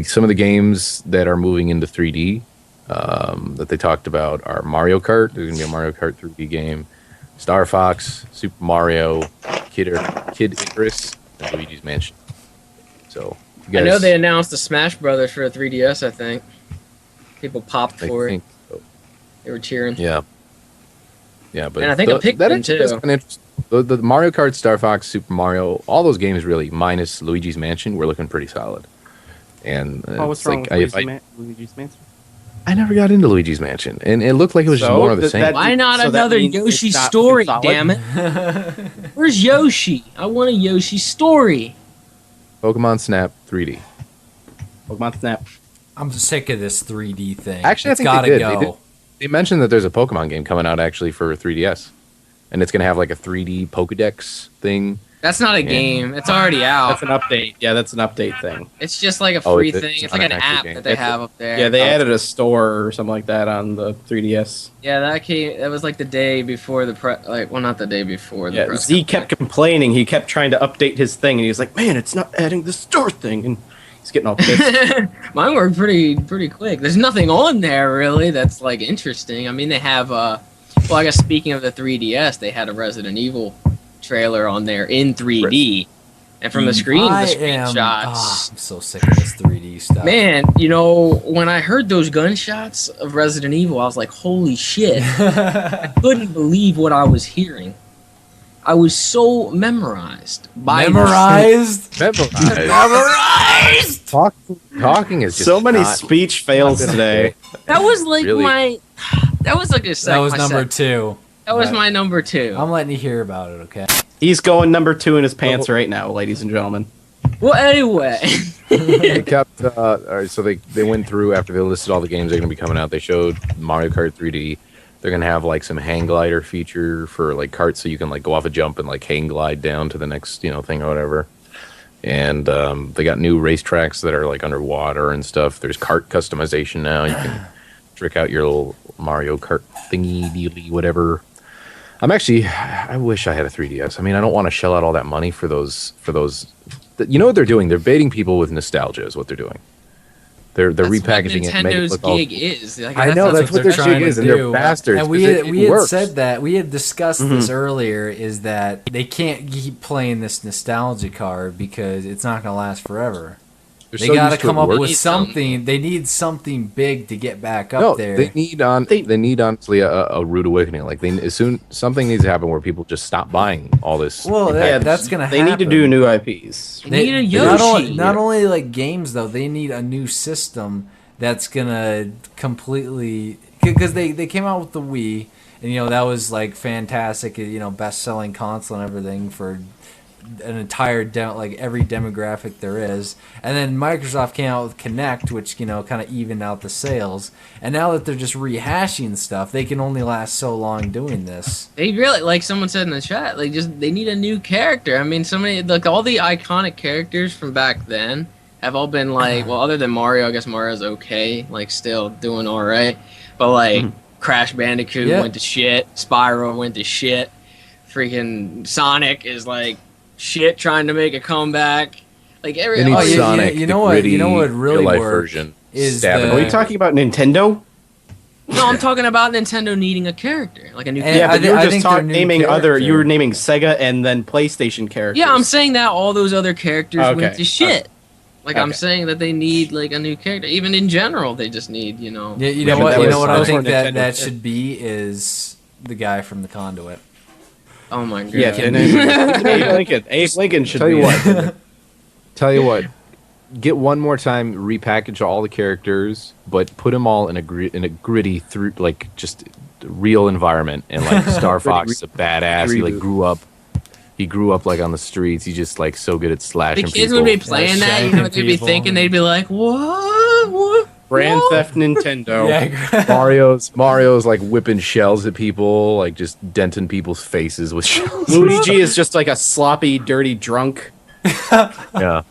Speaker 2: some of the games that are moving into 3D that they talked about are Mario Kart. There's going to be a Mario Kart 3D game. Star Fox, Super Mario, Kid Icarus, and Luigi's Mansion. So you
Speaker 5: I
Speaker 2: guys,
Speaker 5: know they announced the Smash Brothers for a 3DS, I think. People popped
Speaker 2: I
Speaker 5: for it.
Speaker 2: think so.
Speaker 5: They were cheering.
Speaker 2: Yeah. Yeah, but
Speaker 5: And I think a Pikmin, too.
Speaker 2: That's kinda interesting. The Mario Kart, Star Fox, Super Mario, all those games really, minus Luigi's Mansion, were looking pretty solid. And
Speaker 4: What's
Speaker 2: it's
Speaker 4: wrong
Speaker 2: like,
Speaker 4: with Luigi's Mansion?
Speaker 2: I never got into Luigi's Mansion, and it looked like it was just
Speaker 4: So,
Speaker 2: more of the
Speaker 4: th-
Speaker 2: same.
Speaker 4: that-
Speaker 5: Why not
Speaker 4: So that
Speaker 5: another
Speaker 4: means it's
Speaker 5: Yoshi
Speaker 4: not
Speaker 5: story,
Speaker 4: solid?
Speaker 5: damn it? Where's Yoshi? I want a Yoshi story.
Speaker 2: Pokemon Snap 3D.
Speaker 4: Pokemon Snap.
Speaker 3: I'm sick of this 3D thing.
Speaker 2: Actually, I
Speaker 3: It's
Speaker 2: think
Speaker 3: gotta
Speaker 2: they did.
Speaker 3: go.
Speaker 2: They mentioned that there's a Pokemon game coming out actually for 3DS, and it's gonna have like a 3D Pokedex thing.
Speaker 5: That's not a game. It's already
Speaker 4: That's
Speaker 5: out.
Speaker 4: an update. Yeah, that's an update thing.
Speaker 5: It's just like a
Speaker 2: Oh,
Speaker 5: free
Speaker 2: it's
Speaker 5: thing. It's
Speaker 2: not
Speaker 5: like
Speaker 2: an
Speaker 5: an
Speaker 2: actual
Speaker 5: app
Speaker 2: game.
Speaker 5: that they have up there.
Speaker 4: Yeah, they added a store or something like that on the 3DS.
Speaker 5: Yeah, that came. That was like the day before the well, not the day before the
Speaker 4: Yeah,
Speaker 5: press
Speaker 4: Z kept complaining. He kept trying to update his thing, and he was like, "Man, it's not adding the store thing." And he's getting all pissed.
Speaker 5: Mine worked pretty quick. There's nothing on there really that's like interesting. I mean, they have well, I guess speaking of the 3DS, they had a Resident Evil trailer on there in 3D, and from the screenshots.
Speaker 3: I'm so sick of this 3D stuff.
Speaker 5: Man, you know, when I heard those gunshots of Resident Evil, I was like, holy shit. I couldn't believe what I was hearing. I was so memorized.
Speaker 3: Memorized?
Speaker 2: Memorized. Talking is just
Speaker 4: So many
Speaker 2: not-
Speaker 4: speech fails today.
Speaker 5: That was like
Speaker 2: Really?
Speaker 5: that was like a
Speaker 3: That was number 2.
Speaker 5: That was my number 2.
Speaker 3: I'm letting you hear about it, okay?
Speaker 4: He's going number 2 in his pants right now, ladies and gentlemen.
Speaker 5: Well, anyway.
Speaker 2: They kept. All right, so they went through after they listed all the games that are going to be coming out. They showed Mario Kart 3D. They're going to have like some hang glider feature for like carts, so you can like go off a jump and like hang glide down to the next thing or whatever. And they got new racetracks that are like underwater and stuff. There's kart customization now. You can trick out your little Mario Kart thingy dealy whatever. I wish I had a 3DS. I mean, I don't want to shell out all that money for those. You know what they're doing? They're baiting people with nostalgia. Is what they're doing. They're
Speaker 5: That's
Speaker 2: repackaging
Speaker 5: what
Speaker 2: it. Make it
Speaker 5: Nintendo's
Speaker 2: look all-
Speaker 5: gig is. Like,
Speaker 2: I know that's what their
Speaker 3: trying
Speaker 2: gig
Speaker 3: to
Speaker 2: is, and they're
Speaker 3: do.
Speaker 2: bastards.
Speaker 3: And we
Speaker 2: 'cause
Speaker 3: had,
Speaker 2: it
Speaker 3: we had
Speaker 2: works.
Speaker 3: said that. We had discussed this earlier, is that they can't keep playing this nostalgia card because it's not going to last forever.
Speaker 2: They're
Speaker 3: They
Speaker 2: so
Speaker 3: got to
Speaker 2: used to
Speaker 3: come
Speaker 2: it
Speaker 3: up
Speaker 2: working.
Speaker 3: with something. They need something big to get back up
Speaker 2: No,
Speaker 3: there.
Speaker 2: they need honestly a rude awakening. Like something needs to happen where people just stop buying all this.
Speaker 3: Well,
Speaker 4: Yeah,
Speaker 3: that's going to happen.
Speaker 4: They need to do new IPs.
Speaker 5: They need a
Speaker 3: Not
Speaker 5: Yoshi.
Speaker 3: only, not only like games though, they need a new system that's gonna completely, because they came out with the Wii, and that was like fantastic, best selling console and everything for an entire like every demographic there is. And then Microsoft came out with Kinect, which kind of evened out the sales. And now that they're just rehashing stuff, they can only last so long doing this.
Speaker 5: They really, like someone said in the chat, they need a new character. I mean, like all the iconic characters from back then have all been like, well, other than Mario, I guess Mario's okay, like still doing all right. But like Crash Bandicoot went to shit, Spyro went to shit, freaking Sonic is like shit trying to make a comeback. Like
Speaker 2: They need
Speaker 3: Oh, yeah,
Speaker 2: Sonic,
Speaker 3: you
Speaker 2: the
Speaker 3: know what-
Speaker 2: gritty,
Speaker 3: you know what really
Speaker 2: real-life
Speaker 3: worked
Speaker 2: version.
Speaker 3: is
Speaker 2: Stabbing
Speaker 3: the-
Speaker 4: Are
Speaker 2: away.
Speaker 4: you talking about Nintendo?
Speaker 5: No, I'm talking about Nintendo needing a character, like a new.
Speaker 3: And
Speaker 4: Yeah,
Speaker 3: I
Speaker 4: but you were
Speaker 3: I
Speaker 4: just
Speaker 3: think their new
Speaker 4: naming
Speaker 3: character-
Speaker 4: You were naming Sega and then PlayStation characters.
Speaker 5: Yeah, I'm saying that all those other characters went
Speaker 4: Okay,
Speaker 5: to shit. Like I'm
Speaker 4: Okay.
Speaker 5: saying that they need like a new character. Even in general, they just need
Speaker 3: Yeah, you
Speaker 4: Yeah,
Speaker 3: know
Speaker 4: but
Speaker 3: what?
Speaker 4: that
Speaker 3: You
Speaker 4: was-
Speaker 3: know what I
Speaker 4: those
Speaker 3: think
Speaker 4: were
Speaker 3: that
Speaker 4: Nintendo.
Speaker 3: should be is the guy from the Conduit.
Speaker 5: Oh my god.
Speaker 4: Yeah, and then Abe Lincoln. Abe Lincoln should
Speaker 2: Tell
Speaker 4: be
Speaker 2: you
Speaker 4: in it.
Speaker 2: what. Tell you what. Get one more time, repackage all the characters, but put them all in a gritty through like just real environment. And like Star Fox is a badass. He like
Speaker 4: Reboot.
Speaker 2: grew up. He grew up like on the streets. He's just like so good at slashing
Speaker 5: The kids
Speaker 2: people.
Speaker 5: would be playing that, you know what they'd be
Speaker 3: people.
Speaker 5: thinking? They'd be like, what?
Speaker 4: Grand
Speaker 5: What?
Speaker 4: Theft Nintendo.
Speaker 3: Yeah,
Speaker 2: Mario's like whipping shells at people, like just denting people's faces with shells.
Speaker 4: Luigi is just like a sloppy, dirty drunk.
Speaker 2: Yeah.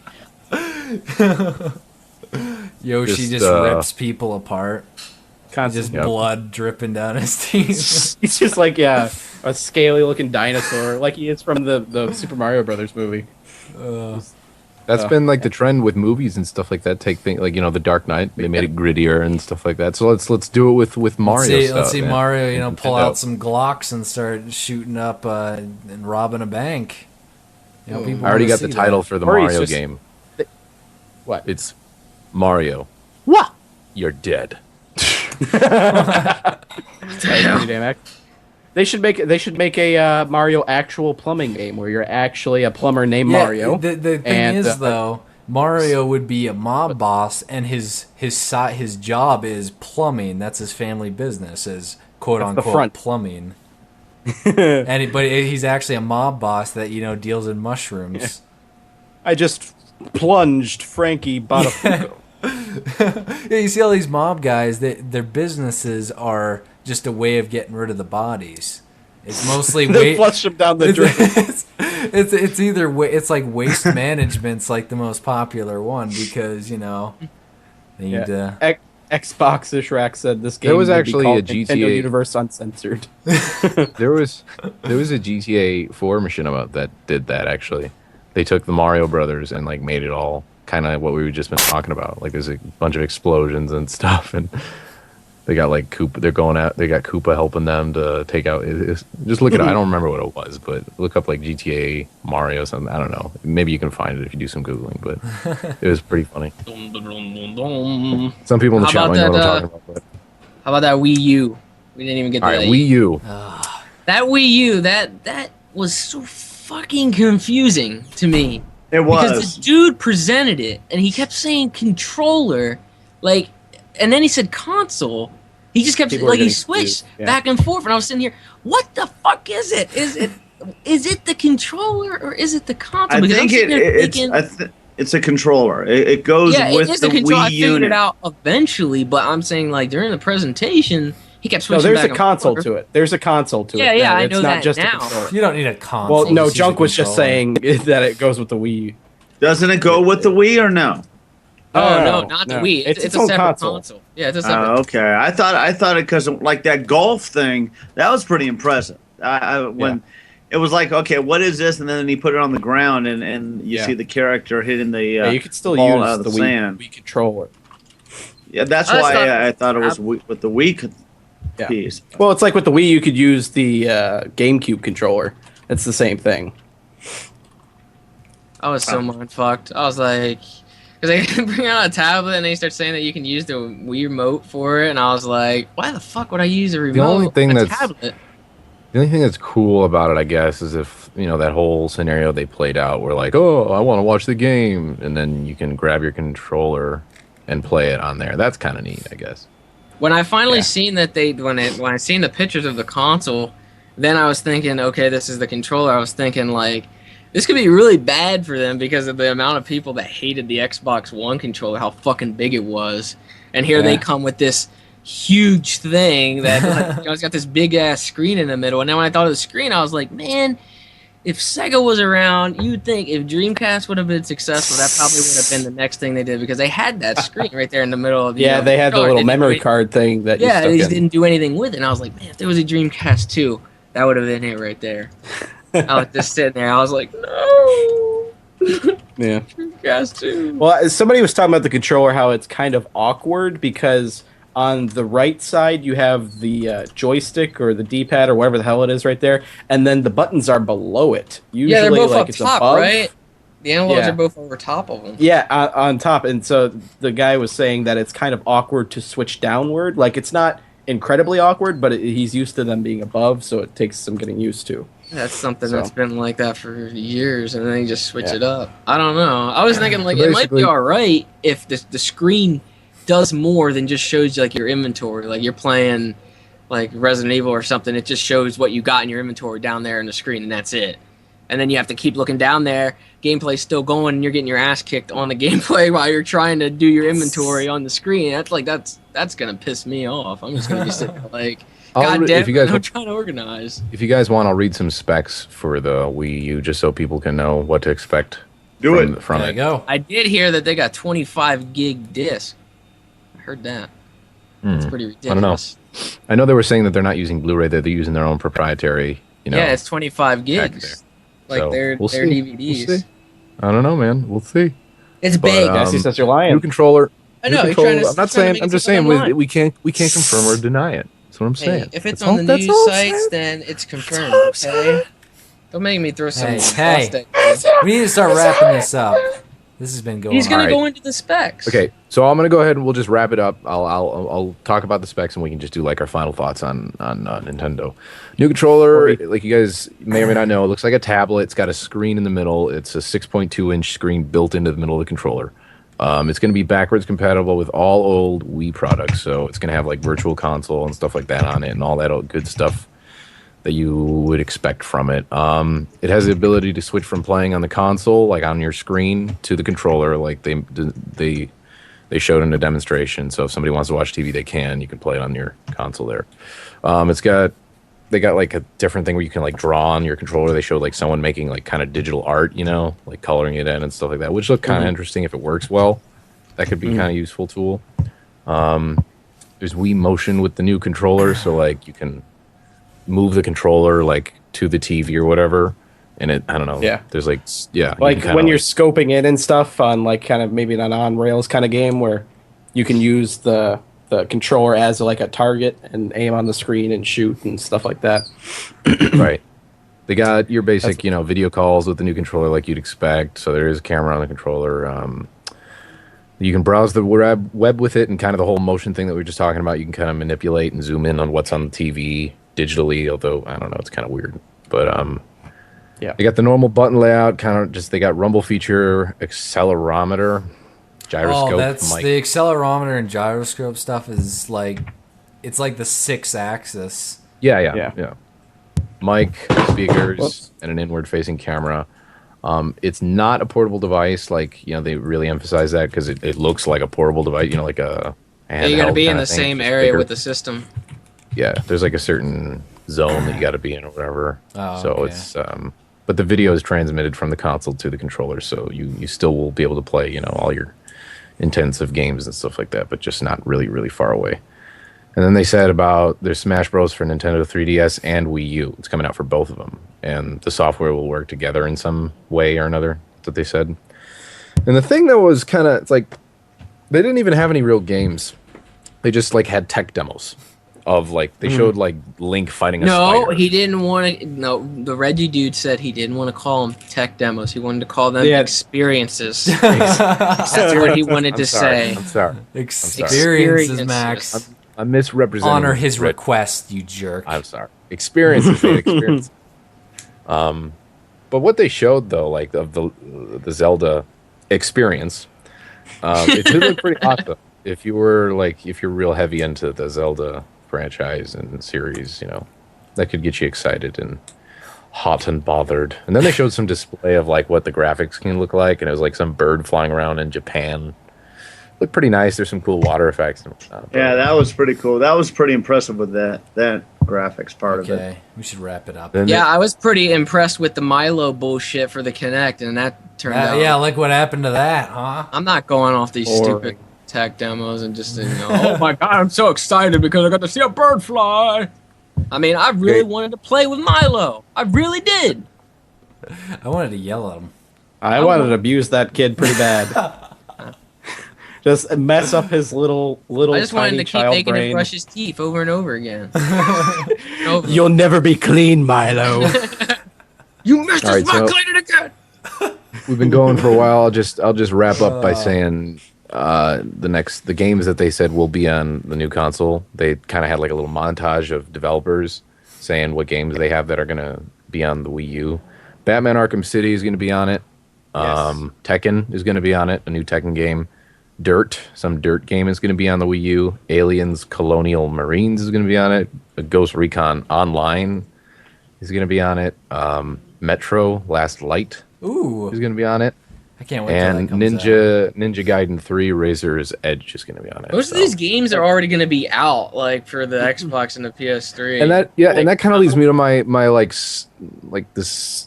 Speaker 3: Yoshi just
Speaker 2: Just,
Speaker 3: rips people apart. Just
Speaker 2: Yep.
Speaker 3: blood dripping down his teeth.
Speaker 4: He's just like, a scaly looking dinosaur, like he is from the Super Mario Brothers movie.
Speaker 2: That's been like the trend with movies and stuff like that. Take things like The Dark Knight. They made it grittier and stuff like that. So let's do it with Mario.
Speaker 3: Let's see
Speaker 2: man.
Speaker 3: Mario, pull
Speaker 2: Nintendo.
Speaker 3: out some Glocks and start shooting up and robbing a bank. People
Speaker 2: I already
Speaker 3: wanna
Speaker 2: got the
Speaker 3: see
Speaker 2: title
Speaker 3: that.
Speaker 2: for the
Speaker 4: Or he's
Speaker 2: Mario
Speaker 4: just-
Speaker 2: game.
Speaker 4: What?
Speaker 2: It's Mario.
Speaker 4: What?
Speaker 2: You're dead.
Speaker 4: They should make a Mario actual plumbing game where you're actually a plumber named
Speaker 3: Yeah,
Speaker 4: Mario.
Speaker 3: The thing
Speaker 4: and,
Speaker 3: is, though, Mario would be a mob boss, and his job is plumbing. That's his family business, is quote
Speaker 4: That's the
Speaker 3: unquote
Speaker 4: front.
Speaker 3: plumbing. But he's actually a mob boss that deals in mushrooms.
Speaker 4: I just plunged Frankie Botafogo.
Speaker 3: Yeah, you see all these mob guys. Their businesses are just a way of getting rid of the bodies. It's mostly
Speaker 4: They flush them down the drain.
Speaker 3: It's either it's like waste management's like the most popular one because they need
Speaker 4: Xbox Ishrak said this game
Speaker 2: There was
Speaker 4: would be
Speaker 2: actually
Speaker 4: called
Speaker 2: a GTA
Speaker 4: Nintendo Universe Uncensored.
Speaker 2: There was a GTA 4 mission about that did that actually. They took the Mario Brothers and like made it all kind of what we've just been talking about. Like there's a bunch of explosions and stuff, and they got like Koopa. They're going out. They got Koopa helping them to take out. Just look at it. I don't remember what it was, but look up like GTA Mario something. I don't know. Maybe you can find it if you do some googling. But it was pretty funny. Some people in the
Speaker 5: How
Speaker 2: chat
Speaker 5: about
Speaker 2: might know what I'm
Speaker 5: that,
Speaker 2: talking about. But.
Speaker 5: How about that Wii U? We didn't even get
Speaker 2: All
Speaker 5: to
Speaker 2: right,
Speaker 5: that.
Speaker 2: Wii U.
Speaker 5: That Wii U, that was so fucking confusing to me.
Speaker 6: It
Speaker 5: Because
Speaker 6: was.
Speaker 5: the dude presented it, and he kept saying controller, like, and then he said console. He just kept
Speaker 4: People were
Speaker 5: like he
Speaker 4: getting
Speaker 5: switched
Speaker 4: confused, yeah.
Speaker 5: back and forth, and I was sitting here, what the fuck is it? Is it the controller or is it the console?
Speaker 6: I
Speaker 5: Because
Speaker 6: think
Speaker 5: I'm sitting there
Speaker 6: it's a controller. It goes
Speaker 5: yeah,
Speaker 6: with
Speaker 5: it is
Speaker 6: the
Speaker 5: the controller. I
Speaker 6: Wii
Speaker 5: figured
Speaker 6: unit.
Speaker 5: it out eventually, but I'm saying like during the presentation, he kept
Speaker 4: No,
Speaker 5: switching.
Speaker 4: there's
Speaker 5: back
Speaker 4: a
Speaker 5: and
Speaker 4: console
Speaker 5: forth.
Speaker 4: to it. There's a console to
Speaker 5: Yeah,
Speaker 4: it.
Speaker 5: yeah, I
Speaker 4: it's
Speaker 5: know
Speaker 4: not
Speaker 5: that
Speaker 4: just
Speaker 5: now.
Speaker 4: a controller.
Speaker 3: You don't need a console.
Speaker 4: Well, no,
Speaker 3: just use a
Speaker 4: Junk was just
Speaker 3: controller.
Speaker 4: saying that it goes with the Wii.
Speaker 6: Doesn't it go with the Wii or no?
Speaker 5: Oh
Speaker 4: No,
Speaker 5: no, not the
Speaker 4: no.
Speaker 5: Wii.
Speaker 4: It's
Speaker 5: It's
Speaker 4: its
Speaker 5: a
Speaker 4: own
Speaker 5: separate
Speaker 4: console.
Speaker 5: Yeah, it's a separate.
Speaker 6: Okay. I thought it because like that golf thing that was pretty impressive. When it was like, okay, what is this? And then he put it on the ground, and you
Speaker 4: Yeah.
Speaker 6: see the character hitting the
Speaker 4: Yeah, you could still
Speaker 6: ball
Speaker 4: use
Speaker 6: out of
Speaker 4: the
Speaker 6: the sand.
Speaker 4: Wii controller.
Speaker 6: Yeah, that's
Speaker 5: I just
Speaker 6: why
Speaker 5: thought-
Speaker 6: I thought it was with the Wii
Speaker 4: Yeah.
Speaker 6: piece.
Speaker 4: Well, it's like with the Wii, you could use the GameCube controller. It's the same thing.
Speaker 5: I was so mind fucked. I was like, because they bring out a tablet and they start saying that you can use the Wii remote for it, and I was like, why the fuck would I use a remote?
Speaker 2: only thing
Speaker 5: on a
Speaker 2: that's-
Speaker 5: tablet?
Speaker 2: The only thing that's cool about it, I guess, is if, that whole scenario they played out where like, oh, I want to watch the game, and then you can grab your controller and play it on there. That's kind of neat, I guess.
Speaker 5: When I finally
Speaker 4: Yeah.
Speaker 5: seen that when I seen the pictures of the console, then I was thinking, okay, this is the controller. I was thinking like, this could be really bad for them because of the amount of people that hated the Xbox One controller, how fucking big it was, and here they
Speaker 4: Yeah.
Speaker 5: come with this huge thing that like, it's got this big ass screen in the middle. And then when I thought of the screen, I was like, man, if Sega was around, you'd think if Dreamcast would have been successful, that probably would have been the next thing they did because they had that screen right there in the middle of
Speaker 4: Yeah, they had the
Speaker 5: controller.
Speaker 4: little
Speaker 5: They didn't
Speaker 4: memory
Speaker 5: do it-
Speaker 4: card thing that
Speaker 5: Yeah,
Speaker 4: you
Speaker 5: they just
Speaker 4: stuck in.
Speaker 5: didn't do anything with it. And I was like, man, if there was a Dreamcast 2, that would have been it right there. I was just sitting there. I was like, no,
Speaker 4: Yeah.
Speaker 5: Dreamcast 2.
Speaker 4: Well, somebody was talking about the controller, how it's kind of awkward because on the right side you have the joystick or the D-pad or whatever the hell it is right there, and then the buttons are below it. Usually,
Speaker 5: Yeah, they're both
Speaker 4: like
Speaker 5: up
Speaker 4: it's
Speaker 5: top,
Speaker 4: above.
Speaker 5: right? The analogs
Speaker 4: Yeah.
Speaker 5: are both over top of them.
Speaker 4: Yeah, on top. And so the guy was saying that it's kind of awkward to switch downward. Like it's not incredibly awkward, but he's used to them being above, so it takes some getting used to.
Speaker 5: That's something
Speaker 4: So.
Speaker 5: that's been like that for years, and then you just switch
Speaker 4: Yeah.
Speaker 5: it up. I don't know. I was thinking like
Speaker 2: So
Speaker 5: it might be
Speaker 2: basically-
Speaker 5: all right if the screen does more than just shows you like your inventory. Like you're playing like Resident Evil or something, it just shows what you got in your inventory down there in the screen, and that's it. And then you have to keep looking down there. Gameplay's still going, and you're getting your ass kicked on the gameplay while you're trying to do your inventory on the screen. That's gonna piss me off. I'm just gonna be sitting there like, God damn
Speaker 2: if you guys
Speaker 5: it, I'm trying to organize.
Speaker 2: if you guys want, I'll read some specs for the Wii U just so people can know what to expect.
Speaker 6: Do
Speaker 2: from,
Speaker 6: it.
Speaker 2: from
Speaker 3: There
Speaker 2: it.
Speaker 3: you go.
Speaker 5: I did hear that they got 25 gig disc. I heard that. It's pretty ridiculous.
Speaker 2: I don't know. I know they were saying that they're not using Blu-ray; that they're using their own proprietary.
Speaker 5: Yeah, it's 25
Speaker 2: back there.
Speaker 5: gigs. Like
Speaker 2: So,
Speaker 5: their
Speaker 2: we'll see.
Speaker 5: DVDs.
Speaker 2: We'll see. I don't know, man. We'll see.
Speaker 5: It's
Speaker 2: But,
Speaker 5: big.
Speaker 4: Cassie says you're
Speaker 2: New
Speaker 4: lying.
Speaker 2: controller.
Speaker 5: I
Speaker 2: new
Speaker 5: know. You're
Speaker 2: controller.
Speaker 5: trying to,
Speaker 2: I'm not
Speaker 5: trying to
Speaker 2: saying.
Speaker 5: make
Speaker 2: I'm
Speaker 5: it
Speaker 2: just
Speaker 5: something
Speaker 2: saying
Speaker 5: online.
Speaker 2: we can't confirm or deny it. That's what I'm saying.
Speaker 5: Hey, if it's
Speaker 2: That's
Speaker 5: on
Speaker 2: all-
Speaker 5: the
Speaker 2: that's
Speaker 5: news
Speaker 2: all I'm
Speaker 5: sites,
Speaker 2: saying.
Speaker 5: then it's confirmed. Okay. Don't make me throw some.
Speaker 3: Hey, we need to start wrapping this up. This has been going
Speaker 5: He's gonna
Speaker 2: Alright.
Speaker 5: go into the specs.
Speaker 2: Okay, so I'm gonna go ahead and we'll just wrap it up. I'll talk about the specs and we can just do like our final thoughts on Nintendo. New controller, like you guys may or may not know, it looks like a tablet. It's got a screen in the middle. It's a 6.2-inch screen built into the middle of the controller. It's going to be backwards compatible with all old Wii products, so it's going to have like Virtual Console and stuff like that on it, and all that old good stuff that you would expect from it. It has the ability to switch from playing on the console, like on your screen, to the controller, like they showed in a demonstration. So if somebody wants to watch TV, they can. You can play it on your console there. They got like a different thing where you can like draw on your controller. They showed like someone making like kind of digital art, you know, like coloring it in and stuff like that, which looked kind of interesting if it works well. That could be kind of useful tool. There's Wii Motion with the new controller, so like you can move the controller like to the TV or whatever, and I don't know.
Speaker 9: Yeah.
Speaker 2: There's like
Speaker 9: Like when you're scoping it and stuff on like kind of maybe an on rails kind of game where you can use the controller as like a target and aim on the screen and shoot and stuff like that.
Speaker 2: right. They got your basic, video calls with the new controller like you'd expect. So there is a camera on the controller. You can browse the web with it, and kind of the whole motion thing that we were just talking about. You can kind of manipulate and zoom in on what's on the TV digitally, although I don't know, it's kind of weird. But
Speaker 9: yeah,
Speaker 2: they got the normal button layout, they got rumble feature, accelerometer, gyroscope.
Speaker 3: Oh, that's
Speaker 2: mic.
Speaker 3: the accelerometer and gyroscope stuff is like, it's like the 6-axis.
Speaker 2: Yeah. Mic, speakers, and an inward-facing camera. It's not a portable device, like they really emphasize that because it looks like a portable device, like a handheld.
Speaker 5: You got to be in
Speaker 2: kinda
Speaker 5: the
Speaker 2: thing,
Speaker 5: same
Speaker 2: just
Speaker 5: area
Speaker 2: bigger.
Speaker 5: with the system.
Speaker 2: Yeah, there's like a certain zone that you got to be in or whatever.
Speaker 3: Oh,
Speaker 2: so
Speaker 3: okay.
Speaker 2: it's but the video is transmitted from the console to the controller, so you still will be able to play all your intensive games and stuff like that, but just not really really far away. And then they said about there's Smash Bros for Nintendo 3DS and Wii U. It's coming out for both of them, and the software will work together in some way or another. That's what they said. And the thing that was kind of, it's like they didn't even have any real games. They just like had tech demos of like they showed like Link fighting a
Speaker 5: No,
Speaker 2: spider.
Speaker 5: he didn't want to. No, the Reggie dude said he didn't want to call them tech demos. He wanted to call them experiences. That's what he wanted to say.
Speaker 2: I'm sorry.
Speaker 3: Experiences, Max.
Speaker 2: I'm misrepresenting.
Speaker 3: Honor his
Speaker 2: Rich.
Speaker 3: request, you jerk.
Speaker 2: I'm sorry. Experiences. Experience. But what they showed though, like of the Zelda experience, it did look pretty awesome. If you're real heavy into the Zelda franchise and series, that could get you excited and hot and bothered. And then they showed some display of like what the graphics can look like, and it was like some bird flying around in Japan. Looked pretty nice. There's some cool water effects and whatnot.
Speaker 6: Yeah, that was pretty cool. That was pretty impressive with that graphics part of it.
Speaker 3: Okay, we should wrap it up.
Speaker 5: Yeah, I was pretty impressed with the Milo bullshit for the Kinect, and that turned out.
Speaker 3: Yeah, like what happened to that, huh?
Speaker 5: I'm not going off these stupid tech demos and just oh my god, I'm so excited because I got to see a bird fly. I mean, I really wanted to play with Milo. I really did.
Speaker 3: I wanted to yell at him.
Speaker 9: I wanted to abuse that kid pretty bad. Just mess up his little
Speaker 5: I just wanted
Speaker 9: tiny
Speaker 5: to keep
Speaker 9: child
Speaker 5: making
Speaker 9: brain.
Speaker 5: him brush his teeth over and over again.
Speaker 9: You'll never be clean, Milo.
Speaker 5: You missed
Speaker 2: All right,
Speaker 5: my
Speaker 2: so-
Speaker 5: cleaning again.
Speaker 2: We've been going for a while. I'll just wrap up by saying the games that they said will be on the new console. They kind of had like a little montage of developers saying what games they have that are going to be on the Wii U. Batman Arkham City is going to be on it. Tekken is going to be on it, a new Tekken game. Some Dirt game is going to be on the Wii U. Aliens Colonial Marines is going to be on it. Ghost Recon Online is going to be on it. Metro Last Light
Speaker 3: Ooh,
Speaker 2: is going to be on it.
Speaker 3: I can't wait.
Speaker 2: And
Speaker 3: till that comes out.
Speaker 2: Ninja Gaiden 3 Razor's Edge is going to be on it.
Speaker 5: Most of
Speaker 2: so.
Speaker 5: these games are already going to be out, like for the Xbox and the PS3.
Speaker 2: And that kind of leads me to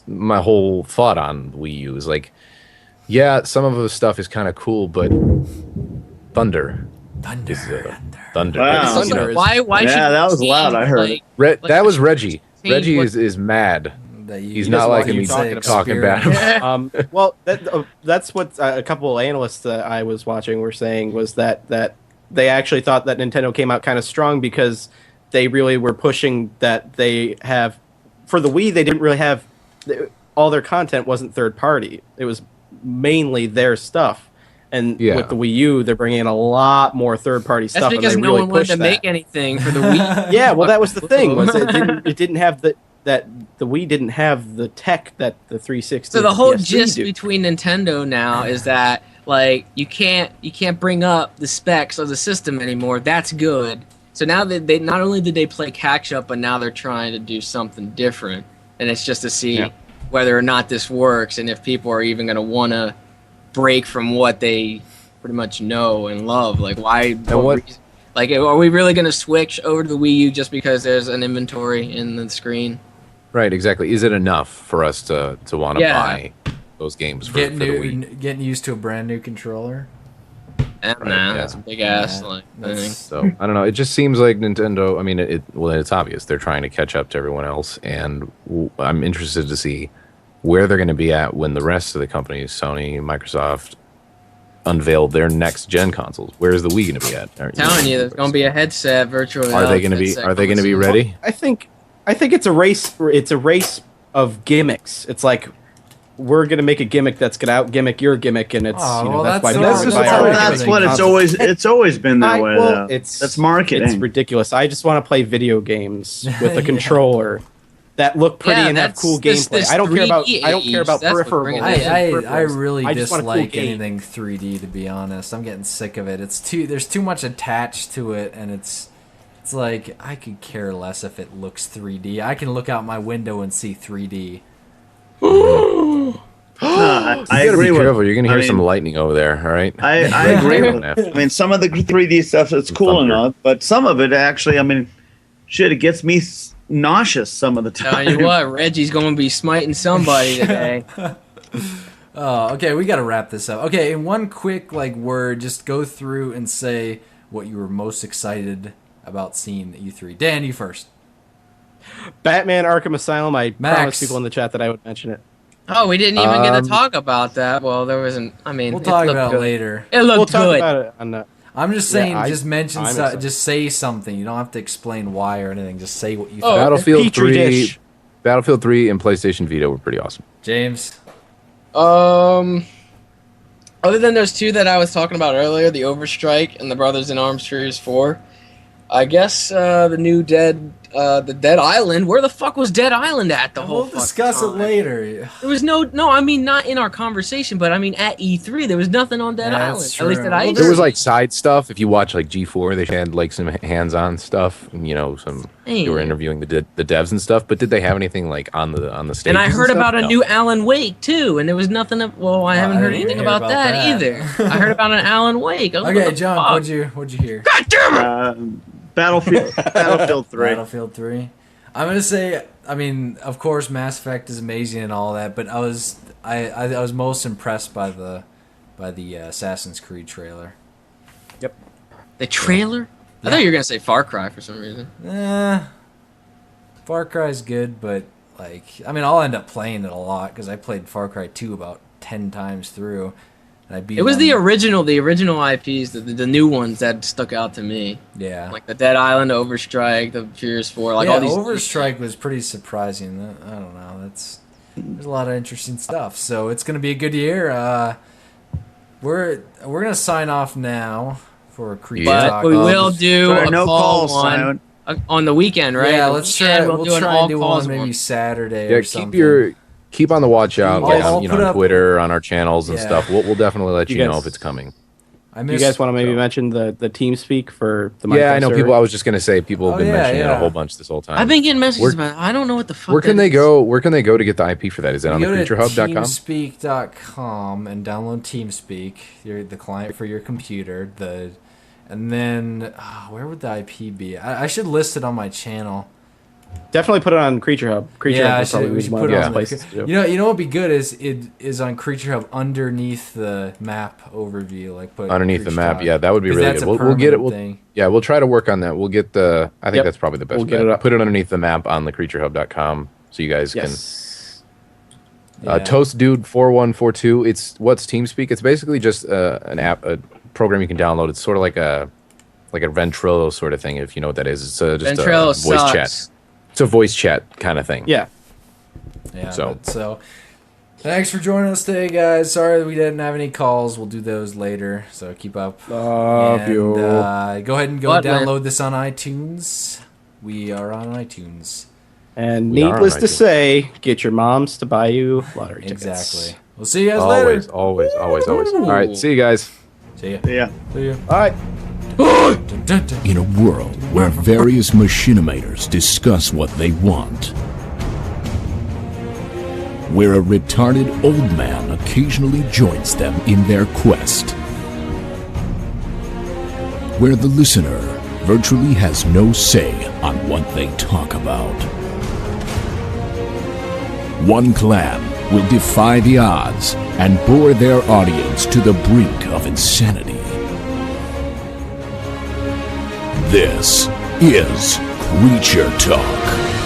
Speaker 2: my whole thought on Wii U is like, yeah, some of the stuff is kind of cool, but Thunder. Thunder.
Speaker 6: Wow.
Speaker 5: Also, why
Speaker 6: Yeah,
Speaker 5: should
Speaker 6: that was loud, I heard.
Speaker 2: That was Reggie.
Speaker 5: change
Speaker 2: Reggie
Speaker 5: what-
Speaker 2: is mad.
Speaker 3: That you-
Speaker 2: He's
Speaker 3: he
Speaker 2: not
Speaker 3: doesn't want
Speaker 2: liking
Speaker 3: you
Speaker 2: me
Speaker 3: to say
Speaker 2: talking bad about
Speaker 3: experience.
Speaker 9: Well, that's what a couple of analysts that I was watching were saying was that they actually thought that Nintendo came out kind of strong because they really were pushing that they have for the Wii. They didn't really have all their content wasn't third party. It was mainly their stuff. And with the Wii U, they're bringing in a lot more third party stuff.
Speaker 5: That's because
Speaker 9: and they
Speaker 5: no
Speaker 9: really
Speaker 5: one wanted
Speaker 9: pushed
Speaker 5: to
Speaker 9: that.
Speaker 5: make anything for the Wii.
Speaker 9: Yeah, well, that was the thing. Was it didn't have the Wii didn't have the tech that the 360.
Speaker 5: So the whole
Speaker 9: PS3
Speaker 5: gist
Speaker 9: do.
Speaker 5: between Nintendo now is that like you can't bring up the specs of the system anymore. That's good. So now they not only did they play catch up, but now they're trying to do something different, and it's just to see whether or not this works, and if people are even going to want to break from what they pretty much know and love. Like, why? Like, are we really going to switch over to the Wii U just because there's an inventory in the screen?
Speaker 2: Right, exactly. Is it enough for us to want to buy those games for the Wii?
Speaker 3: Getting used to a brand new controller?
Speaker 5: That's a big ass thing.
Speaker 2: So, I don't know. It just seems like Nintendo, I mean, it's obvious. They're trying to catch up to everyone else, and I'm interested to see where they're going to be at when the rest of the companies, Sony, Microsoft, unveil their next gen consoles. Where's the Wii going to be at?
Speaker 5: I'm telling you, there's going to be a headset, virtual reality.
Speaker 2: Are they going to be ready?
Speaker 9: I think it's a race. It's a race of gimmicks. It's like we're going to make a gimmick that's going to out gimmick your gimmick, and it's that's why
Speaker 6: that's what it's always been that way. That's marketing.
Speaker 9: It's ridiculous. I just want to play video games with a controller that look pretty and have cool gameplay. I don't care about peripheral.
Speaker 3: I really dislike anything 3D, to be honest. I'm getting sick of it. There's too much attached to it, and it's like I could care less if it looks 3D. I can look out my window and see 3D.
Speaker 6: I
Speaker 2: agree with you. You're going to hear some lightning over there, all right?
Speaker 6: I agree with that. I mean, some of the 3D stuff, it's cool enough, but some of it actually, I mean, it gets me nauseous some of the time.
Speaker 5: Tell you what, Reggie's going to be smiting somebody today.
Speaker 3: Okay, we got to wrap this up. Okay, in one quick word, just go through and say what you were most excited about seeing at E3. Dan, you first.
Speaker 9: Batman Arkham Asylum. I promised people in the chat that I would mention it.
Speaker 5: Oh, we didn't even get to talk about that. Well, there wasn't. I mean,
Speaker 3: we'll talk about it later.
Speaker 5: It looked good.
Speaker 9: Talk about it on the.
Speaker 3: I'm just saying, just mention, just say something. You don't have to explain why or anything. Just say what you think.
Speaker 2: Battlefield 3, Battlefield 3, and PlayStation Vita were pretty awesome.
Speaker 3: James.
Speaker 5: Other than those two that I was talking about earlier, the Overstrike and the Brothers in Arms Series 4, I guess the new the Dead Island. Where the fuck was Dead Island at the whole?
Speaker 3: We'll discuss it later.
Speaker 5: There was no. I mean, not in our conversation, but I mean at E3 there was nothing on Dead Island. At least that I.
Speaker 2: There was side stuff. If you watch G4, they had some hands-on stuff. And, they were interviewing the devs and stuff. But did they have anything on the stage?
Speaker 5: And I heard about a new Alan Wake too, and there was nothing. I haven't heard anything about that either. I heard about an Alan Wake.
Speaker 3: Okay, John, what'd you hear?
Speaker 5: God damn it!
Speaker 6: Battlefield 3.
Speaker 3: Battlefield 3. I'm gonna say, I mean, of course, Mass Effect is amazing and all that, but I was most impressed by the Assassin's Creed trailer.
Speaker 9: Yep.
Speaker 5: The trailer? I thought you were gonna say Far Cry for some reason.
Speaker 3: Far Cry's good, but I mean, I'll end up playing it a lot because I played Far Cry 2 about 10 times through.
Speaker 5: It was the original IPs, the new ones that stuck out to me.
Speaker 3: Yeah.
Speaker 5: Like the Dead Island, Overstrike, the Furious 4, all these.
Speaker 3: Overstrike was pretty surprising. I don't know. There's a lot of interesting stuff. So it's going to be a good year. We're going to sign off now for Creed Talk.
Speaker 5: But we will do a call one on the weekend, right?
Speaker 3: Yeah, let's try. We'll try and do one maybe Saturday or something.
Speaker 2: Keep on the watch out, on Twitter, on our channels and stuff. We'll definitely let you know if it's coming.
Speaker 9: You guys want to maybe mention the TeamSpeak for the Minecraft
Speaker 2: I know
Speaker 9: server?
Speaker 2: people. I was just gonna say people have been mentioning it a whole bunch this whole time.
Speaker 5: I've been getting messages about it. I don't know what the fuck.
Speaker 2: Where can they go? Where can they go to get the IP for that? Is that on the CreatureHub.com?
Speaker 3: TeamSpeak.com and download TeamSpeak, the client for your computer. And then where would the IP be? I should list it on my channel.
Speaker 9: Definitely put it on Creature Hub. Creature Hub
Speaker 3: we should put it on places to do. You know what would be good is on Creature Hub underneath the map overview,
Speaker 2: underneath the map. Yeah, that would be really good. We'll get it. We'll try to work on that. We'll get the. I think that's probably the best. Put it underneath the map on the CreatureHub.com so you guys can. Toast Dude 4142. What's TeamSpeak? It's basically just an app, a program you can download. It's sort of like a Ventrilo sort of thing, if you know what that is. It's just
Speaker 5: Ventrilo
Speaker 2: a voice chat. It's a voice chat kind of thing.
Speaker 9: Yeah.
Speaker 3: So thanks for joining us today, guys. Sorry that we didn't have any calls. We'll do those later. So keep up.
Speaker 9: Love you.
Speaker 3: Go ahead and download this on iTunes. We are on iTunes.
Speaker 9: And needless to say, get your moms to buy you lottery tickets.
Speaker 3: Exactly. We'll see you guys later.
Speaker 2: Always. All right. See you guys.
Speaker 3: See ya.
Speaker 6: Yeah.
Speaker 3: See ya.
Speaker 9: All right.
Speaker 3: Dun, dun.
Speaker 1: In a world where various machinimators discuss what they want, where a retarded old man occasionally joins them in their quest, where the listener virtually has no say on what they talk about. One clan will defy the odds and bore their audience to the brink of insanity. This is Creature Talk.